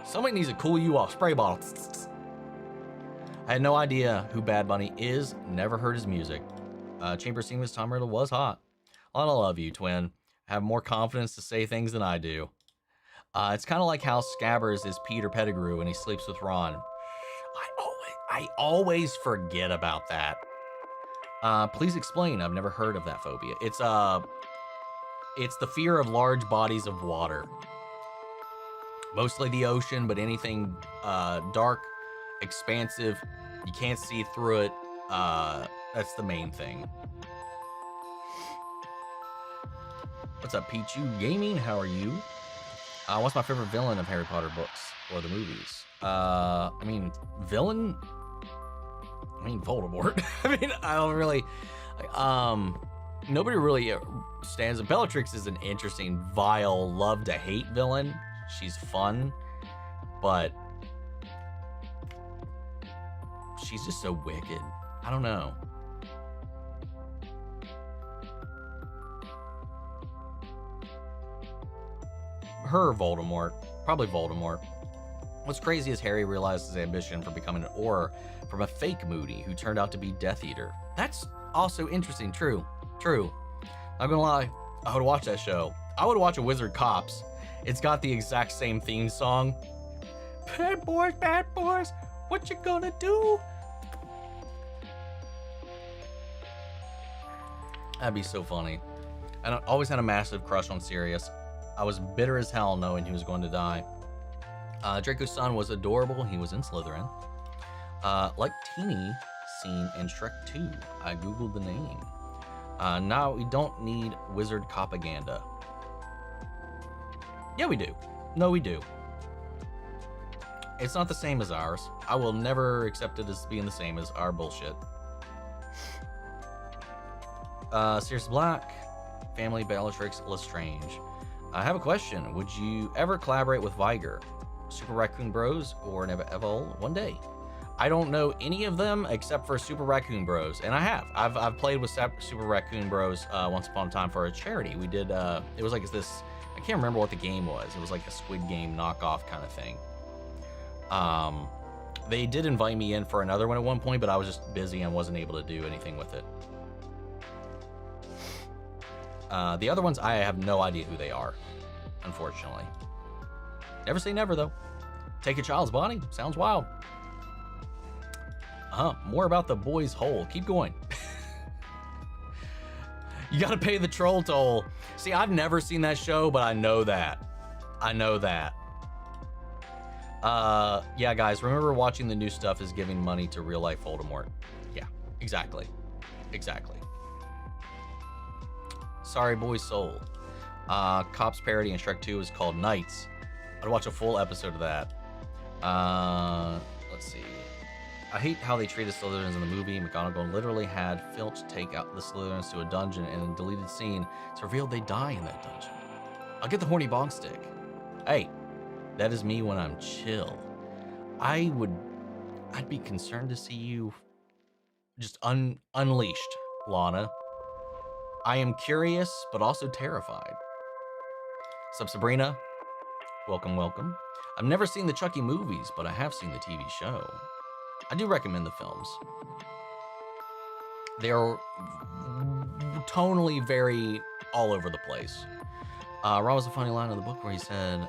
Somebody needs to cool you off. Spray bottle. I had no idea who Bad Bunny is. Never heard his music. Chamber Seamless Tom Riddle was hot. Lana, love you, twin. Have more confidence to say things than I do. It's kind of like how Scabbers is Peter Pettigrew and he sleeps with Ron. I always forget about that. Please explain. I've never heard of that phobia. It's the fear of large bodies of water. Mostly the ocean, but anything dark, expansive, you can't see through it. That's the main thing. What's up, Pichu Gaming? How are you? What's my favorite villain of Harry Potter books or the movies? I mean, villain? I mean, Voldemort. I mean, I don't really... nobody really stands... Bellatrix is an interesting, vile, love-to-hate villain. She's fun, but... she's just so wicked. I don't know. Her Voldemort. Probably Voldemort. What's crazy is Harry realized his ambition for becoming an Auror from a fake Moody who turned out to be Death Eater. That's also interesting. True. Not gonna lie, I would watch that show. I would watch a Wizard Cops. It's got the exact same theme song. Bad boys, what you gonna do? That'd be so funny. I always had a massive crush on Sirius. I was bitter as hell knowing he was going to die. Draco's son was adorable. He was in Slytherin. Like Teeny seen in Shrek 2. I googled the name. Now we don't need wizard propaganda. Yeah, we do. No, we do. It's not the same as ours. I will never accept it as being the same as our bullshit. Sirius Black, Family Bellatrix Lestrange. I have a question. Would you ever collaborate with Viger, Super Raccoon Bros, or Neva Evil one day? I don't know any of them except for Super Raccoon Bros, and I have. I've played with Super Raccoon Bros once upon a time for a charity. We did. It was like this. I can't remember what the game was. It was like a Squid Game knockoff kind of thing. They did invite me in for another one at one point, but I was just busy and wasn't able to do anything with it. The other ones, I have no idea who they are, unfortunately. Never say never, though. Take a child's body? Sounds wild. More about the boy's hole. Keep going. You gotta pay the troll toll. See, I've never seen that show, but I know that. Yeah, guys, remember watching the new stuff is giving money to real-life Voldemort. Yeah, exactly. Sorry, Boy Soul. Cops parody in Shrek 2 is called Knights. I'd watch a full episode of that. Let's see. I hate how they treated Slytherins in the movie. McGonagall literally had Filch take out the Slytherins to a dungeon, and in a deleted scene, it's revealed they die in that dungeon. I'll get the horny bonk stick. Hey, that is me when I'm chill. I'd be concerned to see you just unleashed, Lana. I am curious, but also terrified. Sup, Sabrina? Welcome. I've never seen the Chucky movies, but I have seen the TV show. I do recommend the films. They're tonally very all over the place. Ron was a funny line in the book where he said,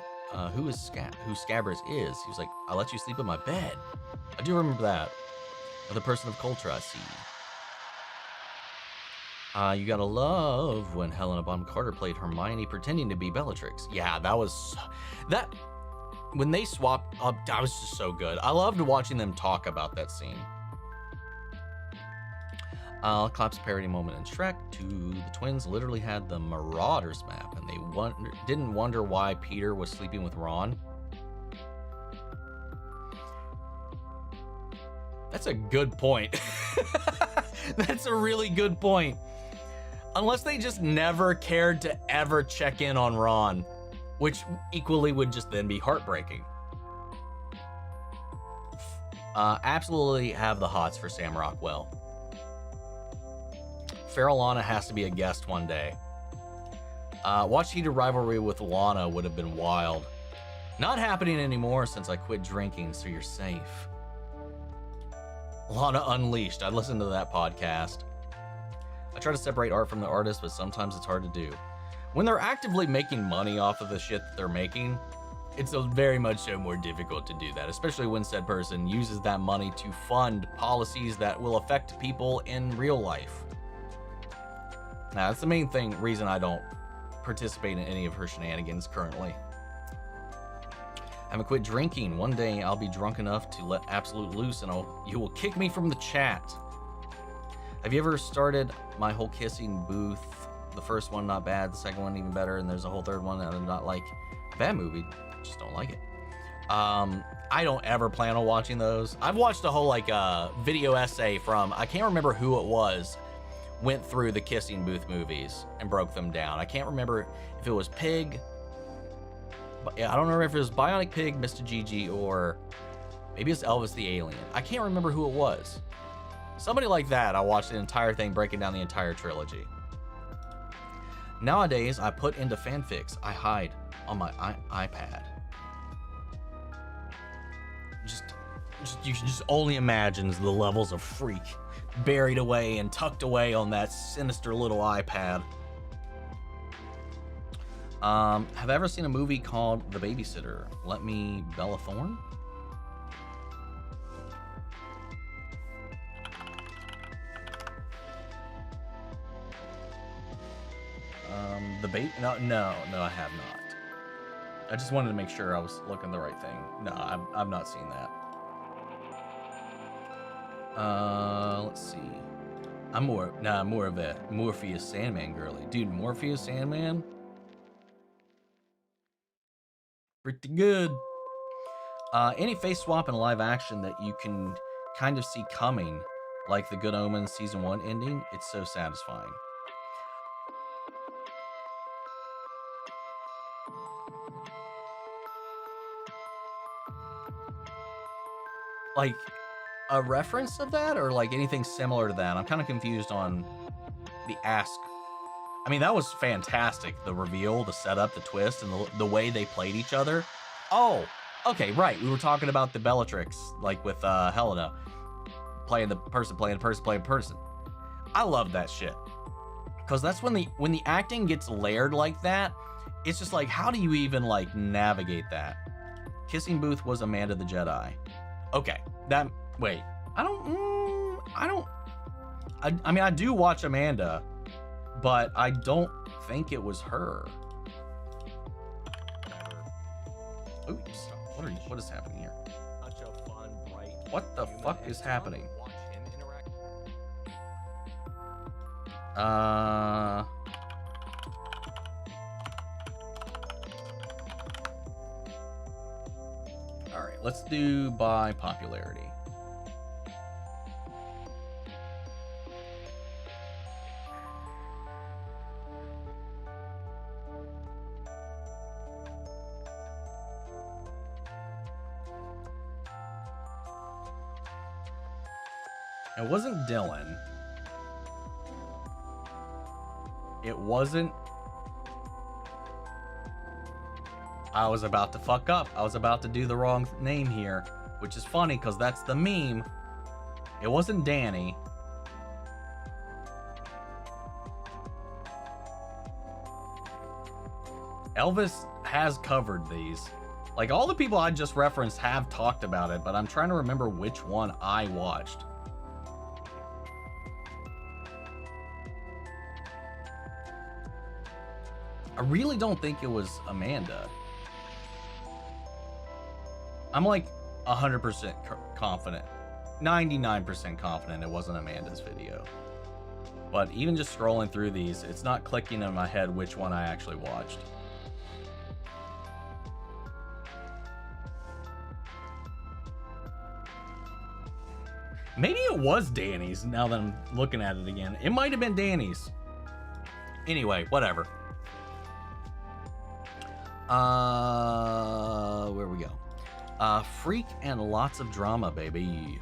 who Scabrous is. He was like, I let you sleep in my bed. I do remember that. The person of culture, I see. You gotta love when Helena Bonham Carter played Hermione pretending to be Bellatrix. Yeah, that was... That... When they swapped up, that was just so good. I loved watching them talk about that scene. Clap's parody moment in Shrek 2. The twins literally had the Marauders map, and they didn't wonder why Peter was sleeping with Ron. That's a good point. That's a really good point. Unless they just never cared to ever check in on Ron, which equally would just then be heartbreaking. Absolutely have the hots for Sam Rockwell. Feral Lana has to be a guest one day. Watch Heated Rivalry with Lana would have been wild. Not happening anymore since I quit drinking, so you're safe. Lana Unleashed. I listened to that podcast. I try to separate art from the artist, but sometimes it's hard to do. When they're actively making money off of the shit that they're making, it's very much so more difficult to do that, especially when said person uses that money to fund policies that will affect people in real life. Now, that's the main reason I don't participate in any of her shenanigans currently. I haven't quit drinking. One day I'll be drunk enough to let absolute loose and you will kick me from the chat. Have you ever started my whole kissing booth? The first one, not bad. The second one, even better. And there's a whole third one that I'm not like. Bad movie. Just don't like it. I don't ever plan on watching those. I've watched a whole video essay from, I can't remember who it was, went through the kissing booth movies and broke them down. I can't remember if it was Pig. I don't remember if it was Bionic Pig, Mr. Gigi, or maybe it's Elvis the Alien. I can't remember who it was. Somebody like that. I watched the entire thing breaking down the entire trilogy. Nowadays, I put into fanfics I hide on my iPad. You can just only imagine the levels of freak buried away and tucked away on that sinister little iPad. Have I ever seen a movie called The Babysitter? Let Me Bella Thorne? No, I have not. I just wanted to make sure I was looking the right thing. No, I've not seen that. Let's see. I'm more of a Morpheus Sandman girly. Dude, Morpheus Sandman? Pretty good. Any face swap in live action that you can kind of see coming, like the Good Omens season 1 ending, it's so satisfying. Like a reference of that, or like anything similar to that? I'm kind of confused on the ask. I mean, that was fantastic. The reveal, the setup, the twist, and the way they played each other. Oh, okay, right. We were talking about the Bellatrix, like with Helena, playing the person. I love that shit. Because that's when the acting gets layered like that, it's just like, how do you even like navigate that? Kissing booth was Amanda the Jedi. Okay, wait. I mean, I do watch Amanda, but I don't think it was her. Oops. What is happening here? What the fuck is happening? Alright, let's do by popularity. It wasn't Dylan. It wasn't... I was about to fuck up. I was about to do the wrong name here, which is funny because that's the meme. It wasn't Danny. Elvis has covered these. Like, all the people I just referenced have talked about it, but I'm trying to remember which one I watched. I really don't think it was Amanda. I'm like 100% confident, 99% confident it wasn't Amanda's video. But even just scrolling through these, it's not clicking in my head which one I actually watched. Maybe it was Danny's now that I'm looking at it again. It might have been Danny's. Anyway, whatever. Where we go? Freak and lots of drama, baby.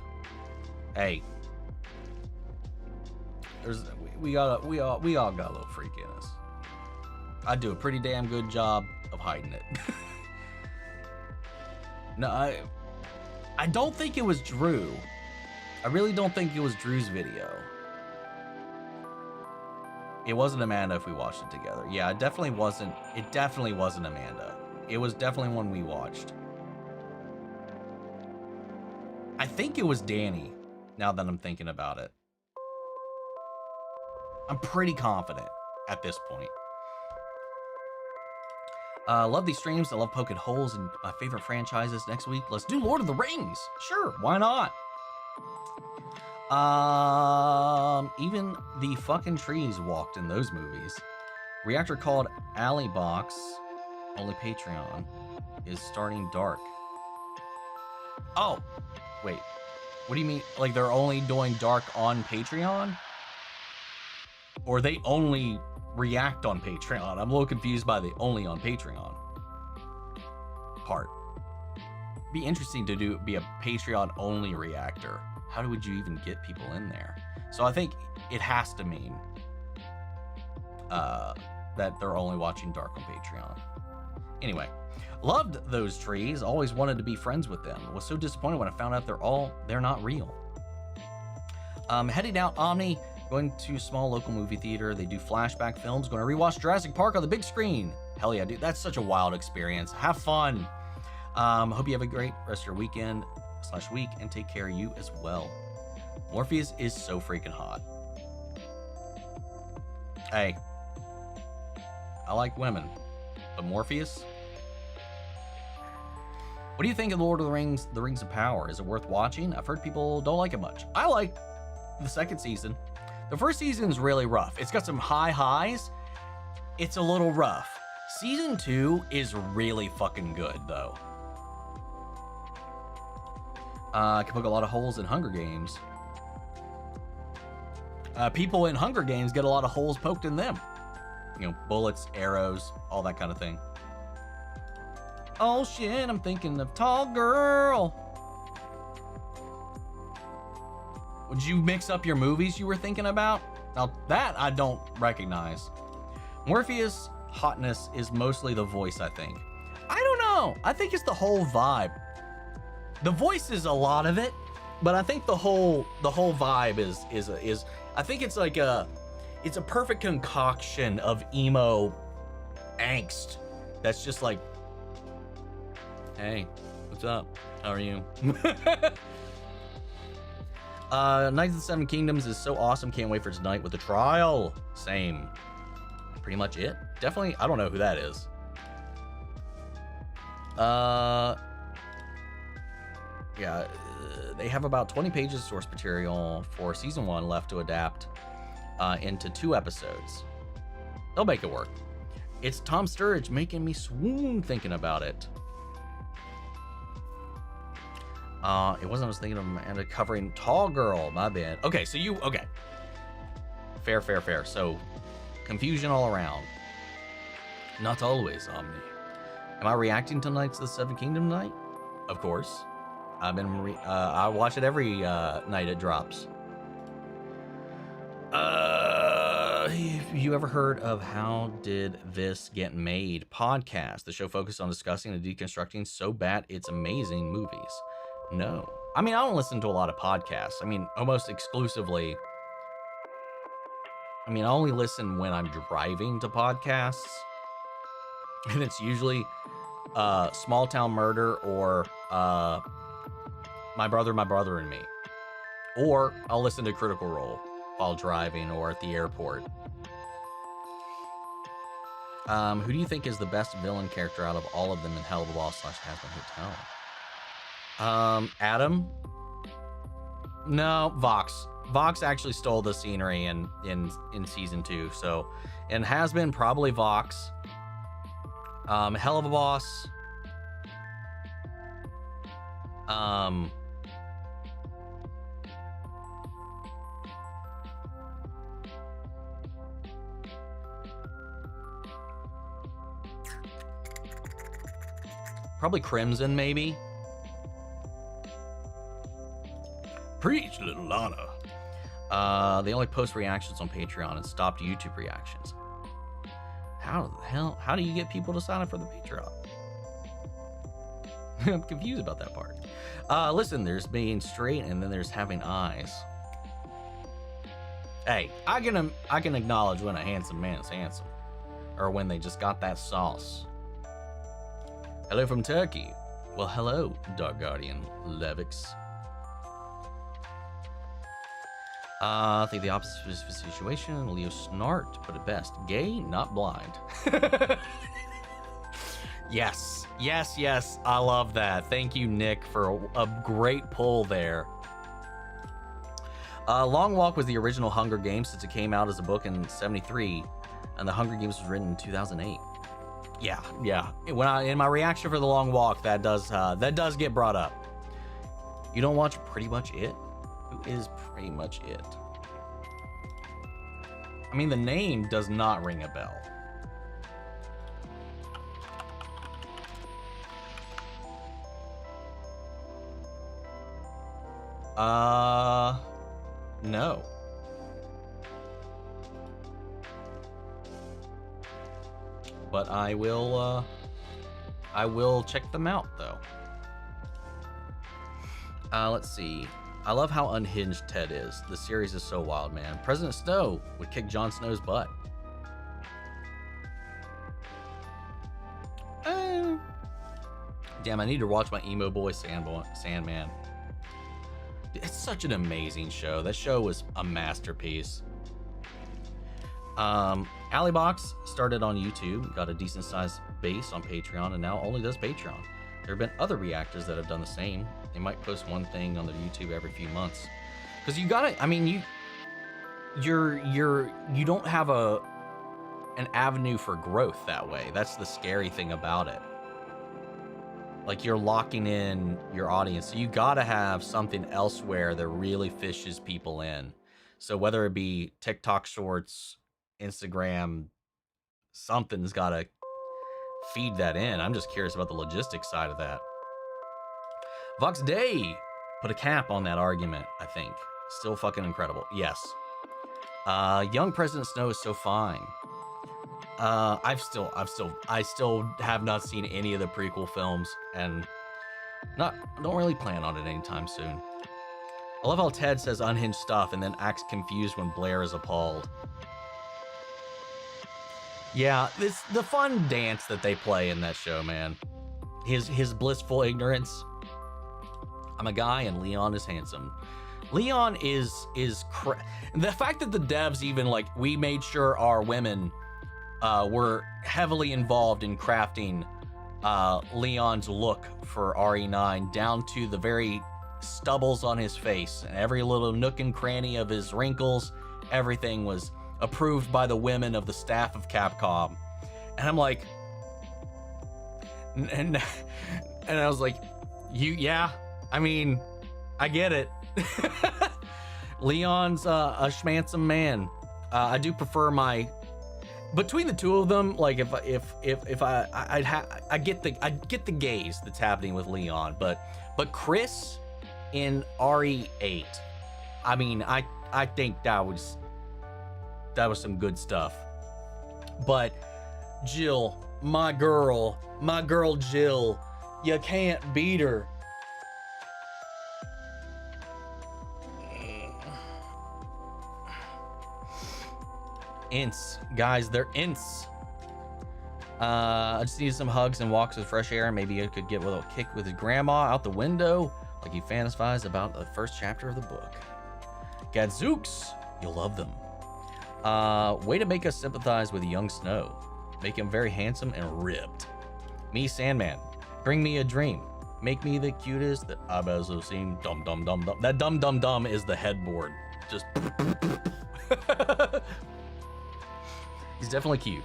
Hey. We all got a little freak in us. I do a pretty damn good job of hiding it. No, I don't think it was Drew. I really don't think it was Drew's video. It wasn't Amanda if we watched it together. Yeah, it definitely wasn't. It definitely wasn't Amanda. It was definitely one we watched. I think it was Danny, now that I'm thinking about it. I'm pretty confident at this point. Love these streams. I love poking holes in my favorite franchises. Next week, let's do Lord of the Rings. Sure, why not? Even the fucking trees walked in those movies. Reactor called Alley Box, only Patreon, is starting dark. Oh, wait. What do you mean? Like they're only doing dark on Patreon? Or they only react on Patreon? I'm a little confused by the only on Patreon part. Be interesting to be a Patreon only reactor. How would you even get people in there? So I think it has to mean that they're only watching dark on Patreon. Anyway, loved those trees. Always wanted to be friends with them. Was so disappointed when I found out they're not real. Heading out Omni, going to small local movie theater. They do flashback films. Going to rewatch Jurassic Park on the big screen. Hell yeah, dude. That's such a wild experience. Have fun. Hope you have a great rest of your weekend / week, and take care of you as well. Morpheus is so freaking hot. Hey, I like women, but Morpheus? What do you think of Lord of the Rings, The Rings of Power? Is it worth watching? I've heard people don't like it much. I like the second season. The first season is really rough. It's got some high highs. It's a little rough. Season 2 is really fucking good, though. Can poke a lot of holes in Hunger Games. People in Hunger Games get a lot of holes poked in them. You know, bullets, arrows, all that kind of thing. Oh shit, I'm thinking of Tall Girl. Would you mix up your movies you were thinking about? Now that I don't recognize. Morpheus' hotness is mostly the voice, I think. I don't know. I think it's the whole vibe. The voice is a lot of it, but I think the whole vibe is I think it's like it's a perfect concoction of emo angst that's just like, hey, what's up? How are you? Knights of the Seven Kingdoms is so awesome. Can't wait for tonight with the trial. Same. Pretty much it. Definitely, I don't know who that is. Yeah, they have about 20 pages of source material for season 1 left to adapt into 2 episodes. They'll make it work. It's Tom Sturridge making me swoon thinking about it. It wasn't I was thinking of Amanda covering Tall Girl, my bad. Okay, so okay. Fair. So, confusion all around. Not always, Omni. Am I reacting to Knights of the Seven Kingdom night? Of course. I watch it every night it drops. Have you ever heard of How Did This Get Made podcast? The show focused on discussing and deconstructing so bad it's amazing movies. No. I mean, I don't listen to a lot of podcasts. I mean, almost exclusively. I mean, I only listen when I'm driving to podcasts. And it's usually Small Town Murder or My Brother and Me. Or I'll listen to Critical Role while driving or at the airport. Who do you think is the best villain character out of all of them in Helluva Boss / Hazbin Hotel? Adam? No, Vox. Vox actually stole the scenery in season 2. So, and has been probably Vox. Helluva Boss. Probably Crimson, maybe. Preach, little Lana. They only post reactions on Patreon and stopped YouTube reactions. How the hell? How do you get people to sign up for the Patreon? I'm confused about that part. Listen, there's being straight and then there's having eyes. Hey, I can acknowledge when a handsome man is handsome, or when they just got that sauce. Hello from Turkey. Well, hello, Dark Guardian Levix. I think the opposite is the situation. Leo Snart put it best. Gay, not blind. Yes. I love that. Thank you, Nick, for a great pull there. Long Walk was the original Hunger Games since it came out as a book in '73, and the Hunger Games was written in 2008. Yeah. In my reaction for the Long Walk, that does get brought up. You don't watch Pretty Much It? Who is Pretty Much It? I mean, the name does not ring a bell. No. But I will check them out though. Let's see. I love how unhinged Ted is. The series is so wild, man. President Snow would kick Jon Snow's butt. Damn, I need to watch my emo boy Sandman. It's such an amazing show. That show was a masterpiece. Alleybox started on YouTube, got a decent sized base on Patreon, and now only does Patreon. There have been other reactors that have done the same. They might post one thing on their YouTube every few months. Because you gotta, I mean, you don't have an avenue for growth that way. That's the scary thing about it. Like, you're locking in your audience. So you gotta have something elsewhere that really fishes people in. So whether it be TikTok shorts, Instagram, something's gotta feed that in. I'm just curious about the logistics side of that. Vox Day put a cap on that argument, I think. Still fucking incredible. Yes. Young President Snow is so fine. I still have not seen any of the prequel films, and don't really plan on it anytime soon. I love how Ted says unhinged stuff and then acts confused when Blair is appalled. Yeah, it's the fun dance that they play in that show, man. His blissful ignorance. I'm a guy and Leon is handsome. Leon is the fact that the devs even, like, we made sure our women were heavily involved in crafting Leon's look for RE9 down to the very stubbles on his face and every little nook and cranny of his wrinkles. Everything was approved by the women of the staff of Capcom. And I'm like, and I was like, yeah, I mean, I get it. Leon's a schmantsome man. I do prefer between the two of them, like, if I get the gaze that's happening with Leon, but Chris in RE8, I mean, I think that was some good stuff. But Jill, my girl Jill, you can't beat her. Ints, guys, they're ints. I just need some hugs and walks with fresh air. Maybe I could get a little kick with his grandma out the window, like he fantasized about the first chapter of the book. Gadzooks, you'll love them. Way to make us sympathize with young Snow. Make him very handsome and ripped. Me, Sandman, bring me a dream. Make me the cutest that I've ever seen. Dum dum dum dum. That dum dum dum is the headboard. Just. He's definitely cute.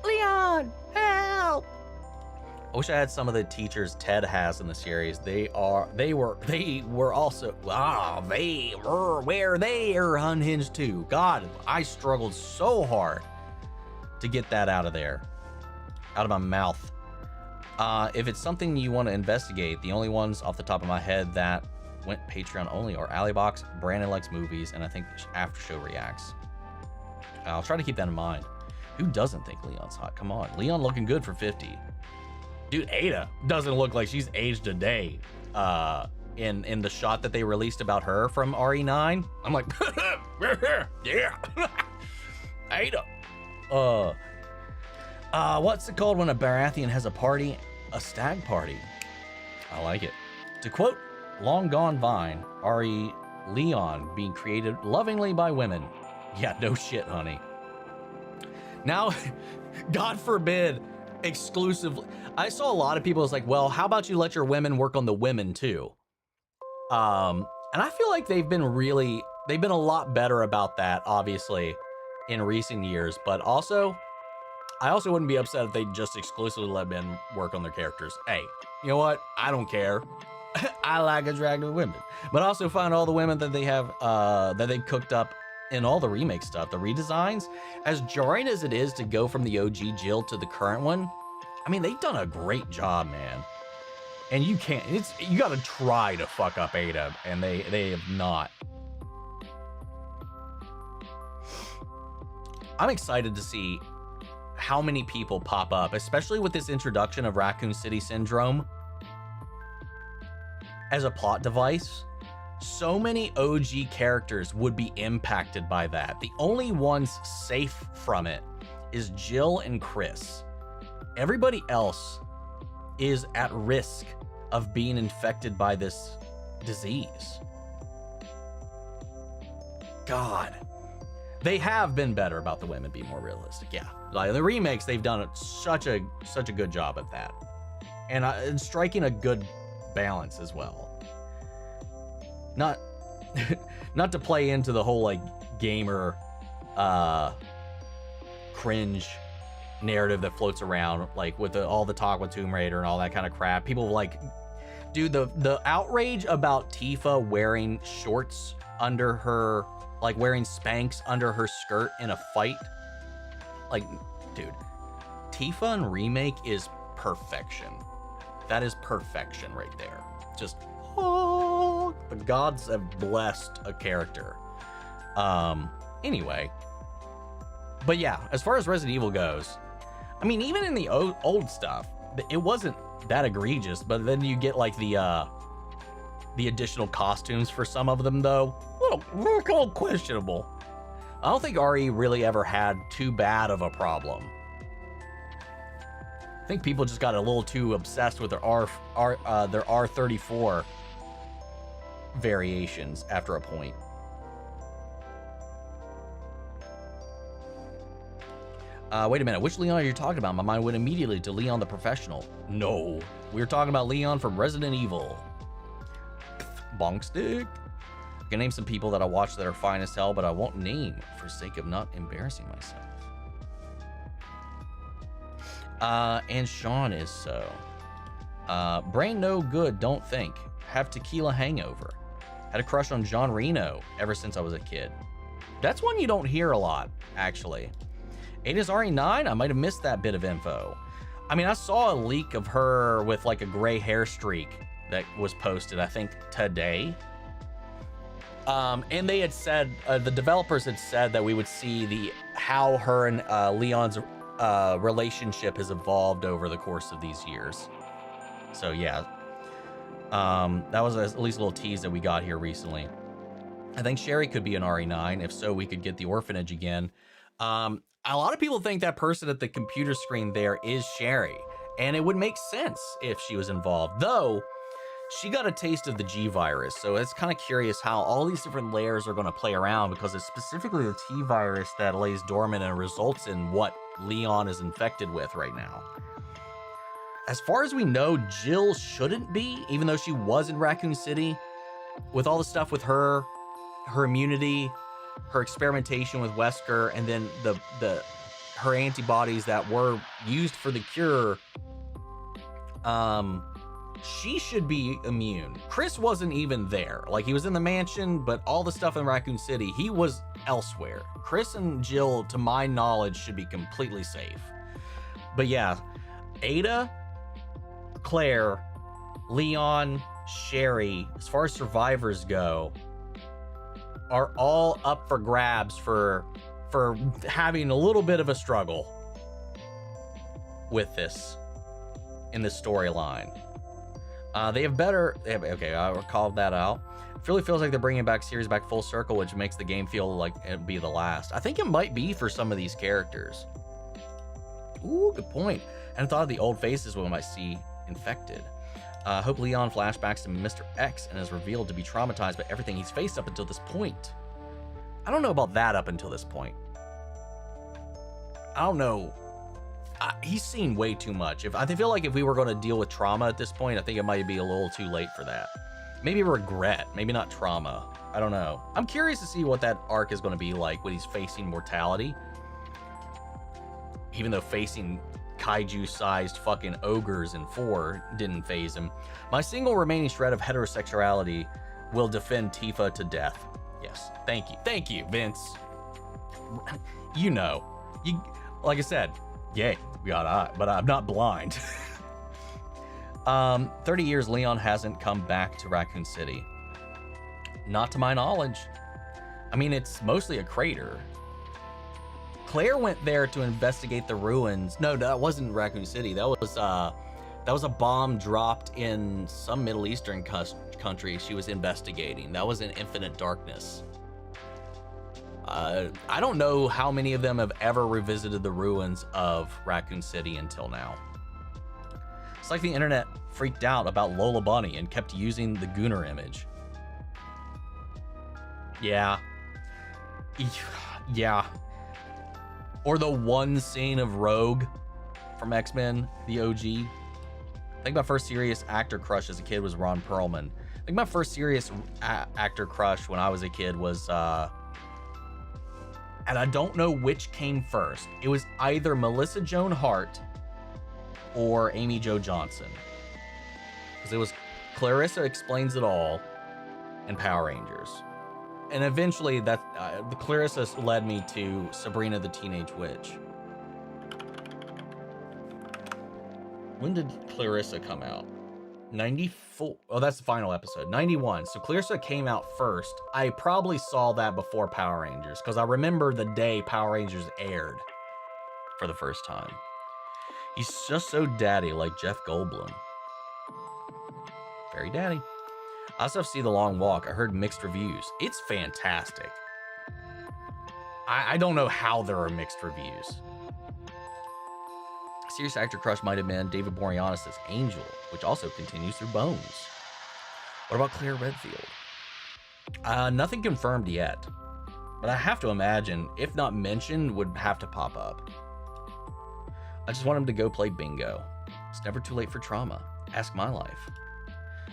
Leon, help! I wish I had some of the teachers Ted has in the series. They were also where they are unhinged too. God, I struggled so hard to get that out of there, out of my mouth. If it's something you want to investigate, the only ones off the top of my head that went Patreon only are Alleybox, Brandon Likes Movies, and I think After Show Reacts. I'll try to keep that in mind. Who doesn't think Leon's hot? Come on, Leon looking good for 50. Dude, Ada doesn't look like she's aged a day. In the shot that they released about her from RE9, I'm like, yeah, Ada. What's it called when a Baratheon has a party? A stag party. I like it. To quote Long Gone Vine, RE Leon being created lovingly by women. Yeah, no shit, honey. Now, God forbid, exclusively. I saw a lot of people was like, well, how about you let your women work on the women too? And I feel like they've been a lot better about that, obviously, in recent years. But also, I also wouldn't be upset if they just exclusively let men work on their characters. Hey, you know what? I don't care. I like attractive women. But also find all the women that they have, that they cooked up in all the remake stuff, the redesigns, as jarring as it is to go from the OG Jill to the current one, I mean, they've done a great job, man. And you can't, you gotta try to fuck up Ada, and they have not. I'm excited to see how many people pop up, especially with this introduction of Raccoon City Syndrome as a plot device. So many OG characters would be impacted by that. The only ones safe from it is Jill and Chris. Everybody else is at risk of being infected by this disease. God. They have been better about the women being more realistic, yeah. Like the remakes, they've done such a good job at that. And striking a good balance as well. Not to play into the whole like gamer cringe narrative that floats around, like with all the talk with Tomb Raider and all that kind of crap. People like, dude, the outrage about Tifa wearing shorts under her, like wearing Spanx under her skirt in a fight. Like, dude, Tifa in Remake is perfection. That is perfection right there. Just, oh, the gods have blessed a character. Anyway. But yeah, as far as Resident Evil goes, I mean, even in the old stuff, it wasn't that egregious, but then you get like the additional costumes for some of them though. A little questionable. I don't think RE really ever had too bad of a problem. I think people just got a little too obsessed with their R34 variations after a point. Wait a minute, which Leon are you talking about? My mind went immediately to Leon the Professional. No, we were talking about Leon from Resident Evil. Bonk stick. I can name some people that I watch that are fine as hell, but I won't name for sake of not embarrassing myself. And Sean is so. Brain no good, don't think. Have tequila hangover. Had a crush on John Reno ever since I was a kid. That's one you don't hear a lot, actually. Ada's RE9? I might have missed that bit of info. I mean, I saw a leak of her with like a gray hair streak that was posted, I think, today. And they had said, the developers had said that we would see how her and Leon's relationship has evolved over the course of these years. So yeah, that was at least a little tease that we got here recently. I think Sherry could be an RE9. If so, we could get the orphanage again. A lot of people think that person at the computer screen there is Sherry, and it would make sense if she was involved, though she got a taste of the G virus, so it's kind of curious how all these different layers are going to play around, because it's specifically the T virus that lays dormant and results in what Leon is infected with right now. As far as we know, Jill shouldn't be, even though she was in Raccoon City. With all the stuff with her immunity, her experimentation with Wesker, and then her antibodies that were used for the cure, she should be immune. Chris wasn't even there. Like, he was in the mansion, but all the stuff in Raccoon City, he was elsewhere. Chris and Jill, to my knowledge, should be completely safe. But yeah, Ada, Claire, Leon, Sherry, as far as survivors go, are all up for grabs for having a little bit of a struggle with this in this storyline. Okay, I'll call that out. It really feels like they're bringing series back full circle, which makes the game feel like it'd be the last. I think it might be for some of these characters. Ooh, good point. And I thought of the old faces we might see infected. Hope Leon flashbacks to Mr. X and is revealed to be traumatized by everything he's faced up until this point. I don't know about that up until this point. I don't know. He's seen way too much. I feel like if we were going to deal with trauma at this point, I think it might be a little too late for that. Maybe regret, maybe not trauma. I don't know. I'm curious to see what that arc is going to be like when he's facing mortality. Even though facing kaiju-sized fucking ogres in 4 didn't faze him. My single remaining shred of heterosexuality will defend Tifa to death. Yes, thank you, Vince. You know, like I said, yay, we got eye, but I'm not blind. 30 years Leon hasn't come back to Raccoon City. Not to my knowledge. I mean, it's mostly a crater. Claire went there to investigate the ruins. No, that wasn't Raccoon City. That was a bomb dropped in some Middle Eastern country she was investigating. That was in Infinite Darkness. I don't know how many of them have ever revisited the ruins of Raccoon City until now. It's like the internet freaked out about Lola Bunny and kept using the Gooner image. Yeah. Yeah. Or the one scene of Rogue from X-Men, the OG. I think my first serious actor crush as a kid was Ron Perlman. I think my first serious actor crush when I was a kid was, and I don't know which came first. It was either Melissa Joan Hart or Amy Jo Johnson. Because it was Clarissa Explains It All and Power Rangers. And eventually the Clarissa led me to Sabrina the Teenage Witch. When did Clarissa come out? 94. Oh, that's the final episode. 91. So Clarissa came out first. I probably saw that before Power Rangers because I remember the day Power Rangers aired for the first time. He's just so daddy, like Jeff Goldblum. Very daddy. I also see The Long Walk. I heard mixed reviews. It's fantastic. I don't know how there are mixed reviews. Serious actor crush might have been David Boreanaz' Angel, which also continues through Bones. What about Claire Redfield? Nothing confirmed yet, but I have to imagine, if not mentioned, would have to pop up. I just want him to go play bingo. It's never too late for trauma. Ask my life.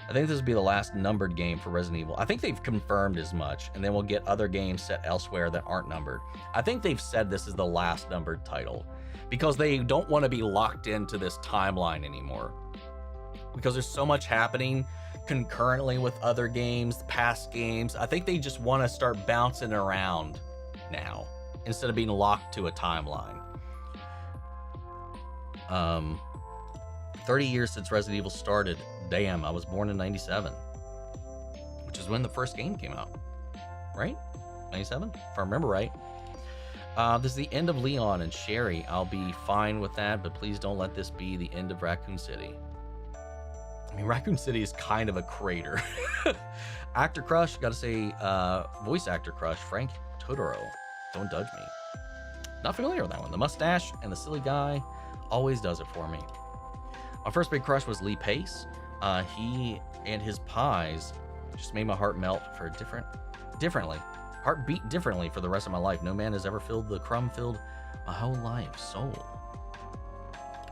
I think this will be the last numbered game for Resident Evil. I think they've confirmed as much, and then we'll get other games set elsewhere that aren't numbered. I think they've said this is the last numbered title because they don't want to be locked into this timeline anymore. Because there's so much happening concurrently with other games, past games. I think they just want to start bouncing around now instead of being locked to a timeline. 30 years since Resident Evil started. Damn, I was born in 97, which is when the first game came out, right? 97, if I remember right. This is the end of Leon and Sherry. I'll be fine with that, but please don't let this be the end of Raccoon City. I mean, Raccoon City is kind of a crater. Actor crush, gotta say, voice actor crush, Frank Totoro. Don't judge me. Not familiar with that one. The mustache and the silly guy always does it for me. My first big crush was Lee Pace. He and his pies just made my heart melt for differently. Heart beat differently for the rest of my life. No man has ever filled the crumb-filled my whole life. Soul.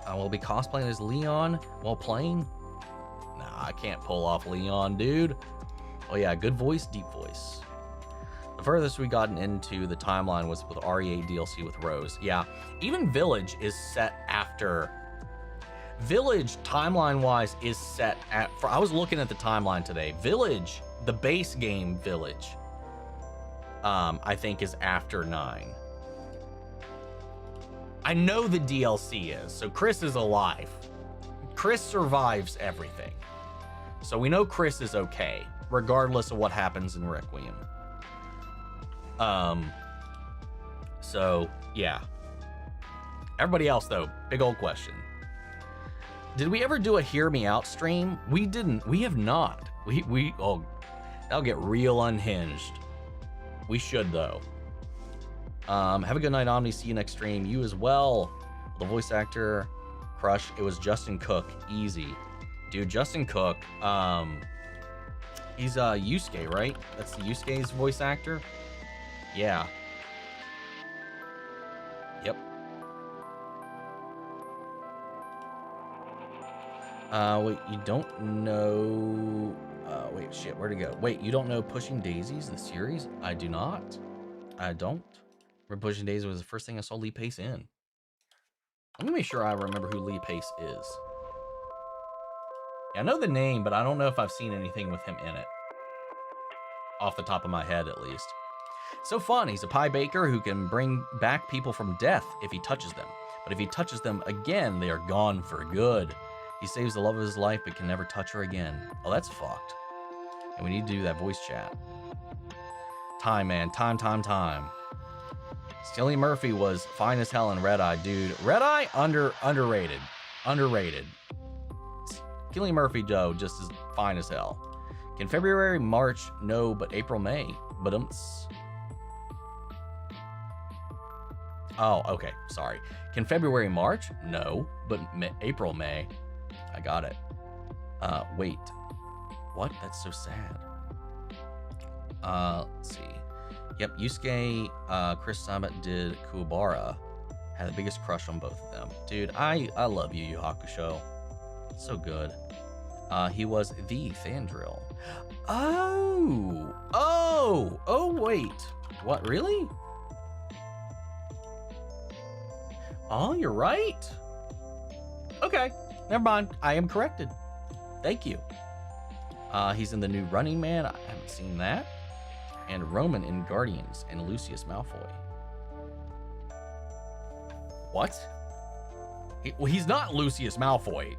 I will be cosplaying as Leon while playing. Nah, I can't pull off Leon, dude. Oh yeah, good voice, deep voice. The furthest we gotten into the timeline was with RE8 DLC with Rose. Yeah, even Village is set after. Village, timeline-wise, is set at... I was looking at the timeline today. Village, the base game Village, I think is after 9. I know the DLC is, so Chris is alive. Chris survives everything. So we know Chris is okay, regardless of what happens in Requiem. So, yeah. Everybody else, though, big old question. Did we ever do a Hear Me Out stream? We didn't. We have not. Oh, that'll get real unhinged. We should, though. Have a good night, Omni. See you next stream. You as well. The voice actor crush. It was Justin Cook. Easy. Dude, Justin Cook. He's Yusuke, right? That's the Yusuke's voice actor? Yeah. Yep. Wait, you don't know... wait, shit, where'd it go? Wait, you don't know Pushing Daisies, the series? I do not. I don't. Remember Pushing Daisies was the first thing I saw Lee Pace in. Let me make sure I remember who Lee Pace is. Yeah, I know the name, but I don't know if I've seen anything with him in it. Off the top of my head, at least. So fun. He's a pie baker who can bring back people from death if he touches them. But if he touches them again, they are gone for good. He saves the love of his life, but can never touch her again. Oh, that's fucked. And we need to do that voice chat. Time, man. Time. Cillian Murphy was fine as hell in Red Eye, dude. Red Eye, underrated. Cillian Murphy, Joe, just as fine as hell. Can February, March? No, but April, May. Oh, okay. Sorry. Can February, March? No, but April, May. I got it. Wait. What? That's so sad. Let's see. Yep, Yusuke, Chris Sabat did Kuwabara. Had the biggest crush on both of them. Dude, I love Yu Yu Hakusho. So good. He was the Thandrill. Oh, wait. What, really? Oh, you're right. Okay, never mind. I am corrected. Thank you. He's in the new Running Man. I haven't seen that. And Roman in Guardians and Lucius Malfoy. What? Well, he's not Lucius Malfoy.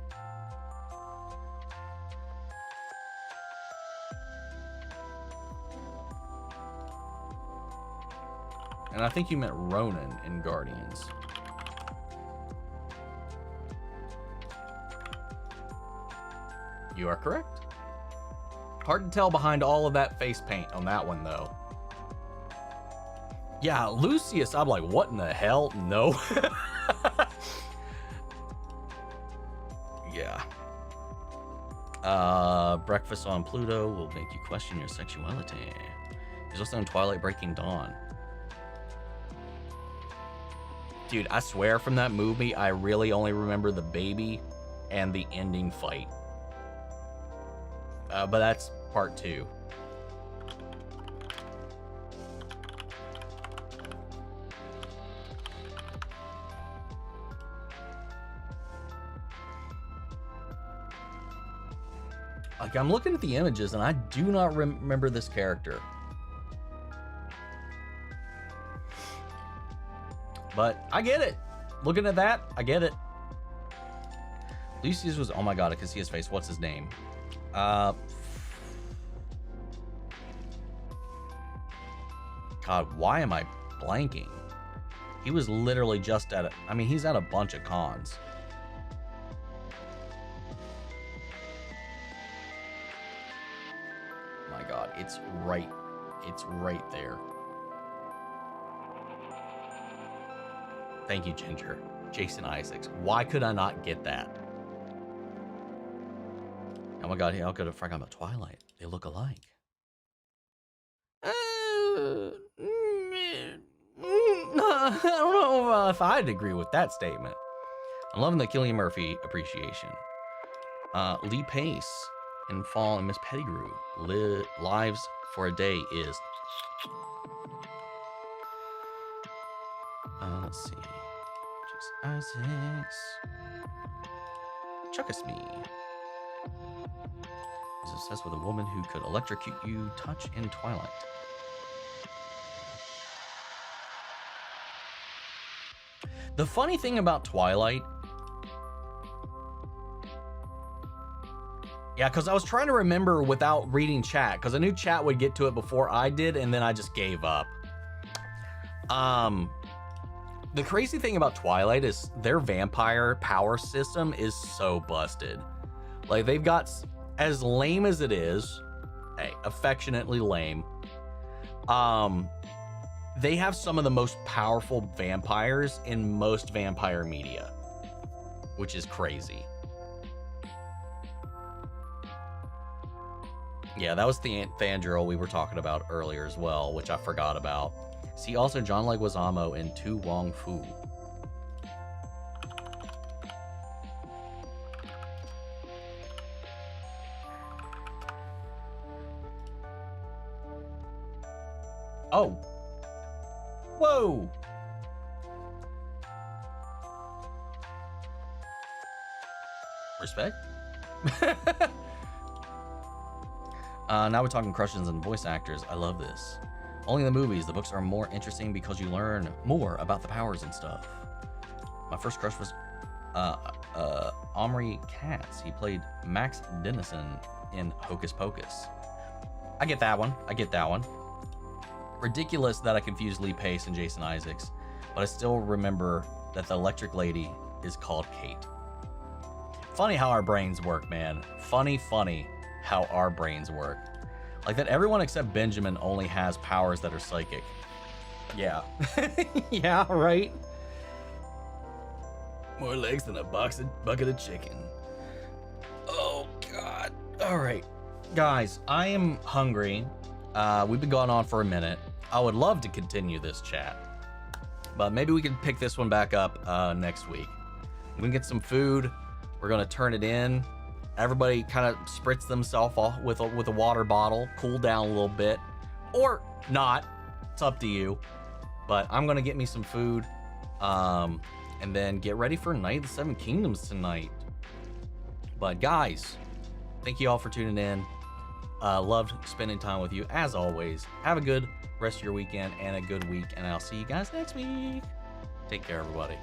And I think you meant Ronan in Guardians. You are correct. Hard to tell behind all of that face paint on that one, though. Yeah, Lucius, I'm like, what in the hell? No. Yeah. Breakfast on Pluto will make you question your sexuality. He's also in Twilight Breaking Dawn. Dude, I swear from that movie, I really only remember the baby and the ending fight. But that's part 2. Like, I'm looking at the images and I do not remember this character. But I get it. Looking at that, I get it. Lucius was, oh my god, I can see his face. What's his name? God, why am I blanking? He was literally just at I mean, he's at a bunch of cons. My god, it's right there. Thank you, Ginger. Jason Isaacs. Why could I not get that? Oh my god, I could have forgotten about Twilight. They look alike. I don't know if I'd agree with that statement. I'm loving the Cillian Murphy appreciation. Lee Pace in Fall and Miss Pettigrew. Lives for a Day is. Let's see. Jason Isaacs. Chuckus Me. Is obsessed with a woman who could electrocute you, touch in Twilight. The funny thing about Twilight, yeah, because I was trying to remember without reading chat, because I knew chat would get to it before I did, and then I just gave up. The crazy thing about Twilight is their vampire power system is so busted. Like, they've got, as lame as it is, hey, affectionately lame, they have some of the most powerful vampires in most vampire media, which is crazy. Yeah, that was the Fangirl we were talking about earlier as well, which I forgot about. See also John Leguizamo in Tu Wong Fu. Oh. Whoa. Respect. Now we're talking crushes and voice actors. I love this. Only in the movies, the books are more interesting because you learn more about the powers and stuff. My first crush was Omri Katz. He played Max Dennison in Hocus Pocus. I get that one. Ridiculous that I confused Lee Pace and Jason Isaacs, but I still remember that the electric lady is called Kate. Funny how our brains work, man. Funny how our brains work. Like that everyone except Benjamin only has powers that are psychic. Yeah. Yeah, right? More legs than a bucket of chicken. Oh, God. All right. Guys, I am hungry. We've been going on for a minute. I would love to continue this chat, but maybe we can pick this one back up next week. We can get some food. We're going to turn it in. Everybody kind of spritz themselves off with a water bottle, cool down a little bit, or not. It's up to you. But I'm gonna get me some food, and then get ready for Night of the Seven Kingdoms tonight. But guys, thank you all for tuning in. Loved spending time with you as always. Have a good rest of your weekend and a good week, and I'll see you guys next week. Take care, everybody.